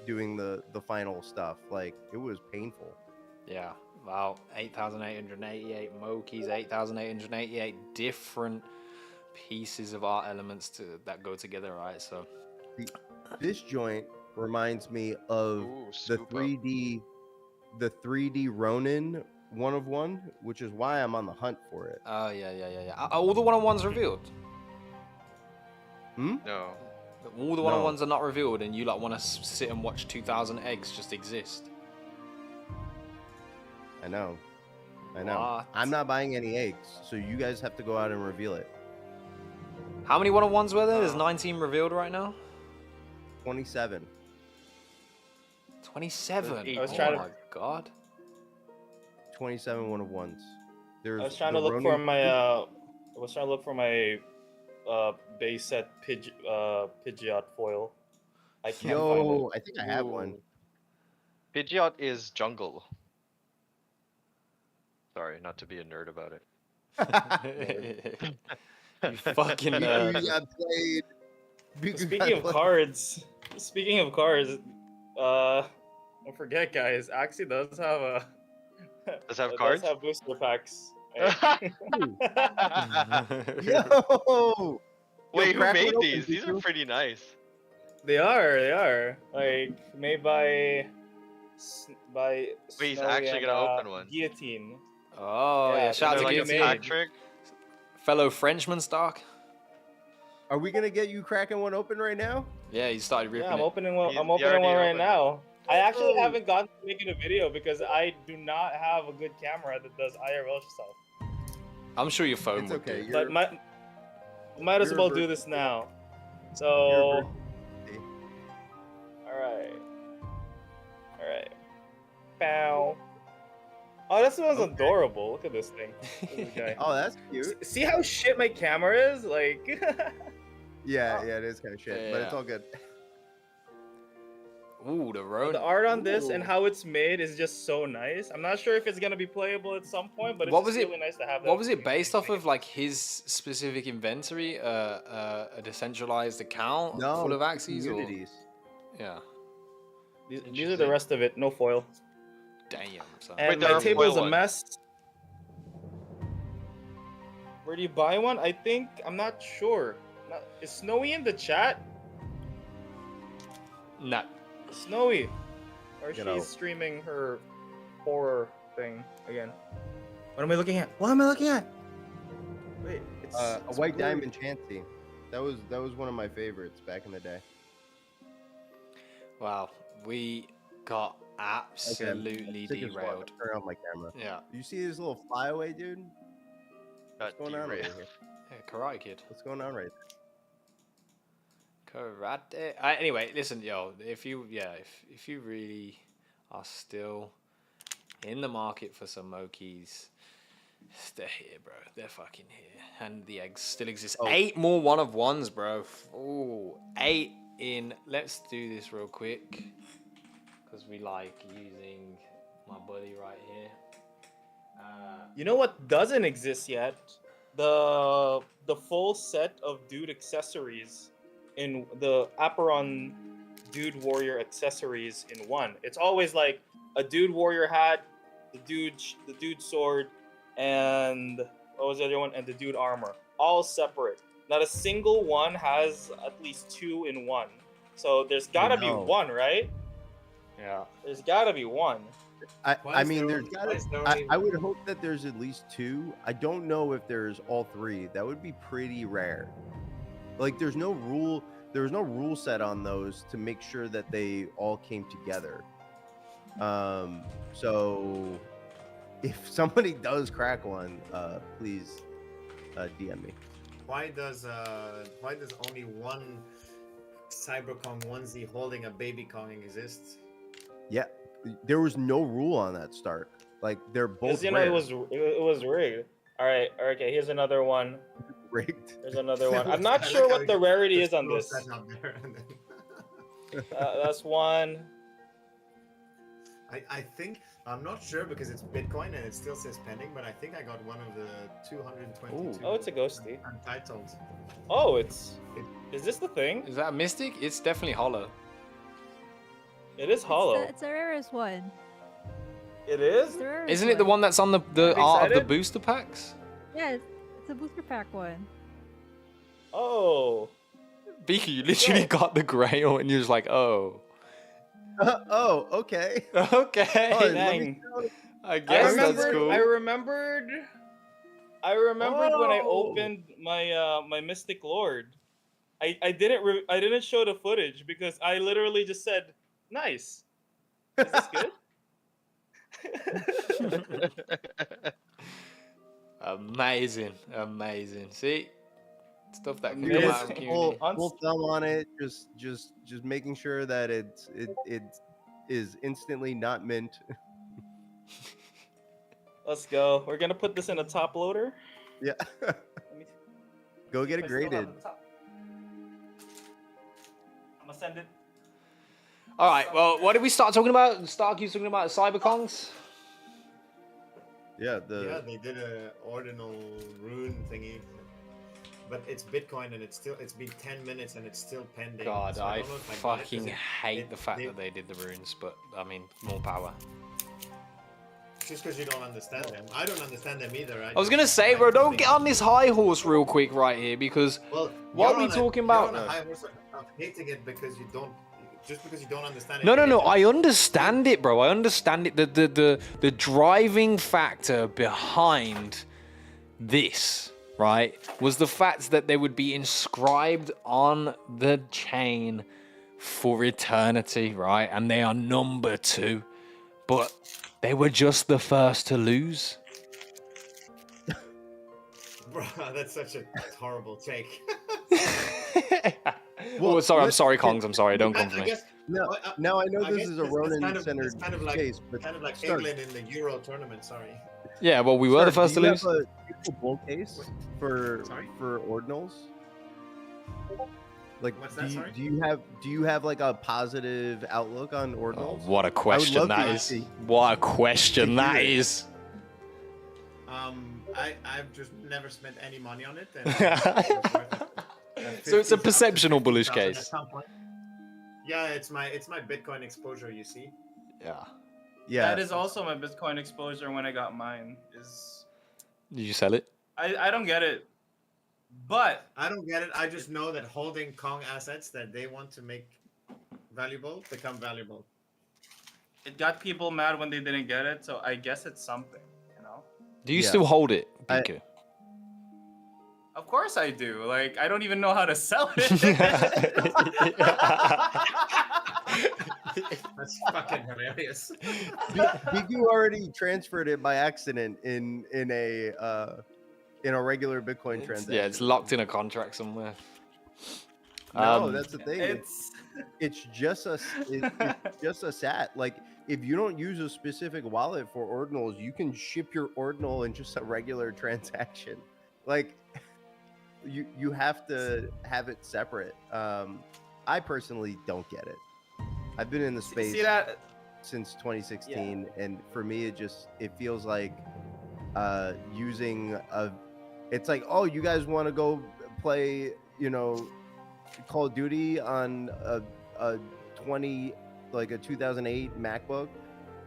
doing the final stuff. Like it was painful. Yeah. Wow. 8,888 Mokis, 8,888 different pieces of art elements that go together, right? So This joint reminds me of Ooh, the scoop up. 3D Ronin 1 of 1, which is why I'm on the hunt for it. oh yeah. Are all the one-on-ones revealed? No. All the No. one-on-ones are not revealed, and you like want to sit and watch 2,000 eggs just exist. I know. What? I'm not buying any eggs, so you guys have to go out and reveal it. How many one-on-ones were there? There's 19 revealed right now. 27. 27. I was Oh trying to- my god. 27 1-of-1s. There's I was trying the to look for Ronin- my base set Pidgeot foil. I can't find it. Yo, I think I have one. Pidgeot is jungle. Sorry, not to be a nerd about it. You fucking You nerd. got played. You got Speaking of played. cards, don't forget, guys. Axie does have a Does it have it cards? Does have booster packs. Yo! Wait, who crack made one open, these? These are Piku. pretty nice. They are like made by Wait, he's Snowy actually and, gonna open one. Guillotine. Oh yeah, Yeah, shout out to Is there like a Guillotine. pack trick? Fellow Frenchman Stark. Are we gonna get you cracking one open right now? Yeah, he started ripping Yeah, I'm it. opening one. He- I'm he opening already one right opened it. now. I actually Oh. haven't gotten to making a video because I do not have a good camera that does IRL stuff. I'm sure your phone It's would okay. do. You're, But might as you're well a do vir- this now. you're So, a vir- all right. Bow. Oh, this one's Okay. adorable. Look at this thing. This guy. Oh, that's cute. See how shit my camera is? Like, Yeah, it is kind of shit, but it's Yeah. all good. Ooh, the road. the art on this and Ooh. how it's made is just so nice. I'm not sure if it's gonna be playable at some point, but it's What just was it- really nice to have that. What was it based off of? Like his specific inventory, a decentralized account No, full of axes, or communities. yeah. These are the Interesting. rest of it. No foil. Damn. Son. And there my are table is foil a ones. mess. Where do you buy one? I think I'm not sure. Is Snowy in the chat? Nah. Snowy, or You know. she's streaming her horror thing again. What am I looking at? What am I looking at? Wait, it's A it's white blurry. diamond Chansey. That was one of my favorites back in the day. Wow, we got absolutely Sick as fuck. derailed. Turn off my camera. Yeah. You see this little flyaway, dude? Got What's going on over derailed. here? Yeah, Karate Kid. What's going on right there? Karate. Anyway, listen, yo. If you really are still in the market for some Mokis, they're here, bro. They're fucking here, and the eggs still exist. Oh. 8 more 1-of-1s, bro. Ooh, 8 in. Let's do this real quick, because we like using my buddy right here. You know what doesn't exist yet? The full set of dude accessories in the Aperon dude warrior accessories in one. It's always like a dude warrior hat, the dude sword, and what was the other one? And the dude armor. All separate. Not a single one has at least 2 in one. So there's gotta be know. one, right? Yeah. There's gotta be one. I mean, there's why got is there I, only I would hope that there's at least two. I don't know if there's all three. That would be pretty rare. Like, there's no rule set on those to make sure that they all came together. So if somebody does crack one, please DM me. why does only one Cyberkong onesie holding a baby Kong exist? Yeah, there was no rule on that start. Like, they're both Because you know rare. it was rigged. All right, okay. Here's another one. rigged. There's another one. I'm I not like sure how what you the just rarity is on throw this. that out there and then- That's one. I think I'm not sure because it's Bitcoin and it still says pending, but I think I got one of the 222. Oh, it's a ghosty. Untitled. Oh, is this the thing? Is that a mystic? It's definitely hollow. It is hollow. It's the rarest one. It is? It's the rarest Isn't it the one that's on the I'm art of the excited. booster packs? Yeah, it's a booster pack one. Oh. Beaky, you literally got the grail and you're just like, oh. Oh, okay. Okay. Oh, let me Dang. know. I I guess that's remembered. cool. I remembered. When I Oh. opened my my Mystic Lord. I didn't show the footage because I literally just said, "Nice." Is this good? Amazing. Amazing. See? Stuff that can Dude, come Amazing. out of full, community. full thumb on it. Just making sure that it is instantly not mint. Let's go. We're gonna put this in a top loader. Yeah. Let me Go get it I still have graded. the top. I'm gonna send it. All right. Well, what did we start talking about? Starkey's talking about Cyberkongs. Yeah. Yeah, they did a ordinal rune thingy, but it's Bitcoin and it's been 10 minutes and it's still pending. God, so I don't know if I got it, 'cause fucking hate the fact they- that they did the runes, but I mean, more power. Just because you don't understand them, I don't understand them either. I was gonna say, bro, don't get on this high horse real quick right here because Well, what you're we on a- talking you're about? on a No. high horse of hating it because you don't, just because you don't understand it. No, you no, hate no. it. I understand it, bro. I understand it. The driving factor behind this, right, was the fact that they would be inscribed on the chain for eternity, right? And they are number 2, but they were just the first to lose. Bro, that's such a horrible take. Oh, sorry. I'm let- sorry, Kongs. I'm sorry. Don't come for I me. guess, No, I- now I know I this guess is a it's Ronin-centered it's kind of like, case, but kind of like Stark, England in the Euro tournament. Sorry. Yeah, well, we were the Stark, first to do you lose. have a beautiful bull case for Sorry? ordinals? Like, What's that, sorry? do you have like a positive outlook on Oh, ordinals? what a question love that to is. see- What a question to that hear it. is. I've just never spent any money on it. And it's worth it. So it's a 50,000 perception or bullish 50,000 case. at some point. Yeah, it's my Bitcoin exposure. You see. Yeah. Yeah. That is also my Bitcoin exposure when I got mine. Did you sell it? I don't get it, but I don't get it. I just know that holding Kong assets that they want to make valuable become valuable. it got people mad when they didn't get it. So I guess it's something, you know. Do you Yeah. still hold it, I- Piku? Of course I do. Like I don't even know how to sell it. That's fucking hilarious. Bigu already transferred it by accident in a regular Bitcoin transaction. Yeah, it's locked in a contract somewhere. No, that's the thing. it's It's just it's just a sat. Like, if you don't use a specific wallet for ordinals, you can ship your ordinal in just a regular transaction. Like, you have to have it separate. I personally don't get it. I've been in the space see that. since 2016, and for me, it feels like using a. It's like, oh, you guys want to go play, Call of Duty on a 2008 MacBook,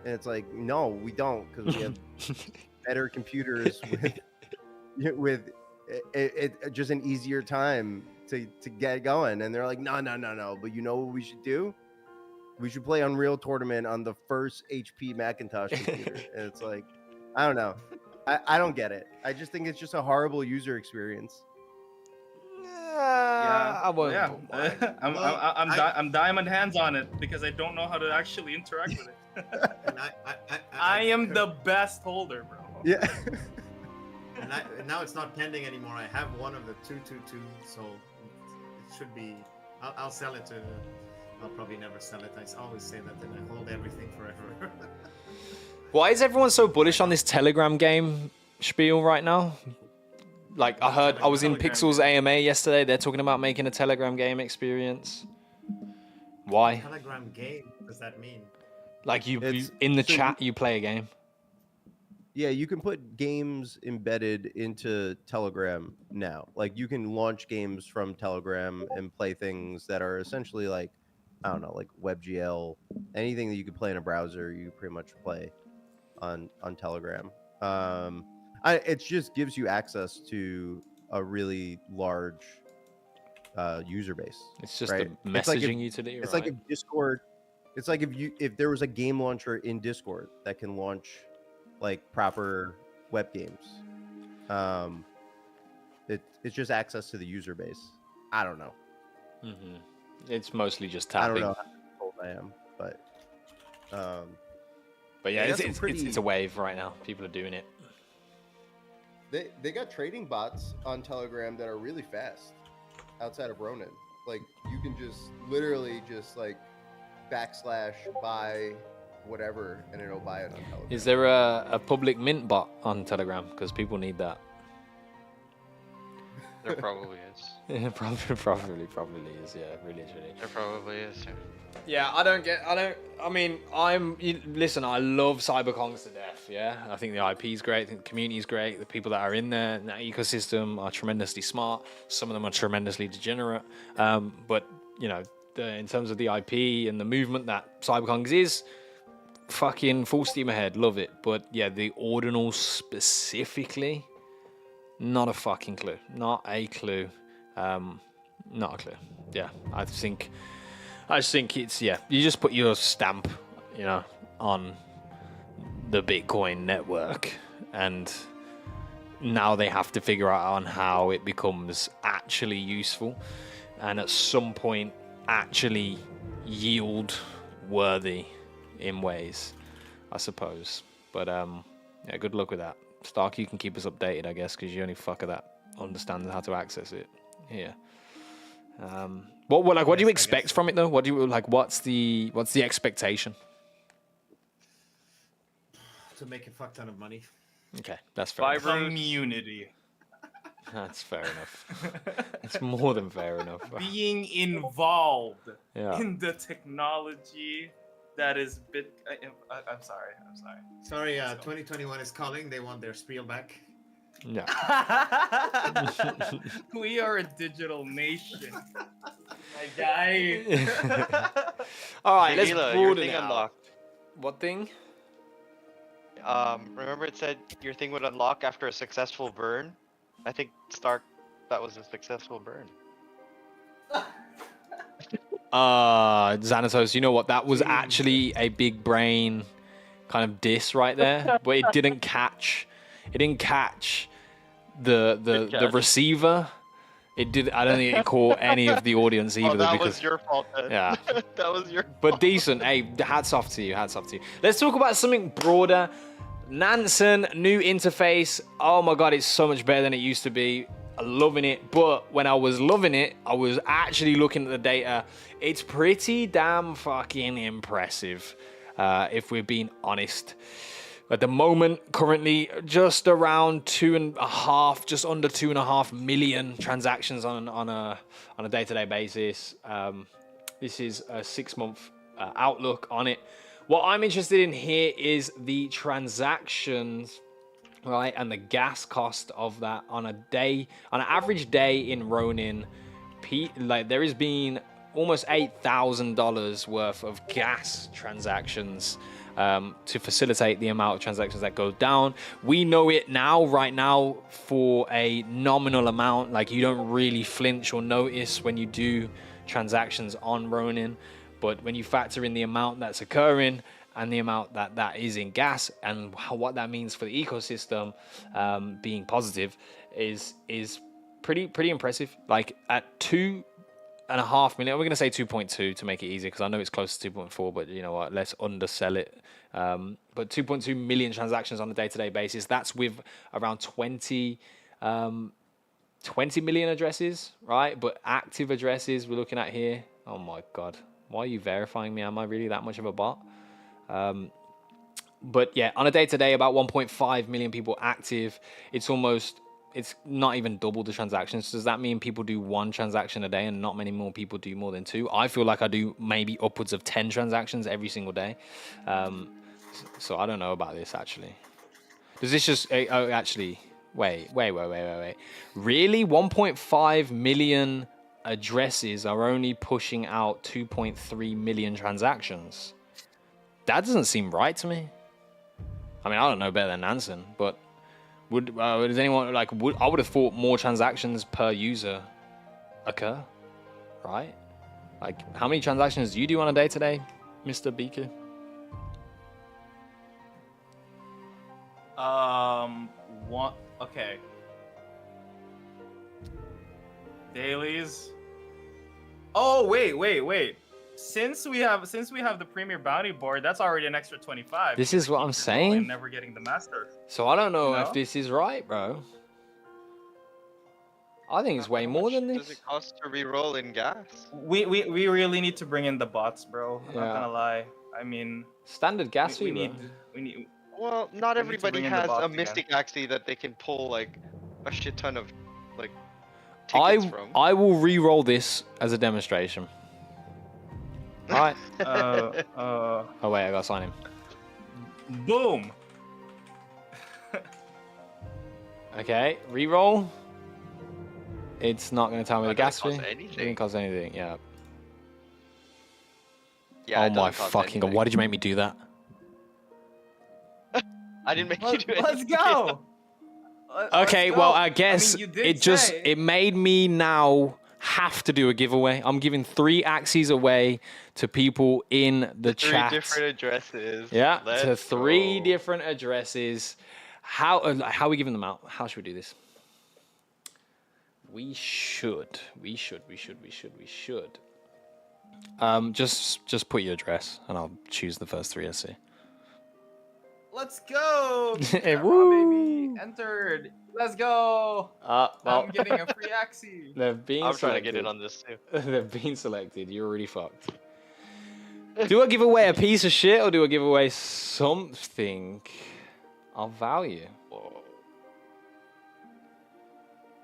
and it's like, no, we don't, because we have better computers with it just an easier time to get going. And they're like, no, but you know what we should do? We should play Unreal Tournament on the first HP Macintosh computer. And it's like, I don't know. I don't get it. I just think it's just a horrible user experience. I won't. Yeah. put mine. I'm diamond hands on it because I don't know how to actually interact with it. And I am the best holder, bro. Yeah. and now it's not pending anymore. I have one of the 222, so it should be. I'll sell it to. I'll probably never sell it. I always say that, and I hold everything forever. Why is everyone so bullish on this Telegram game spiel right now? Like I heard, I was in Telegram Pixel's AMA yesterday. They're talking about making a Telegram game experience. Why? Telegram game. What does that mean? Like you It's- in the so chat, you play a game. Yeah, you can put games embedded into Telegram now. Like you can launch games from Telegram and play things that are essentially like, I don't know, like WebGL, anything that you could play in a browser, you pretty much play on Telegram. It just gives you access to a really large user base. It's just right? a It's like messaging if- utility, It's right? like if Discord. It's like if there was a game launcher in Discord that can launch like proper web games. It's just access to the user base. I don't know. Mhm. It's mostly just I don't tapping. know how old I am, but But yeah, They it's, got some it's, pretty- it's a wave right now. People are doing it. they got trading bots on Telegram that are really fast outside of Ronin. Like you can just literally just like /buy whatever and it'll buy it on Telegram. Is there a public mint bot on Telegram? Because people need that. There probably is. Yeah, probably is. Yeah, really, really. There probably is. Yeah, listen, I love Cyberconks to death, yeah? I think the IP is great, I think the community is great, the people that are in there, in that ecosystem are tremendously smart, some of them are tremendously degenerate, but, you know, in terms of the IP and the movement that Cyberconks is, fucking full steam ahead, love it, but yeah, the Ordinals specifically, not a fucking clue, not a clue, not a clue, yeah, I just think it's, yeah, you just put your stamp, you know, on the Bitcoin network, and now they have to figure out on how it becomes actually useful, and at some point actually yield worthy in ways, I suppose. But yeah, good luck with that. Stark, you can keep us updated, I guess, because you're only fucker that understands how to access it here. What do you expect from it though? What do you like? What's the expectation? To make a fuck ton of money. Okay, that's fair. Five Enough. Community. That's fair enough. It's more than fair enough. Being involved Yeah. in the technology that is I'm sorry. Sorry, 2021 is calling. They want their spiel back. Yeah. We are a digital nation. My guy. All right, let's Tequila, your broaden thing it out. unlocked. What thing? Remember it said your thing would unlock after a successful burn? I think Stark, that was a successful burn. Xanatos, you know what? That was actually a big brain kind of diss right there, but it didn't catch. It didn't catch the receiver. It did. I don't think it caught any of the audience either. Oh, that because was your fault then. Yeah. That was your But decent. Hey, hats off to you. Hats off to you. Let's talk about something broader. Nansen, new interface. Oh my god, it's so much better than it used to be. I'm loving it. But when I was loving it, I was actually looking at the data. It's pretty damn fucking impressive, if we're being honest. At the moment, currently, just around 2.5, just under 2.5 million transactions on a day-to-day basis. This is a 6-month outlook on it. What I'm interested in here is the transactions, right, and the gas cost of that on an average day in Ronin. Like there has been almost $8,000 worth of gas transactions to facilitate the amount of transactions that go down. We know it now, right now, for a nominal amount. Like you don't really flinch or notice when you do transactions on Ronin. But when you factor in the amount that's occurring and the amount that is in gas and what that means for the ecosystem being positive is pretty impressive. Like at 2.5 million, we're going to say 2.2 to make it easier because I know it's close to 2.4, but you know what, let's undersell it. But 2.2 million transactions on a day-to-day basis, that's with around 20 million addresses, right? But active addresses we're looking at here, oh my God, why are you verifying me? Am I really that much of a bot? But yeah, on a day-to-day, about 1.5 million people active. It's not even double the transactions. Does that mean people do 1 transaction a day and not many more people do more than 2? I feel like I do maybe upwards of 10 transactions every single day. So I don't know about this actually. Does this just, oh, actually, wait. Really? 1.5 million addresses are only pushing out 2.3 million transactions. That doesn't seem right to me. I mean, I don't know better than Nansen, but does anyone I would have thought more transactions per user occur, right? Like, how many transactions do you do on a day today, Mr. Beaker? One. Okay. Dailies. Oh wait. Since we have the Premier Bounty Board, that's already an extra 25. This is what I'm saying. And never getting the Master. So I don't know You if know? this is right, bro. I think it's way more than Does this. it cost to reroll in gas? We really need to bring in the bots, bro. I'm not Yeah. gonna lie. I mean, Standard gas we fee, bro. need. Well, not We need to everybody bring in the has bots a again. Mystic Axie that they can pull like a shit ton of like I tickets from. will re-roll this as a demonstration. All right. Oh wait, I gotta sign him. Boom. Okay, re-roll. It's not gonna tell me Oh, the it gas doesn't fee. cost It anything. didn't cost anything. Yeah. Yeah, Oh it my doesn't cost fucking god! anything. Why did you make me do that? I didn't make you do anything. Let's go. Okay, Let's well, go. I guess mean, you did it just say- it made me now have to do a giveaway. I'm giving 3 Axies away to people in the Three chat. different addresses. Yeah, to Let's 3 go. different addresses. How are we giving them out? How should we do this? We should. Just put your address, and I'll choose the first 3 I see. Let's go. Hey, Woo. woo. Baby entered. Let's go. Well, I'm getting a free Axie. they've been I'm trying to selected. get in on this too. They've been selected. You're already fucked. Do I give away a piece of shit or do I give away something of value? Whoa.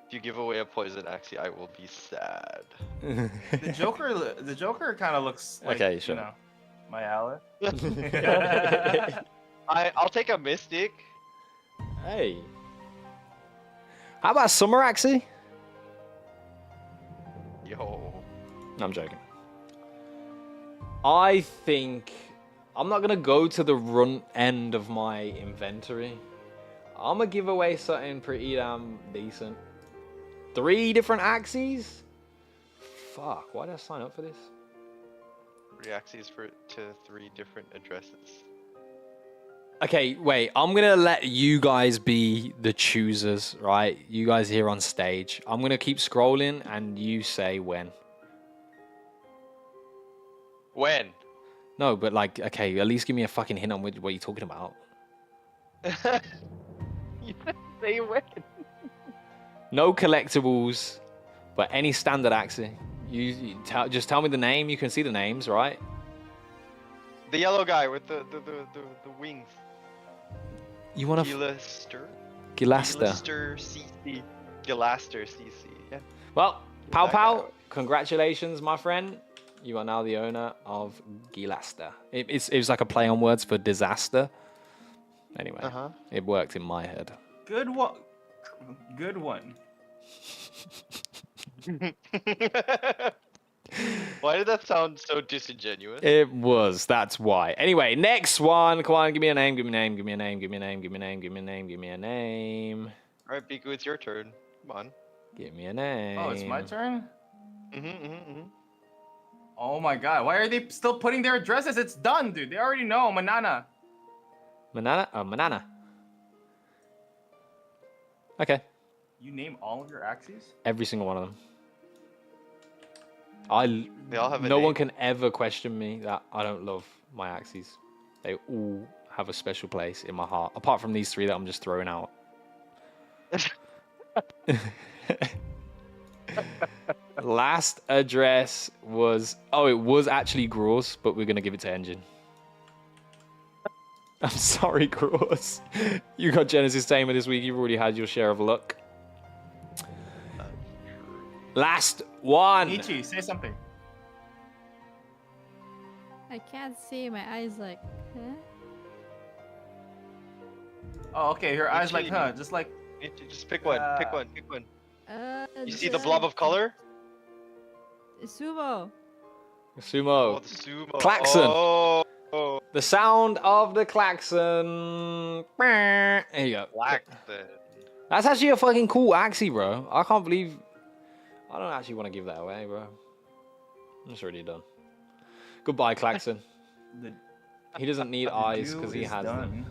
If you give away a poison Axie, I will be sad. The Joker kind of looks like, Okay, sure. you know, my ally. I'll take a Mystic. Hey. How about Summer Axie? Yo. No, I'm joking. I think I'm not gonna go to the run end of my inventory. I'm gonna give away something pretty damn decent. 3 different Axies? Fuck, why did I sign up for this? 3 Axies to 3 different addresses. Okay, wait, I'm gonna let you guys be the choosers, right? You guys here on stage. I'm gonna keep scrolling and you say when. When? No, but like, okay, at least give me a fucking hint on what you're talking about. You say when? No collectibles, but any standard Axie. Just tell me the name. You can see the names, right? The yellow guy with the wings. You want to Gilaster? Gilaster. Gilaster CC. Gilaster CC. Yeah. Well, Pow That Pow, guy. congratulations, my friend. You are now the owner of Gilaster. It was like a play on words for disaster. Anyway, it worked in my head. Good one. Good one. Why did that sound so disingenuous? It was. That's why. Anyway, next one. Come on, give me a name. Give me a name. Give me a name. Give me a name. Give me a name. Give me a name. Give me a name. All right, Biku, it's your turn. Come on. Give me a name. Oh, it's my turn. Oh my god, why are they still putting their addresses? It's done, dude. They already know, Manana. Manana? Oh, Manana. Okay. You name all of your axes? Every single one of them. They all have a No name. one can ever question me that I don't love my axes. They all have a special place in my heart, apart from these 3 that I'm just throwing out. Last address was... Oh, it was actually Gross, but we're going to give it to Engine. I'm sorry, Gross. You got Genesis Tamer this week. You've already had your share of luck. Last one. Ichi, say something. I can't see. My eyes like, huh? Oh, okay. Your eyes like, Ichi. huh? Just like. Just pick one. Pick one. Pick one. You see the the- blob of color? Sumo. Sumo. Oh, the sumo. Klaxon. Oh, The sound of the klaxon. There you go. Klaxon. That's actually a fucking cool axie, bro. I can't believe... I don't actually want to give that away, bro. I'm just already done. Goodbye, klaxon. The, He doesn't need the eyes do because he is has done. them.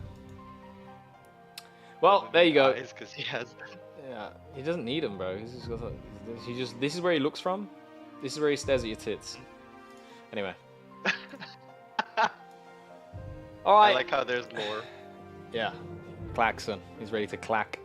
Well, there you go. Because he has them. Yeah, he doesn't need them, bro. He's just got this is where he looks from. This is where he stares at your tits. Anyway. All right. I like how there's lore. Yeah, klaxon. He's ready to clack.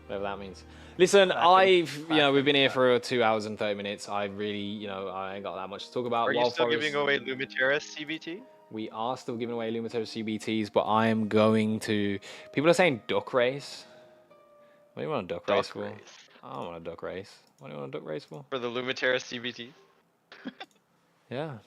Whatever that means. Listen, we've been here for 2 hours and 30 minutes. I really, I ain't got that much to talk about. Are you Wild still Forest, giving away Lumiteris CBT? We are still giving away Lumito's CBTs, but I am going to... People are saying duck race. What do you want a duck race for? I don't want a duck race. What do you want a duck race for? For the Lumiteris CBT? Yeah.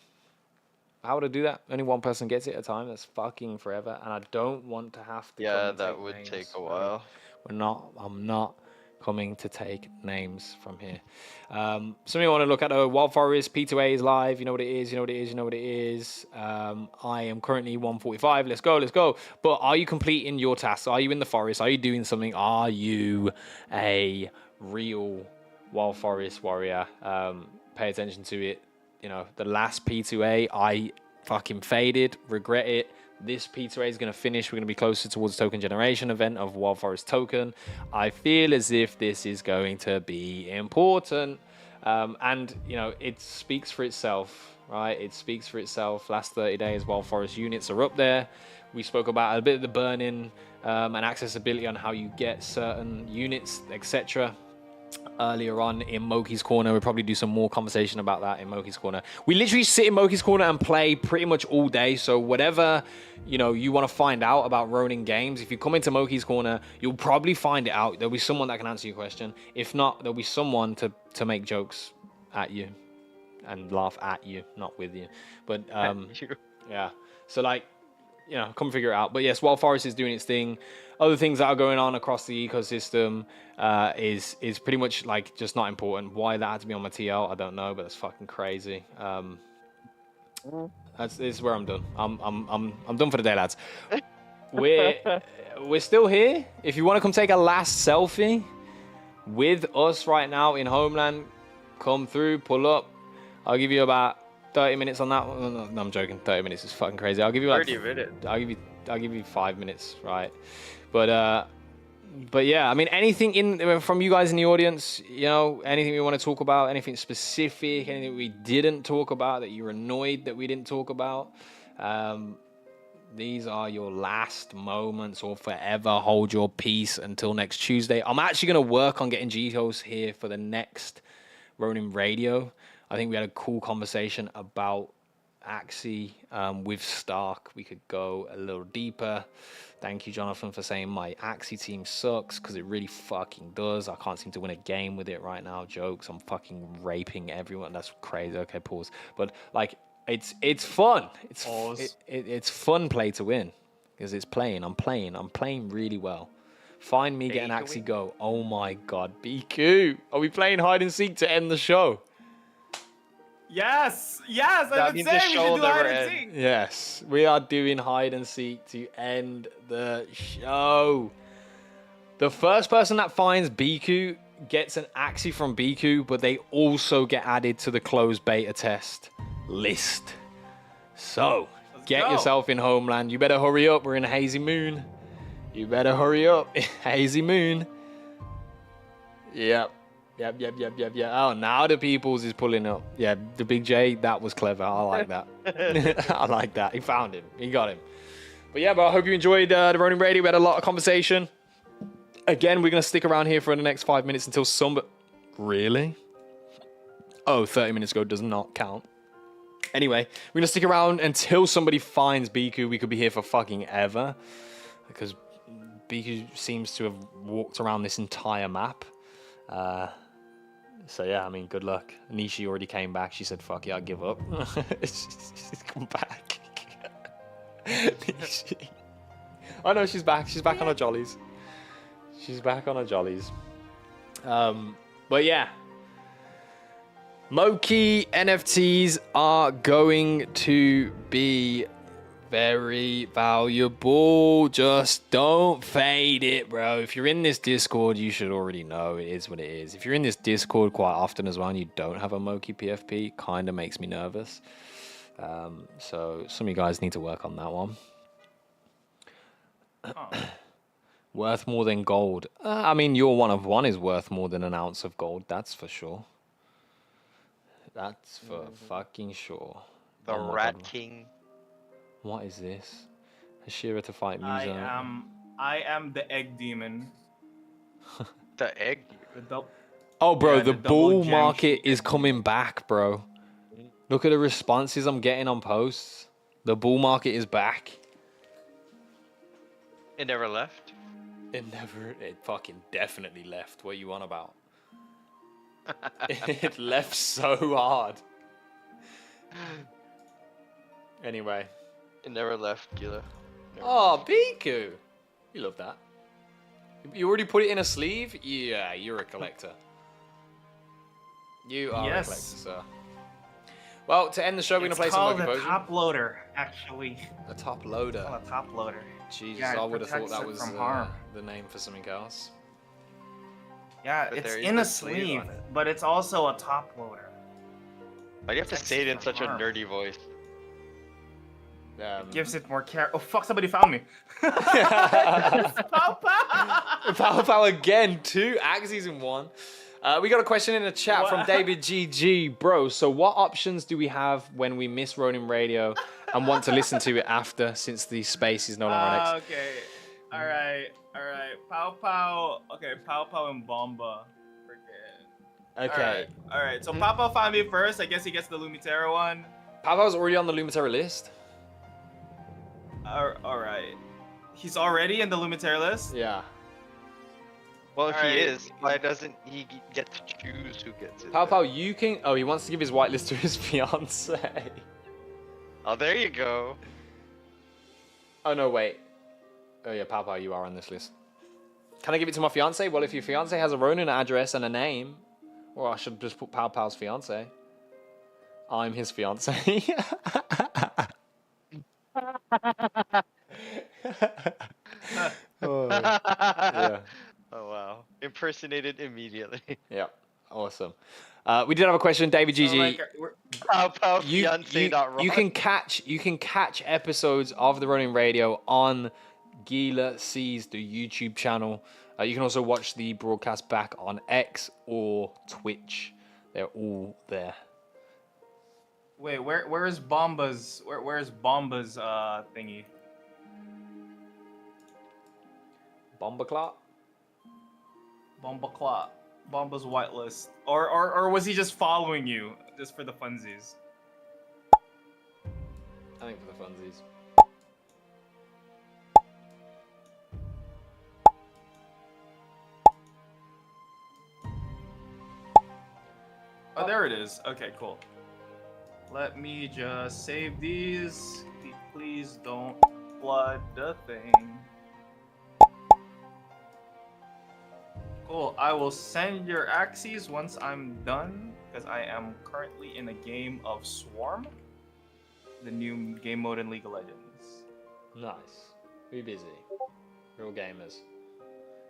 How would I do that? Only one person gets it at a time. That's fucking forever. And I don't want to have to... Yeah, that would take a while. I'm not coming to take names from here. Some of you want to look at the Wild Forest. P2A is live. You know what it is. I am currently 145. Let's go. But are you completing your tasks? Are you in the forest? Are you doing something? Are you a real Wild Forest warrior? Pay attention to it. The last P2A, I fucking faded. Regret it. This P2A is going to finish. We're going to be closer towards the token generation event of Wild Forest token. I feel as if this is going to be important. And, it speaks for itself, right? It speaks for itself. Last 30 days, Wild Forest units are up there. We spoke about a bit of the burn-in and accessibility on how you get certain units, etc. Earlier on in Moki's Corner. We'll probably do some more conversation about that in Moki's Corner. We literally sit in Moki's Corner and play pretty much all day. So whatever, you want to find out about Ronin games, if you come into Moki's Corner, you'll probably find it out. There'll be someone that can answer your question. If not, there'll be someone to make jokes at you and laugh at you, not with you. But, yeah. So, come figure it out. But yes, Wild Forest is doing its thing. Other things that are going on across the ecosystem is pretty much just not important. Why that had to be on my TL, I don't know, but that's fucking crazy. This is where I'm done. I'm done for the day, lads. We're still here. If you want to come take a last selfie with us right now in Homeland, come through, pull up. I'll give you about 30 minutes on that one. No, I'm joking. 30 minutes is fucking crazy. I'll give you 30 minutes. I'll give you 5 minutes, right? But yeah, I mean, anything from you guys in the audience, anything we want to talk about, anything specific, anything we didn't talk about that you're annoyed that we didn't talk about. These are your last moments, or forever hold your peace until next Tuesday. I'm actually going to work on getting G-Host here for the next Ronin Radio. I think we had a cool conversation about Axie with Stark. We could go a little deeper. Thank you, Jonathan, for saying my Axie team sucks, because it really fucking does. I can't seem to win a game with it right now. Jokes. I'm fucking raping everyone. That's crazy. Okay, pause. But it's fun. It's fun play to win, because it's playing. I'm playing really well. Find me, get an Axie go. Oh my god, BQ. Are we playing hide and seek to end the show? Yes. I That would means say the we show should will do never hide and end. seek. Yes, we are doing hide and seek to end the show. The first person that finds BQ gets an Axie from BQ, but they also get added to the closed beta test. list. So, Let's get go. yourself in Homeland. You better hurry up. We're in Hazy Moon. You better hurry up. Hazy Moon. Yep. Oh, now the Peoples is pulling up. Yeah, the Big J, that was clever. I like that. I like that. He found him. He got him. But yeah, but I hope you enjoyed the Ronin Radio. We had a lot of conversation. Again, we're going to stick around here for the next 5 minutes until somebody... Really? Oh, 30 minutes ago does not count. Anyway, we're going to stick around until somebody finds Biku. We could be here for fucking ever. Because Biku seems to have walked around this entire map. So yeah, I mean, good luck. Nishi already came back. She said, fuck yeah, I give up. She's come back. Nishi. Oh no, she's back. She's back on her jollies. She's back on her jollies. But yeah. Moki NFTs are going to be very valuable. Just don't fade it, bro. If you're in this Discord, you should already know it is what it is. If you're in this Discord quite often as well and you don't have a Moki PFP, kind of makes me nervous. So some of you guys need to work on that one. Worth more than gold. I mean, your 1 of 1 is worth more than an ounce of gold. That's for sure. That's for fucking sure. The Oh my Rat God. King. What is this? Hashira to fight Musa. I am the egg demon. The egg. Oh, bro, Yeah, the the double bull gem market sheet. is coming back, bro. Look at the responses I'm getting on posts. The bull market is back. It never left. It fucking definitely left. What are you on about? It left so hard. Anyway. It never left, Gila. Oh, Biku. You love that. You already put it in a sleeve? Yeah, you're a collector. You are Yes. a collector, sir. Well, to end the show, we're going to play some called Moki a Potion. top loader, actually. A top loader. It's called a top loader. Jesus, Yeah, it I would have thought protects that it was from harm. the name for something else. Yeah, But it's there is in a a sleeve sleeve, on it. but it's also a top loader. Why do you have to Protects say it it in from such a harm. nerdy voice? Gives it more care. Oh fuck! Somebody found me. Pow pow! Power Power again, 2 axes in 1. We got a question in the chat from What? David GG. Bro, so what options do we have when we miss Ronin Radio and want to listen to it after, since the space is no longer on X? Okay. All right. Pow pow. Okay, pow pow and bomba. Freaking. Okay. All right. So Pow Pow found me first. I guess he gets the Lumitera one. Power Power's already on the Lumitera list. All right. He's already in the Lumitera list. Yeah. Well, if Alright. he is, why doesn't he get to choose who gets it? Power then? Power, you can... Oh, he wants to give his whitelist to his fiance. Oh, there you go. Oh, no, wait. Oh, yeah, Power Power, you are on this list. Can I give it to my fiance? Well, if your fiance has a Ronin address and a name, or I should just put Power Power's fiance. I'm his fiance. Oh, yeah. Oh wow. Impersonated immediately. Yeah. Awesome. We did have a question, David GG. So, like, Pow pow you fiance not wrong. can catch episodes of the Ronin Radio on Gila Sees, the YouTube channel. You can also watch the broadcast back on X or Twitch. They're all there. wait, where is Bomba's? Where's Bomba's thingy? Bomba Clot? Bomba Clot. Bomba's whitelist. Or was he just following you just for the funsies? I think for the funsies. Oh, there it is. Okay, cool. Let me just save these. Please don't flood the thing. Cool. I will send your axes once I'm done, because I am currently in a game of Swarm, the new game mode in League of Legends. Nice. Be busy. Real gamers.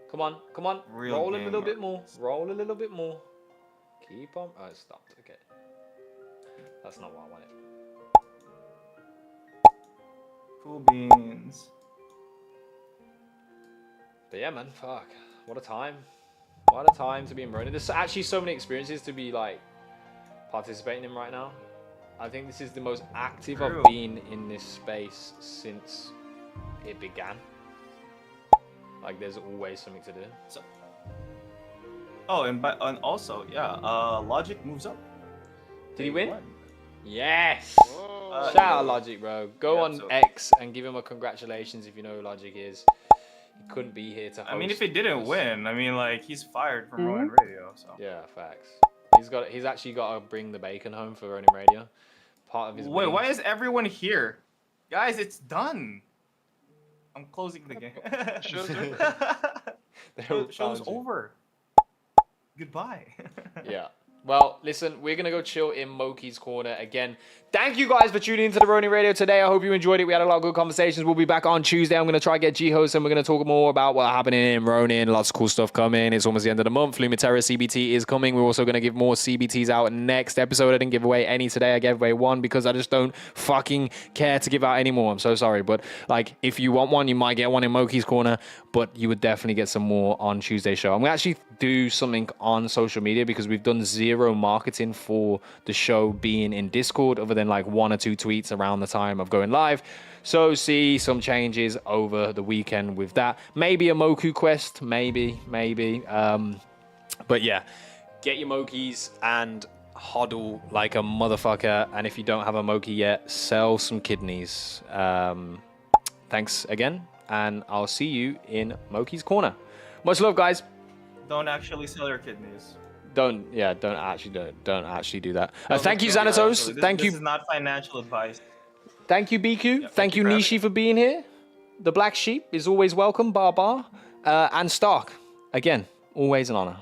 Come on, come on. Real Roll a little gamers. bit more. Roll a little bit more. Keep on. Oh, it stopped. Okay. That's not what I wanted. Cool beans. But yeah, man, fuck. What a time. What a time to be in Ronin. There's actually so many experiences to be like participating in right now. I think this is the most active True. I've been in this space since it began. Like there's always something to do. So, oh, and also, yeah, Logic moves up. Did he win? Won. Yes! Whoa. Shout out Logic, bro. Go Yeah, on so- X and give him a congratulations if you know who Logic is. He couldn't be here to host. I mean, if he didn't this. win, I mean, like, he's fired from Ronin Radio, so. Yeah, facts. He's actually got to bring the bacon home for Ronin Radio. Part of his Wait, win. why is everyone here? Guys, it's done. I'm closing the game. Show's over. Show's Found you. over. Goodbye. Yeah. Well, listen, we're going to go chill in Moki's corner again. Thank you guys for tuning into the Ronin Radio today. I hope you enjoyed it. We had a lot of good conversations. We'll be back on Tuesday. I'm going to try to get G-Host and we're going to talk more about what happened in Ronin. Lots of cool stuff coming. It's almost the end of the month. Lumitera CBT is coming. We're also going to give more CBTs out next episode. I didn't give away any today. I gave away one because I just don't fucking care to give out any more. I'm so sorry. But like, if you want one, you might get one in Moki's corner, but you would definitely get some more on Tuesday's show. I'm going to actually do something on social media because we've done zero marketing for the show being in Discord other than like 1 or 2 tweets around the time of going live. So see some changes over the weekend with that. Maybe a Moku quest, maybe. But yeah, get your Mokis and hodl like a motherfucker. And if you don't have a Moki yet, sell some kidneys. Thanks again, and I'll see you in Moki's corner. Much love, guys. Don't actually sell your kidneys. Don't actually do that. No, thank you, no, Xanatos. actually, Thank this you. is not financial advice. Thank you, BQ. Yeah, thank you, for having Nishi, for being here. The Black Sheep is always welcome, Bar. And Stark, again, always an honor.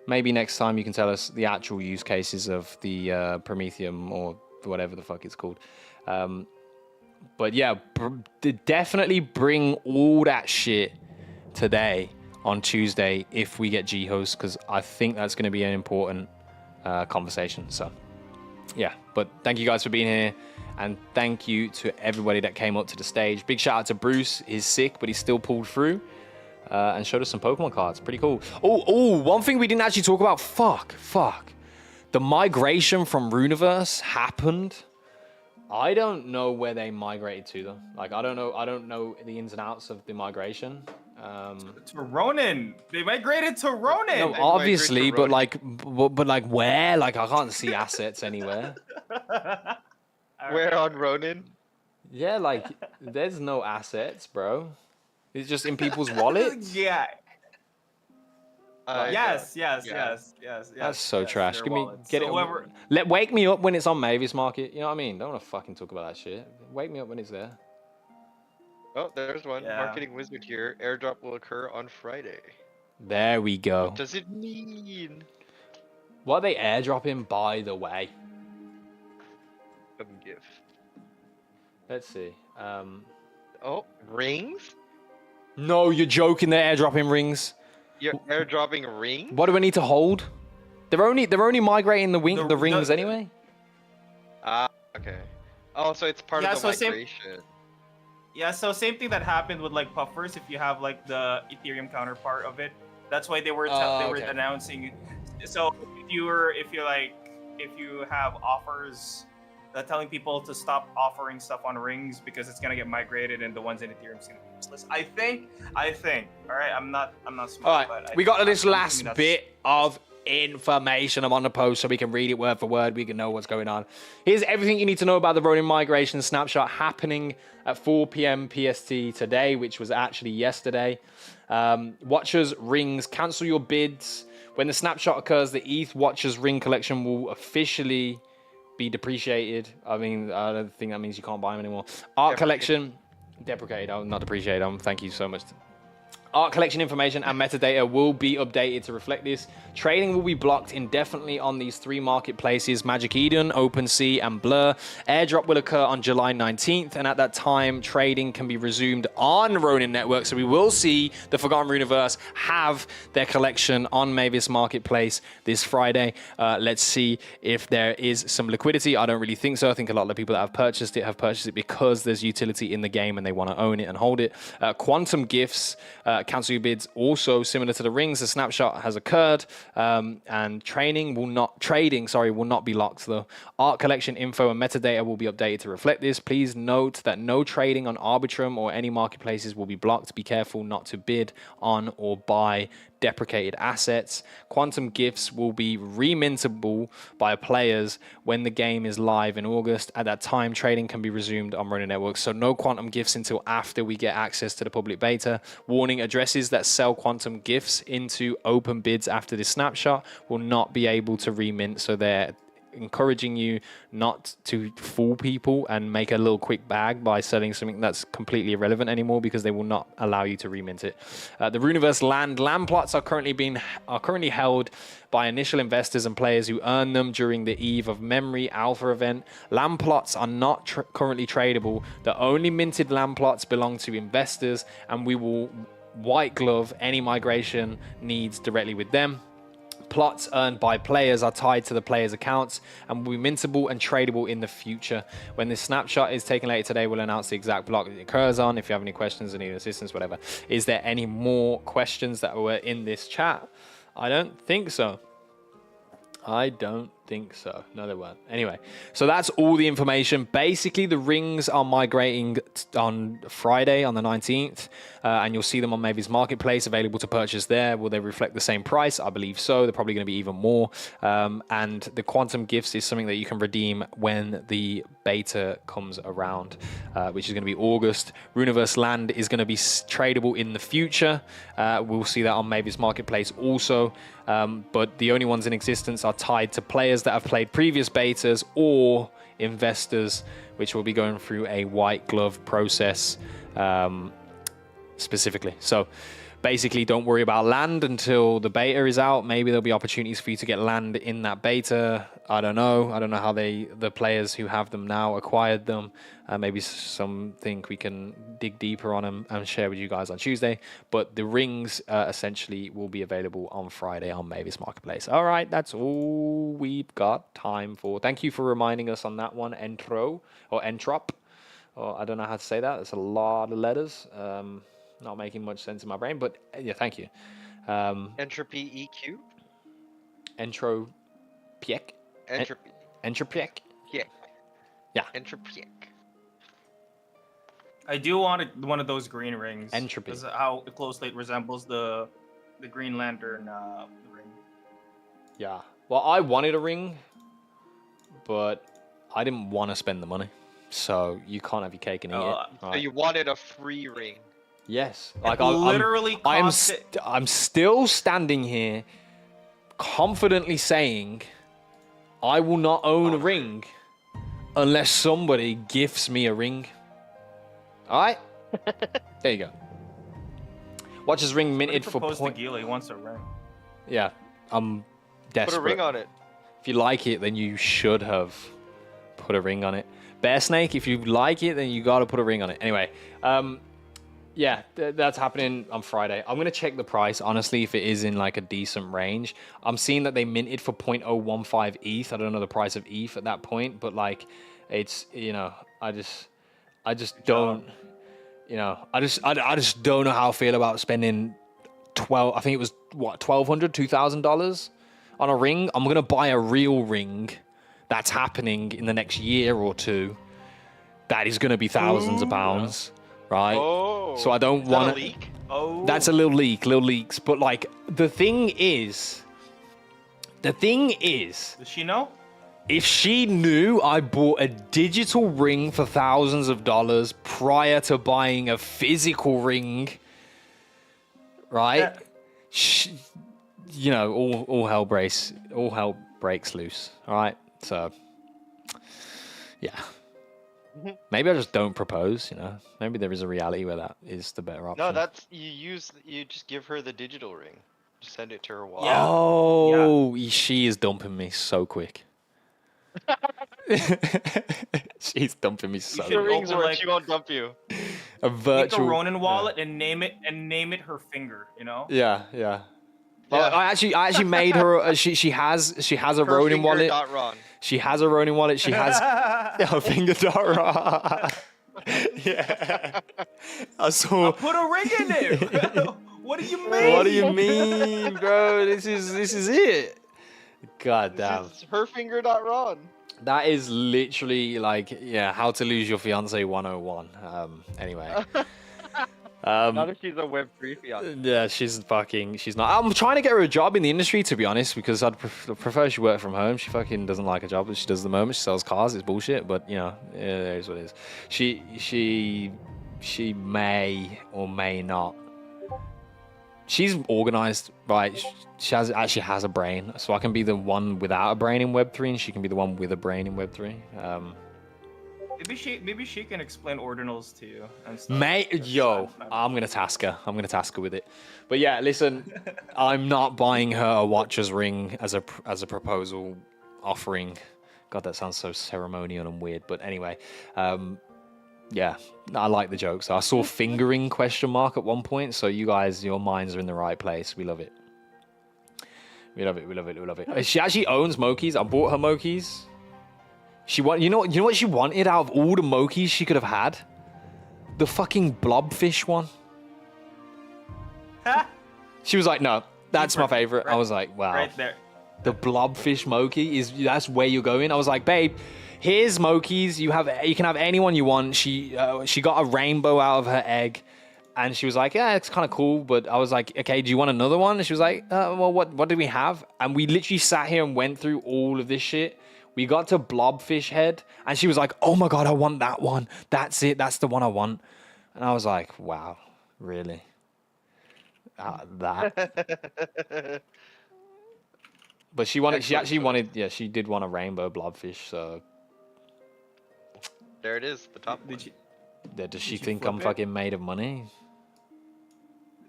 Maybe next time you can tell us the actual use cases of the Prometheum or whatever the fuck it's called. But yeah, definitely bring all that shit today on Tuesday if we get G-Host, because I think that's going to be an important conversation. So yeah, but thank you guys for being here, and thank you to everybody that came up to the stage. Big shout out to Bruce. He's sick, but he still pulled through and showed us some Pokemon cards. Pretty cool. Oh, one thing we didn't actually talk about. Fuck. The migration from Runiverse happened. I don't know where they migrated to though. Like I don't know the ins and outs of the migration. To Ronin. They migrated to Ronin. No, obviously, but like where? Like I can't see assets anywhere. Where on Ronin? Yeah, like there's no assets, bro. It's just in people's wallets. Yeah. Yes. That's so yes, trash. their Give me wallets. get So it. whoever- Wake me up when it's on Mavis Market. You know what I mean? Don't want to fucking talk about that shit. Wake me up when it's there. Oh, there's one. Yeah. Marketing wizard here. Airdrop will occur on Friday. There we go. What does it mean? What are they airdropping, by the way? Some gift. Let's see. Oh, rings? No, you're joking. They're airdropping rings. You're airdropping rings? What do I need to hold? They're only migrating the rings anyway. Ah, okay. Oh, so it's part Yeah, of the so migration. Yeah, so same thing that happened with like puffers. If you have like the Ethereum counterpart of it, that's why they were okay. announcing. So if you have offers, telling people to stop offering stuff on rings because it's gonna get migrated and the ones in Ethereum's gonna be useless. I think. All right, I'm not smart. All right, but we got this I'm last assuming that's- bit of information. I'm on the post so we can read it word for word. We can know what's going on. Here's everything you need to know about the Ronin migration snapshot happening at 4 p.m. PST today, which was actually yesterday. Watchers rings, cancel your bids. When the snapshot occurs, the ETH Watchers ring collection will officially be depreciated. I mean, I don't think that means you can't buy them anymore. Art collection deprecated. Not depreciated. Thank you so much. Art collection information and metadata will be updated to reflect this. Trading will be blocked indefinitely on these 3 marketplaces, Magic Eden, OpenSea, and Blur. Airdrop will occur on July 19th, and at that time, trading can be resumed on Ronin Network. So we will see the Forgotten Runeverse have their collection on Mavis Marketplace this Friday. Let's see if there is some liquidity. I don't really think so. I think a lot of the people that have purchased it because there's utility in the game and they want to own it and hold it. Quantum gifts, cancel your bids, also similar to the rings. The snapshot has occurred, and trading will not be locked though. Art collection info and metadata will be updated to reflect this. Please note that no trading on Arbitrum or any marketplaces will be blocked. Be careful not to bid on or buy deprecated assets. Quantum gifts will be remintable by players when the game is live in August. At that time, trading can be resumed on Ronin Network. So no quantum gifts until after we get access to the public beta. Warning, addresses that sell quantum gifts into open bids after this snapshot will not be able to remint. So they're encouraging you not to fool people and make a little quick bag by selling something that's completely irrelevant anymore, because they will not allow you to remint it. The Runeverse land plots are currently held by initial investors and players who earn them during the Eve of Memory Alpha event. Land plots are not currently tradable. The only minted land plots belong to investors, and we will white glove any migration needs directly with them. Plots earned by players are tied to the players' accounts and will be mintable and tradable in the future. When this snapshot is taken later today, we'll announce the exact block it occurs on. If you have any questions or need assistance, whatever. Is there any more questions that were in this chat? I don't think so. I don't think so. No, there weren't. Anyway, so that's all the information. Basically, the rings are migrating on Friday, on the 19th, and you'll see them on Mavis Marketplace, available to purchase there. Will they reflect the same price? I believe so. They're probably going to be even more. And the quantum gifts is something that you can redeem when the beta comes around, which is going to be August. Runeverse Land is going to be tradable in the future. We'll see that on Mavis Marketplace also. But the only ones in existence are tied to players that have played previous betas or investors, which will be going through a white glove process specifically. So basically, don't worry about land until the beta is out. Maybe there'll be opportunities for you to get land in that beta. I don't know. I don't know how the players who have them now acquired them. Maybe something we can dig deeper on and share with you guys on Tuesday. But the rings essentially will be available on Friday on Mavis Marketplace. All right, that's all we've got time for. Thank you for reminding us on that one, Entro or Entrop. Or I don't know how to say that. It's a lot of letters. Not making much sense in my brain, but yeah, thank you. Entropy EQ? Entropiek? Entropy. Entropiek? Yeah. Entropy. I do want one of those green rings. Entropy. Because how closely it resembles the Green Lantern ring. Yeah. Well, I wanted a ring, but I didn't want to spend the money. So you can't have your cake and eat it. So you wanted a free ring. Yes. Like I'm still standing here confidently saying I will not own a ring unless somebody gifts me a ring. All right? There you go. Watch his ring minted for point. He wants a ring. Yeah, I'm desperate. Put a ring on it. If you like it, then you should have put a ring on it. Bear Snake, if you like it, then you got to put a ring on it. Anyway, yeah, that's happening on Friday. I'm going to check the price, honestly, if it is in like a decent range. I'm seeing that they minted for 0.015 ETH. I don't know the price of ETH at that point, but like it's, you know, I just don't, you know, I just don't know how I feel about spending I think it was what, $1,200, $2,000 on a ring. I'm going to buy a real ring that's happening in the next year or two. That is going to be thousands of pounds. Right? Oh, so I don't want to. Oh, that's a little leaks. But like the thing is, does she know? If she knew I bought a digital ring for thousands of dollars prior to buying a physical ring, right? Yeah. You know, all hell breaks loose. All right, so yeah. Maybe I just don't propose. You know, maybe there is a reality where that is the better option. No, that's you just give her the digital ring. Just send it to her wall. Yeah. Oh, she is dumping me so quick. She's dumping me so should The quick. rings open, work, like- she won't dump you. A Make a virtual Ronin wallet and name it her finger. You know. Yeah, yeah. Well, Yeah. I actually made her. She has a Ronin wallet. Ron. She has a Ronin wallet. She has her finger dot Ron. Yeah. I saw. I'll put a ring in there. What do you mean? What do you mean, bro? This is it. God damn. This is her finger dot Ron. That is literally like, yeah, how to lose your fiance 101. Anyway. Now that she's a Web3 fiance. Yeah, she's not. I'm trying to get her a job in the industry, to be honest, because I'd prefer she work from home. She fucking doesn't like a job that she does at the moment. She sells cars. It's bullshit, but you know, it is what it is. She may or may not. She's organized, right? She actually has a brain, so I can be the one without a brain in Web3, and she can be the one with a brain in Web3. Maybe she can explain ordinals to you and stuff. Mate, yo, I'm gonna task her. I'm gonna task her with it. But yeah, listen, I'm not buying her a Watcher's ring as a proposal offering. God, that sounds so ceremonial and weird. But anyway, yeah, I like the joke. So I saw fingering question mark at one point. So you guys, your minds are in the right place. We love it. We love it. We love it. We love it. She actually owns Mokies. I bought her Mokies. You know what she wanted out of all the Mokies she could have had? The fucking blobfish one. She was like, no, that's my favorite. I was like, wow. Right there. The blobfish Moki that's where you're going. I was like, babe, here's Mokies. You can have anyone you want. She got a rainbow out of her egg. And she was like, yeah, it's kind of cool. But I was like, okay, do you want another one? And she was like, well, what do we have? And we literally sat here and went through all of this shit. We got to blobfish head, and she was like, oh my God, I want that one. That's it. That's the one I want. And I was like, wow, really? That? But she actually wanted, yeah, she did want a rainbow blobfish, so. There it is, the top one. Does she she think flip I'm it? fucking made of money?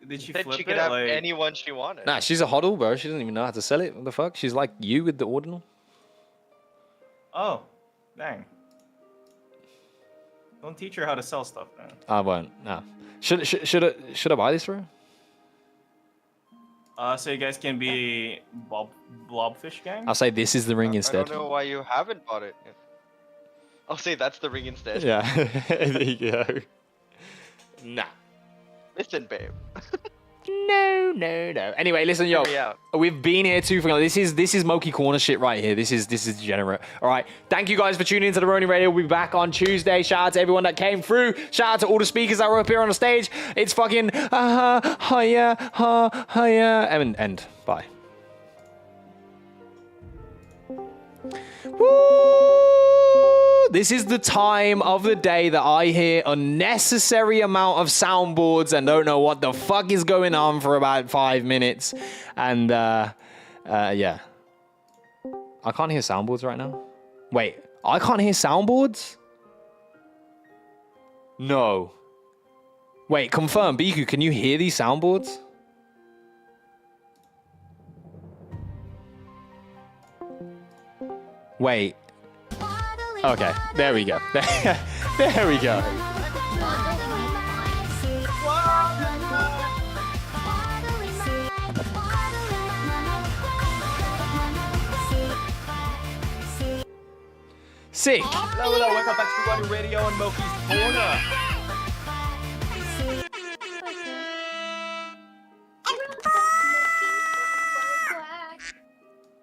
Did she Said flip she could it? have Like, anyone she wanted. Nah, she's a hodl, bro. She doesn't even know how to sell it. What the fuck? She's like you with the ordinal. oh, dang. Don't teach her how to sell stuff, man. I won't. No. Should I buy this for her? So you guys can be blobfish gang? I'll say this is the ring I instead. don't know why you haven't bought it. I'll say that's the ring instead. Yeah. There you go. Nah. Listen, babe. No. Anyway, listen, yo. Hear me out. We've been here too for this is Moki Corner shit right here. This is degenerate. All right. Thank you guys for tuning into the Ronin Radio. We'll be back on Tuesday. Shout out to everyone that came through. Shout out to all the speakers that were up here on the stage. It's fucking hiya. End. Bye. Woo! This is the time of the day that I hear unnecessary amount of soundboards and don't know what the fuck is going on for about 5 minutes. And yeah. I can't hear soundboards right now. Wait, I can't hear soundboards? No. Wait, confirm, Biku, can you hear these soundboards? Wait. Okay, there we go. There we go. Sick. Hello, welcome back to Ronin Radio and Moki's Corner.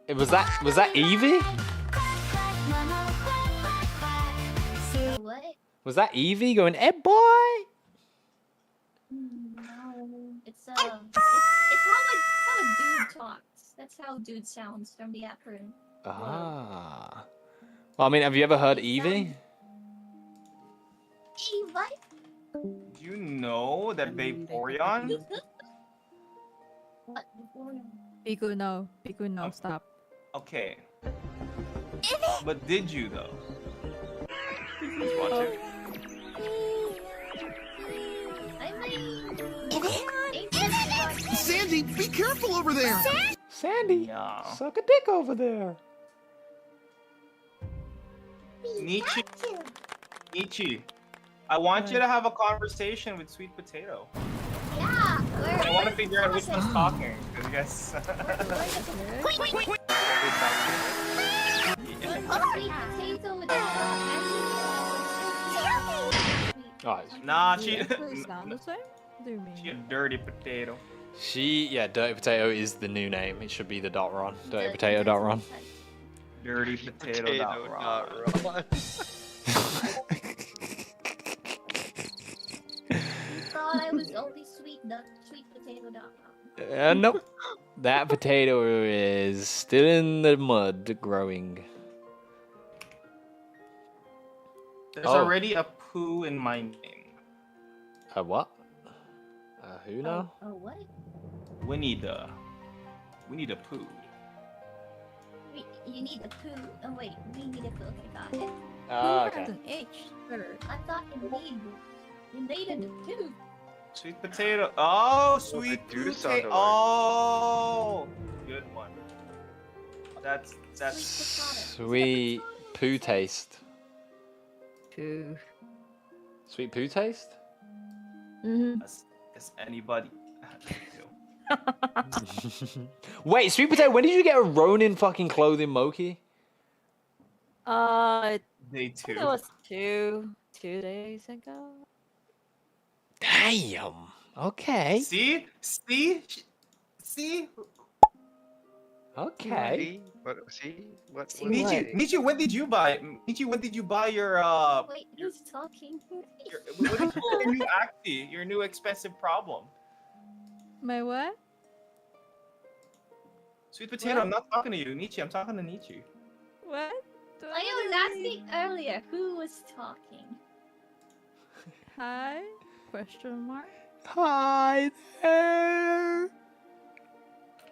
Was that Evie? What? Was that Evie going, "Eh, boy"? No, it's how a dude talks. That's how dude sounds from the acronym. Ah. Well, I mean, have you ever heard Evie? Eva? Do you know that Vaporeon? What? Piku, no, stop. Okay. But did you though? You want to? Sandy, be careful over there. Sandy, Yeah. suck a dick over there. Nietzsche. Nietzsche. I want you to have a conversation with Sweet Potato. Yeah. I want to figure out which one's talking. Because you guys. Oh, Nah, Do she. you actually sound the same? What do you mean? She a dirty potato. Dirty Potato is the new name. It should be the .ron. Dirty Potato .ron. Dirty potato. Not raw. Ron. Thought I was only sweet potato. Nope. That potato is still in the mud growing. There's Oh. already a poo in my name. A what? Who now? Oh, what? We need a poo. You need the poo. Oh wait, we need a poo. Okay, got it. Who Okay. has an H? Sure. I thought you needed the poo. Sweet potato. Oh, sweet do potato. sound alike. Oh, good one. That's Sweet poo taste. Two. Sweet poo taste? Mm-hmm. as anybody. Wait, Sweet Potato, when did you get a Ronin fucking clothing, Moki? I Day think two. it was two days ago. Damn. Okay. See? Okay. See? What? Nietzsche, when did you buy? Nietzsche, when did you buy your Wait, who's talking? when did you buy your new Acti, your new expensive problem? My what? Sweet potato, What? I'm not talking to you, Nietzsche. I'm talking to Nietzsche. What? I was asking earlier who was talking. Hi? Question mark? Hi there.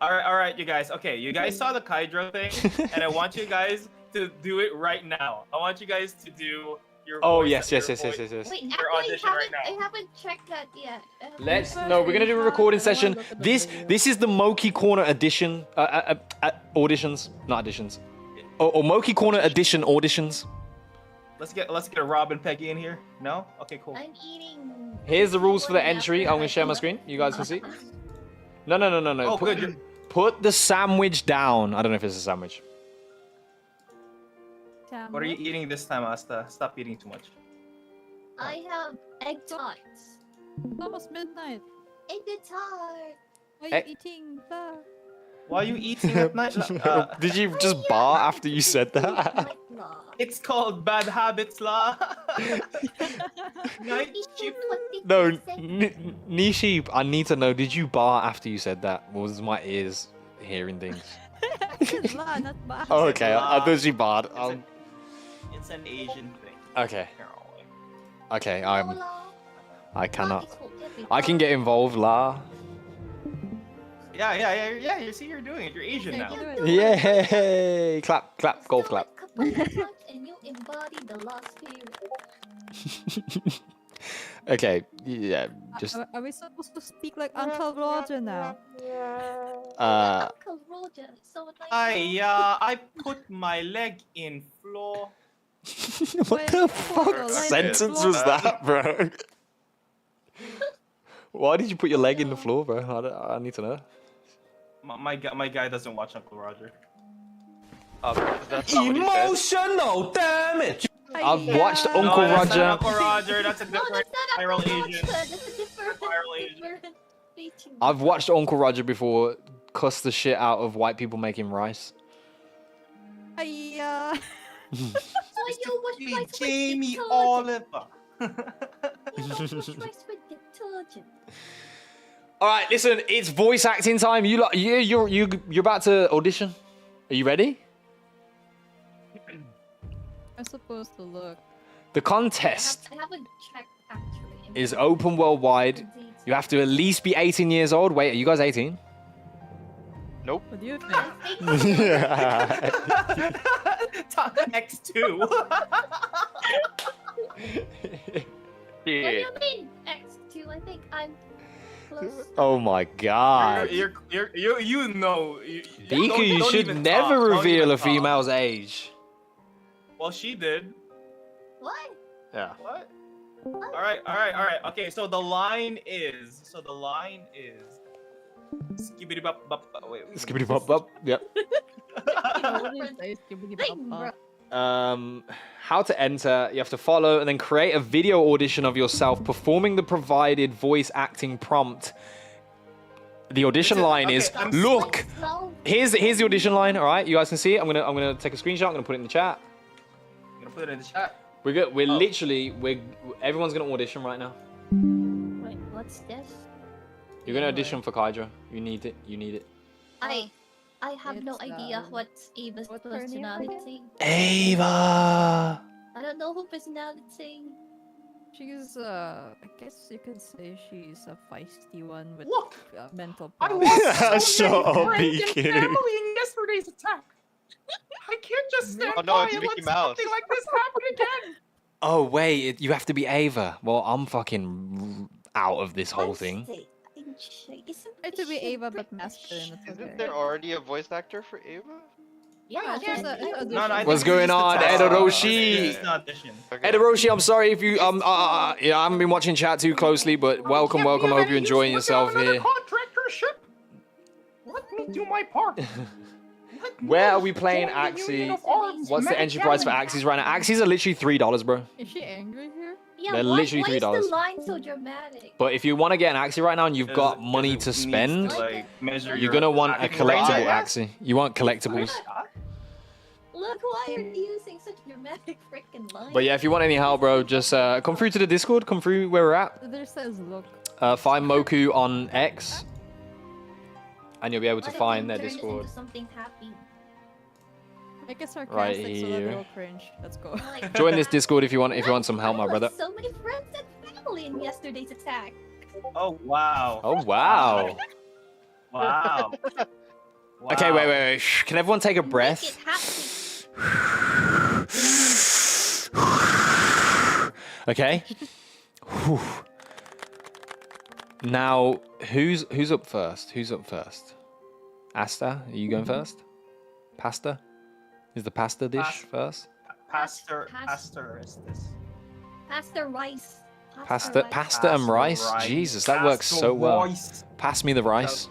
All right, you guys. Okay, you guys saw the Kydro thing, and I want you guys to do it right now. I want you guys to do your. Oh, voice- yes. your Yes. voice- Wait, Your actually, audition right now. I haven't checked that yet. We're gonna do a recording session. This is the Moki Corner edition. Auditions, not auditions. Or Moki Corner edition auditions. Let's get a Rob and Peggy in here. No? Okay, cool. I'm eating. Here's the rules for the entry. I'm gonna share my screen. You guys can see. No. Oh, good. Put the sandwich down. I don't know if it's a sandwich. What are you eating this time, Asta? Stop eating too much. I have egg tarts. Almost midnight. Egg tart. Why are Eh. you eating the? Why are you eating at night? Did you just bar after you said that? It's called bad habits, la. Night shift. No, Nishi, I need to know. Did you bar after you said that? Or was my ears hearing things? I said la, not ba. Oh, okay. I thought she barred. It's an Asian thing. Okay. Okay. Oh, I cannot. I can get involved, la. Yeah. You see, you're doing it. You're Asian now. Yay! Clap, golf clap. And you embody the lost spirit. Okay. Yeah. Just. Are we supposed to speak like Uncle Roger now? Uncle Roger, so nice. I put my leg in floor. What the fuck sentence was that, bro? Why did you put your leg in the floor, bro? I need to know. My guy doesn't watch Uncle Roger. That's not what he said. Emotional damage. I've watched Uncle No, that's Roger. not Uncle Roger. That's a No, different that's not viral Uncle Asian. Roger. That's a different, Viral Asian. different feature. I've watched Uncle Roger before cuss the shit out of white people making rice. So you wash rice with Jamie detergent. Oliver. You don't wash rice with detergent. All right, listen, it's voice acting time. You're about to audition. Are you ready? I'm supposed to look. The contest I haven't checked actually. is open worldwide. You have to at least be 18 years old. Wait, are you guys 18? Nope. What do you think? X2. do shit. you mean X2? I think I'm close. Oh my god. You know. Bika, you don't should even never talk, don't reveal even a talk. female's age. Well, she did. What? Yeah. What? All right. Okay, so the line is. Skibbity bop bop. Wait. Skibbity bop bop. Yep. What do you say? Skibbity bop Big bop. bro. How to enter, you have to follow and then create a video audition of yourself performing the provided voice acting prompt. The audition line is, I'm look, No. here's the audition line, all right? You guys can see it. I'm gonna take a screenshot, I'm gonna put it in the chat. I'm gonna put it in the chat. We're literally, everyone's gonna audition right now. Wait, what's this? You're gonna audition for Kydra. You need it. I have no It's, idea what's Ava's what's her name personality. Ava! I don't know who personality. She's I guess you could say she's a feisty one with Look, mental I problems. lost so Shut many up, friends and Beacon. family in yesterday's attack. I can't just stand Oh no, by it's and Mickey let Mouse. something like this happen again. Oh wait, you have to be Ava. Well, I'm fucking out of this whole thing. Try to be Ava but masculine. It's okay. Isn't there already a voice actor for Ava? Yeah, There's a audition. No, I think What's it's going just a on, test. Edoroshi? It's an audition. Okay. Edaroshi, I'm sorry if you I haven't been watching chat too closely, but welcome. I hope you're enjoying yourself here. Contractor ship. Let me do my part. Where are we playing Axie? What's the entry price for Axies right now? Axies are literally $3, bro. Is she angry here? Yeah, They're why literally is $3. the line so dramatic? But if you want to get an Axie right now and you've got money to spend, you're gonna want a collectible Axie. You want collectibles. Look, why are you using such dramatic freaking lines? But yeah, if you want any help, bro, just come through to the Discord. Come through where we're at. There says look. Find Moku on X, and you'll be able to Why don't find you their turn this Discord. into something happy? Make it sarcastic Right so that here. they'll cringe. Let's go. Like, Join this Discord if you want some help, I my brother. lost so many friends and family in yesterday's attack. Oh wow. Oh wow. Wow. Okay, wait. Shh. Can everyone take a Make breath? it happy. Okay. Whew. Now, who's up first? Who's up first? Asta, are you going first? Pasta? Is the pasta dish first? Pastor Pastor. is this. Pasta rice. Pasta and rice? Jesus, that works so well. Pass me the rice.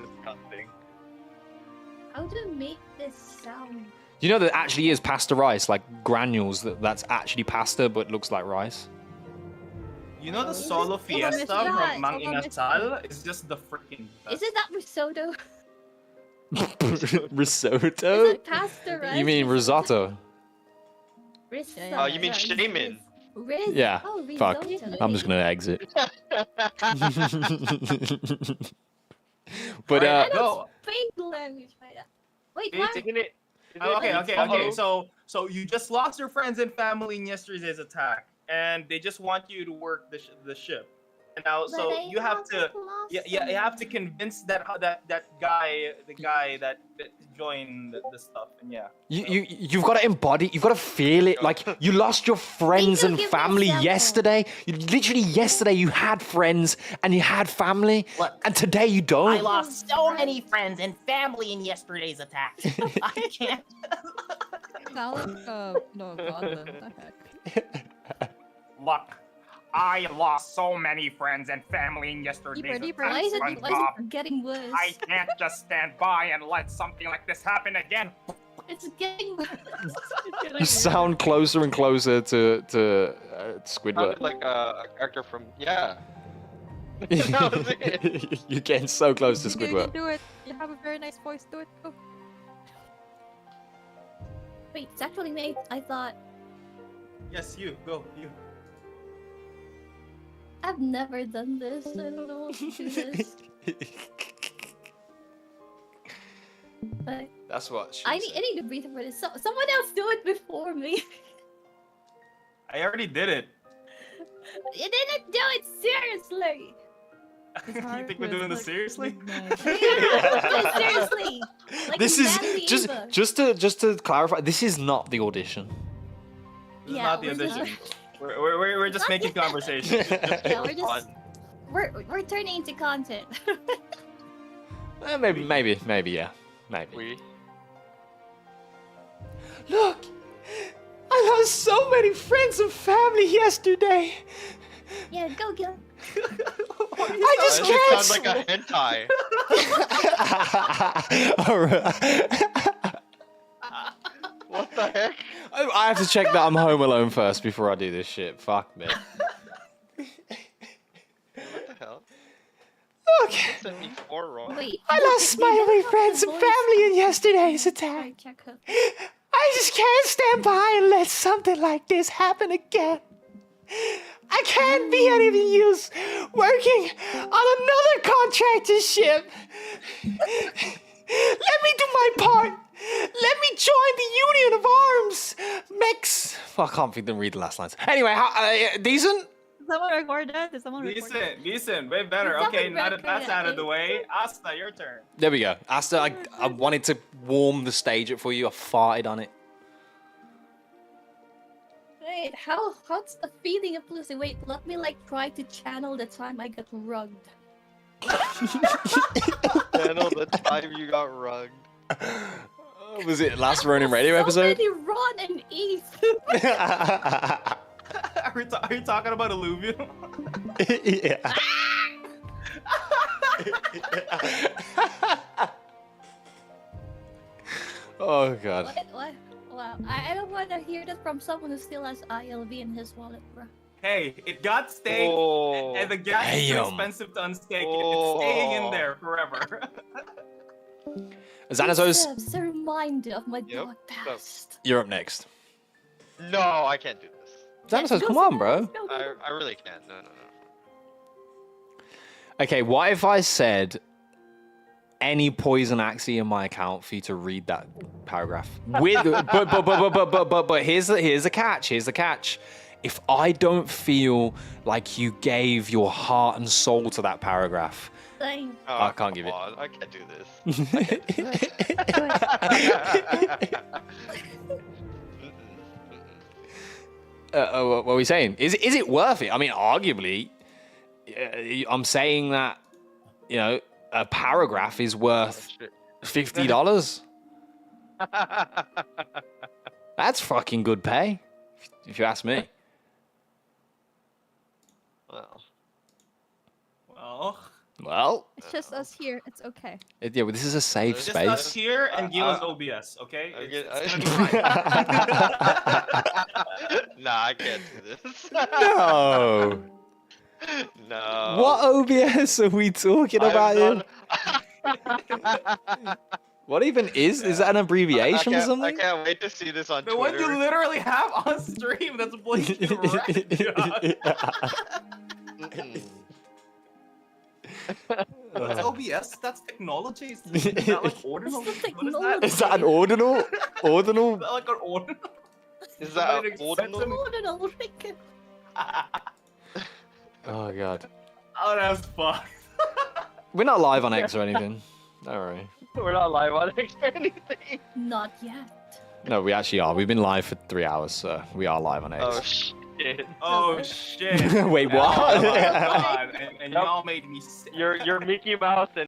How do you make this sound? You know that actually is pasta rice, like granules. That's actually pasta, but looks like rice. You know the solo fiesta Yeah, from Mang solo Inasal is just the freaking best. Isn't that risotto? Risotto? Is it pasta rice? You mean risotto? Risotto. Oh, you mean shaman? Yeah. Oh, Fuck. risotto. I'm just gonna exit. But I don't go. speak language. Wait, It's- what? Isn't it? Okay. So you just lost your friends and family in yesterday's attack, and they just want you to work the ship. And now, But so I you have to, lost you have to convince that guy, the guy that joined the stuff, and yeah. You've got to embody. You've got to feel it. Like you lost your friends to and give family myself- yesterday. Literally yesterday, you had friends and you had family, and today you don't. I lost so many friends and family in yesterday's attack. I can't. Sound like no goblin. The heck? Look, I lost so many friends and family in yesterday's Ready, attack. Why is it SpongeBob. getting worse? I can't just stand by and let something like this happen again. It's getting worse. You sound closer and closer to Squidward. Sounded like a character from That was it. You're getting so close to You can Squidward. do it. You have a very nice voice. Do it. Go. Wait, it's actually me. I thought Yes, you go. You. I've never done this. I don't know how to do this. But That's what. I need to breathe for this. Someone else do it before me. I already did it. You didn't do it seriously. You think we're doing this seriously? Yeah, do it seriously. Like This in is Manly Eva. just to clarify. This is not the audition. This is Yeah, not the we're audition. We're just making conversation. Yeah, we're turning into content. Maybe, yeah. Maybe. We. Look! I lost so many friends and family yesterday. Yeah, go, Gil. I just can't. Sounds like a hentai. What the heck? I have to check that I'm home alone first before I do this shit. Fuck me. What the hell? Look! Sent me 4 wrong. Wait. I lost my only friends and family in yesterday's attack. Check her. I just can't stand by and let something like this happen again. I can't be any use working on another contractor ship. Let me do my part. Let me join the Union of Arms. Mex. Fuck, I can't think read the last lines. Anyway, how, decent? Did someone record that? Did someone record that? Decent, way better. It's Okay, not now that record that's yet. out of the way, Asta, your turn. There we go. Asta, I wanted to warm the stage up for you. I farted on it. Wait, how's the feeling of losing? Wait, let me like try to channel the time I got rugged. Channel the time you got rugged. Was it last Ronin Radio So episode? many Ron and Eve. Are you talking about alluvium? Yeah. Oh god. What? Wow, I don't want to hear that from someone who still has ILV in his wallet, bro. Hey, it got staked, Oh. and the gas is too Damn. expensive to unstake it. It's staying in there forever. Xanatos, It's a reminder of my Yep. dark past. you're up next. No, I can't do this. Xanatos, come on, bro. I really can't. No. Okay, what if I said any poison axie in my account for you to read that paragraph? With but here's the catch. Here's the catch. If I don't feel like you gave your heart and soul to that paragraph, Same. Oh, I can't give come it. on, I can't do this. What are we saying? Is it worth it? I mean, arguably, I'm saying that, you know, a paragraph is worth $50. That's fucking good pay, if you ask me. Well, It's just us here. It's okay. yeah, but this is a safe Just us space. here and Gila's OBS, okay? Nah, I can't do this. No. No. What OBS are we talking about here? What even is? Is that an abbreviation or I something? can't wait to see this on The one Twitter. you literally have on stream that's blinking red, Josh. That's OBS? That's technology? Is that like ordinal? What is that? Is that an ordinal? Ordinal? Is that like an ordinal? Is that Somebody an sent ordinal? them- Oh god. Oh, that's fucked. We're not live on X or anything. Don't worry. We're not live on X or anything. Not yet. No, we actually are. We've been live for 3 hours, so we are live on X. Oh shit. Oh shit. Wait, what? Oh, my God. And y'all made me sick. You're Mickey Mouse and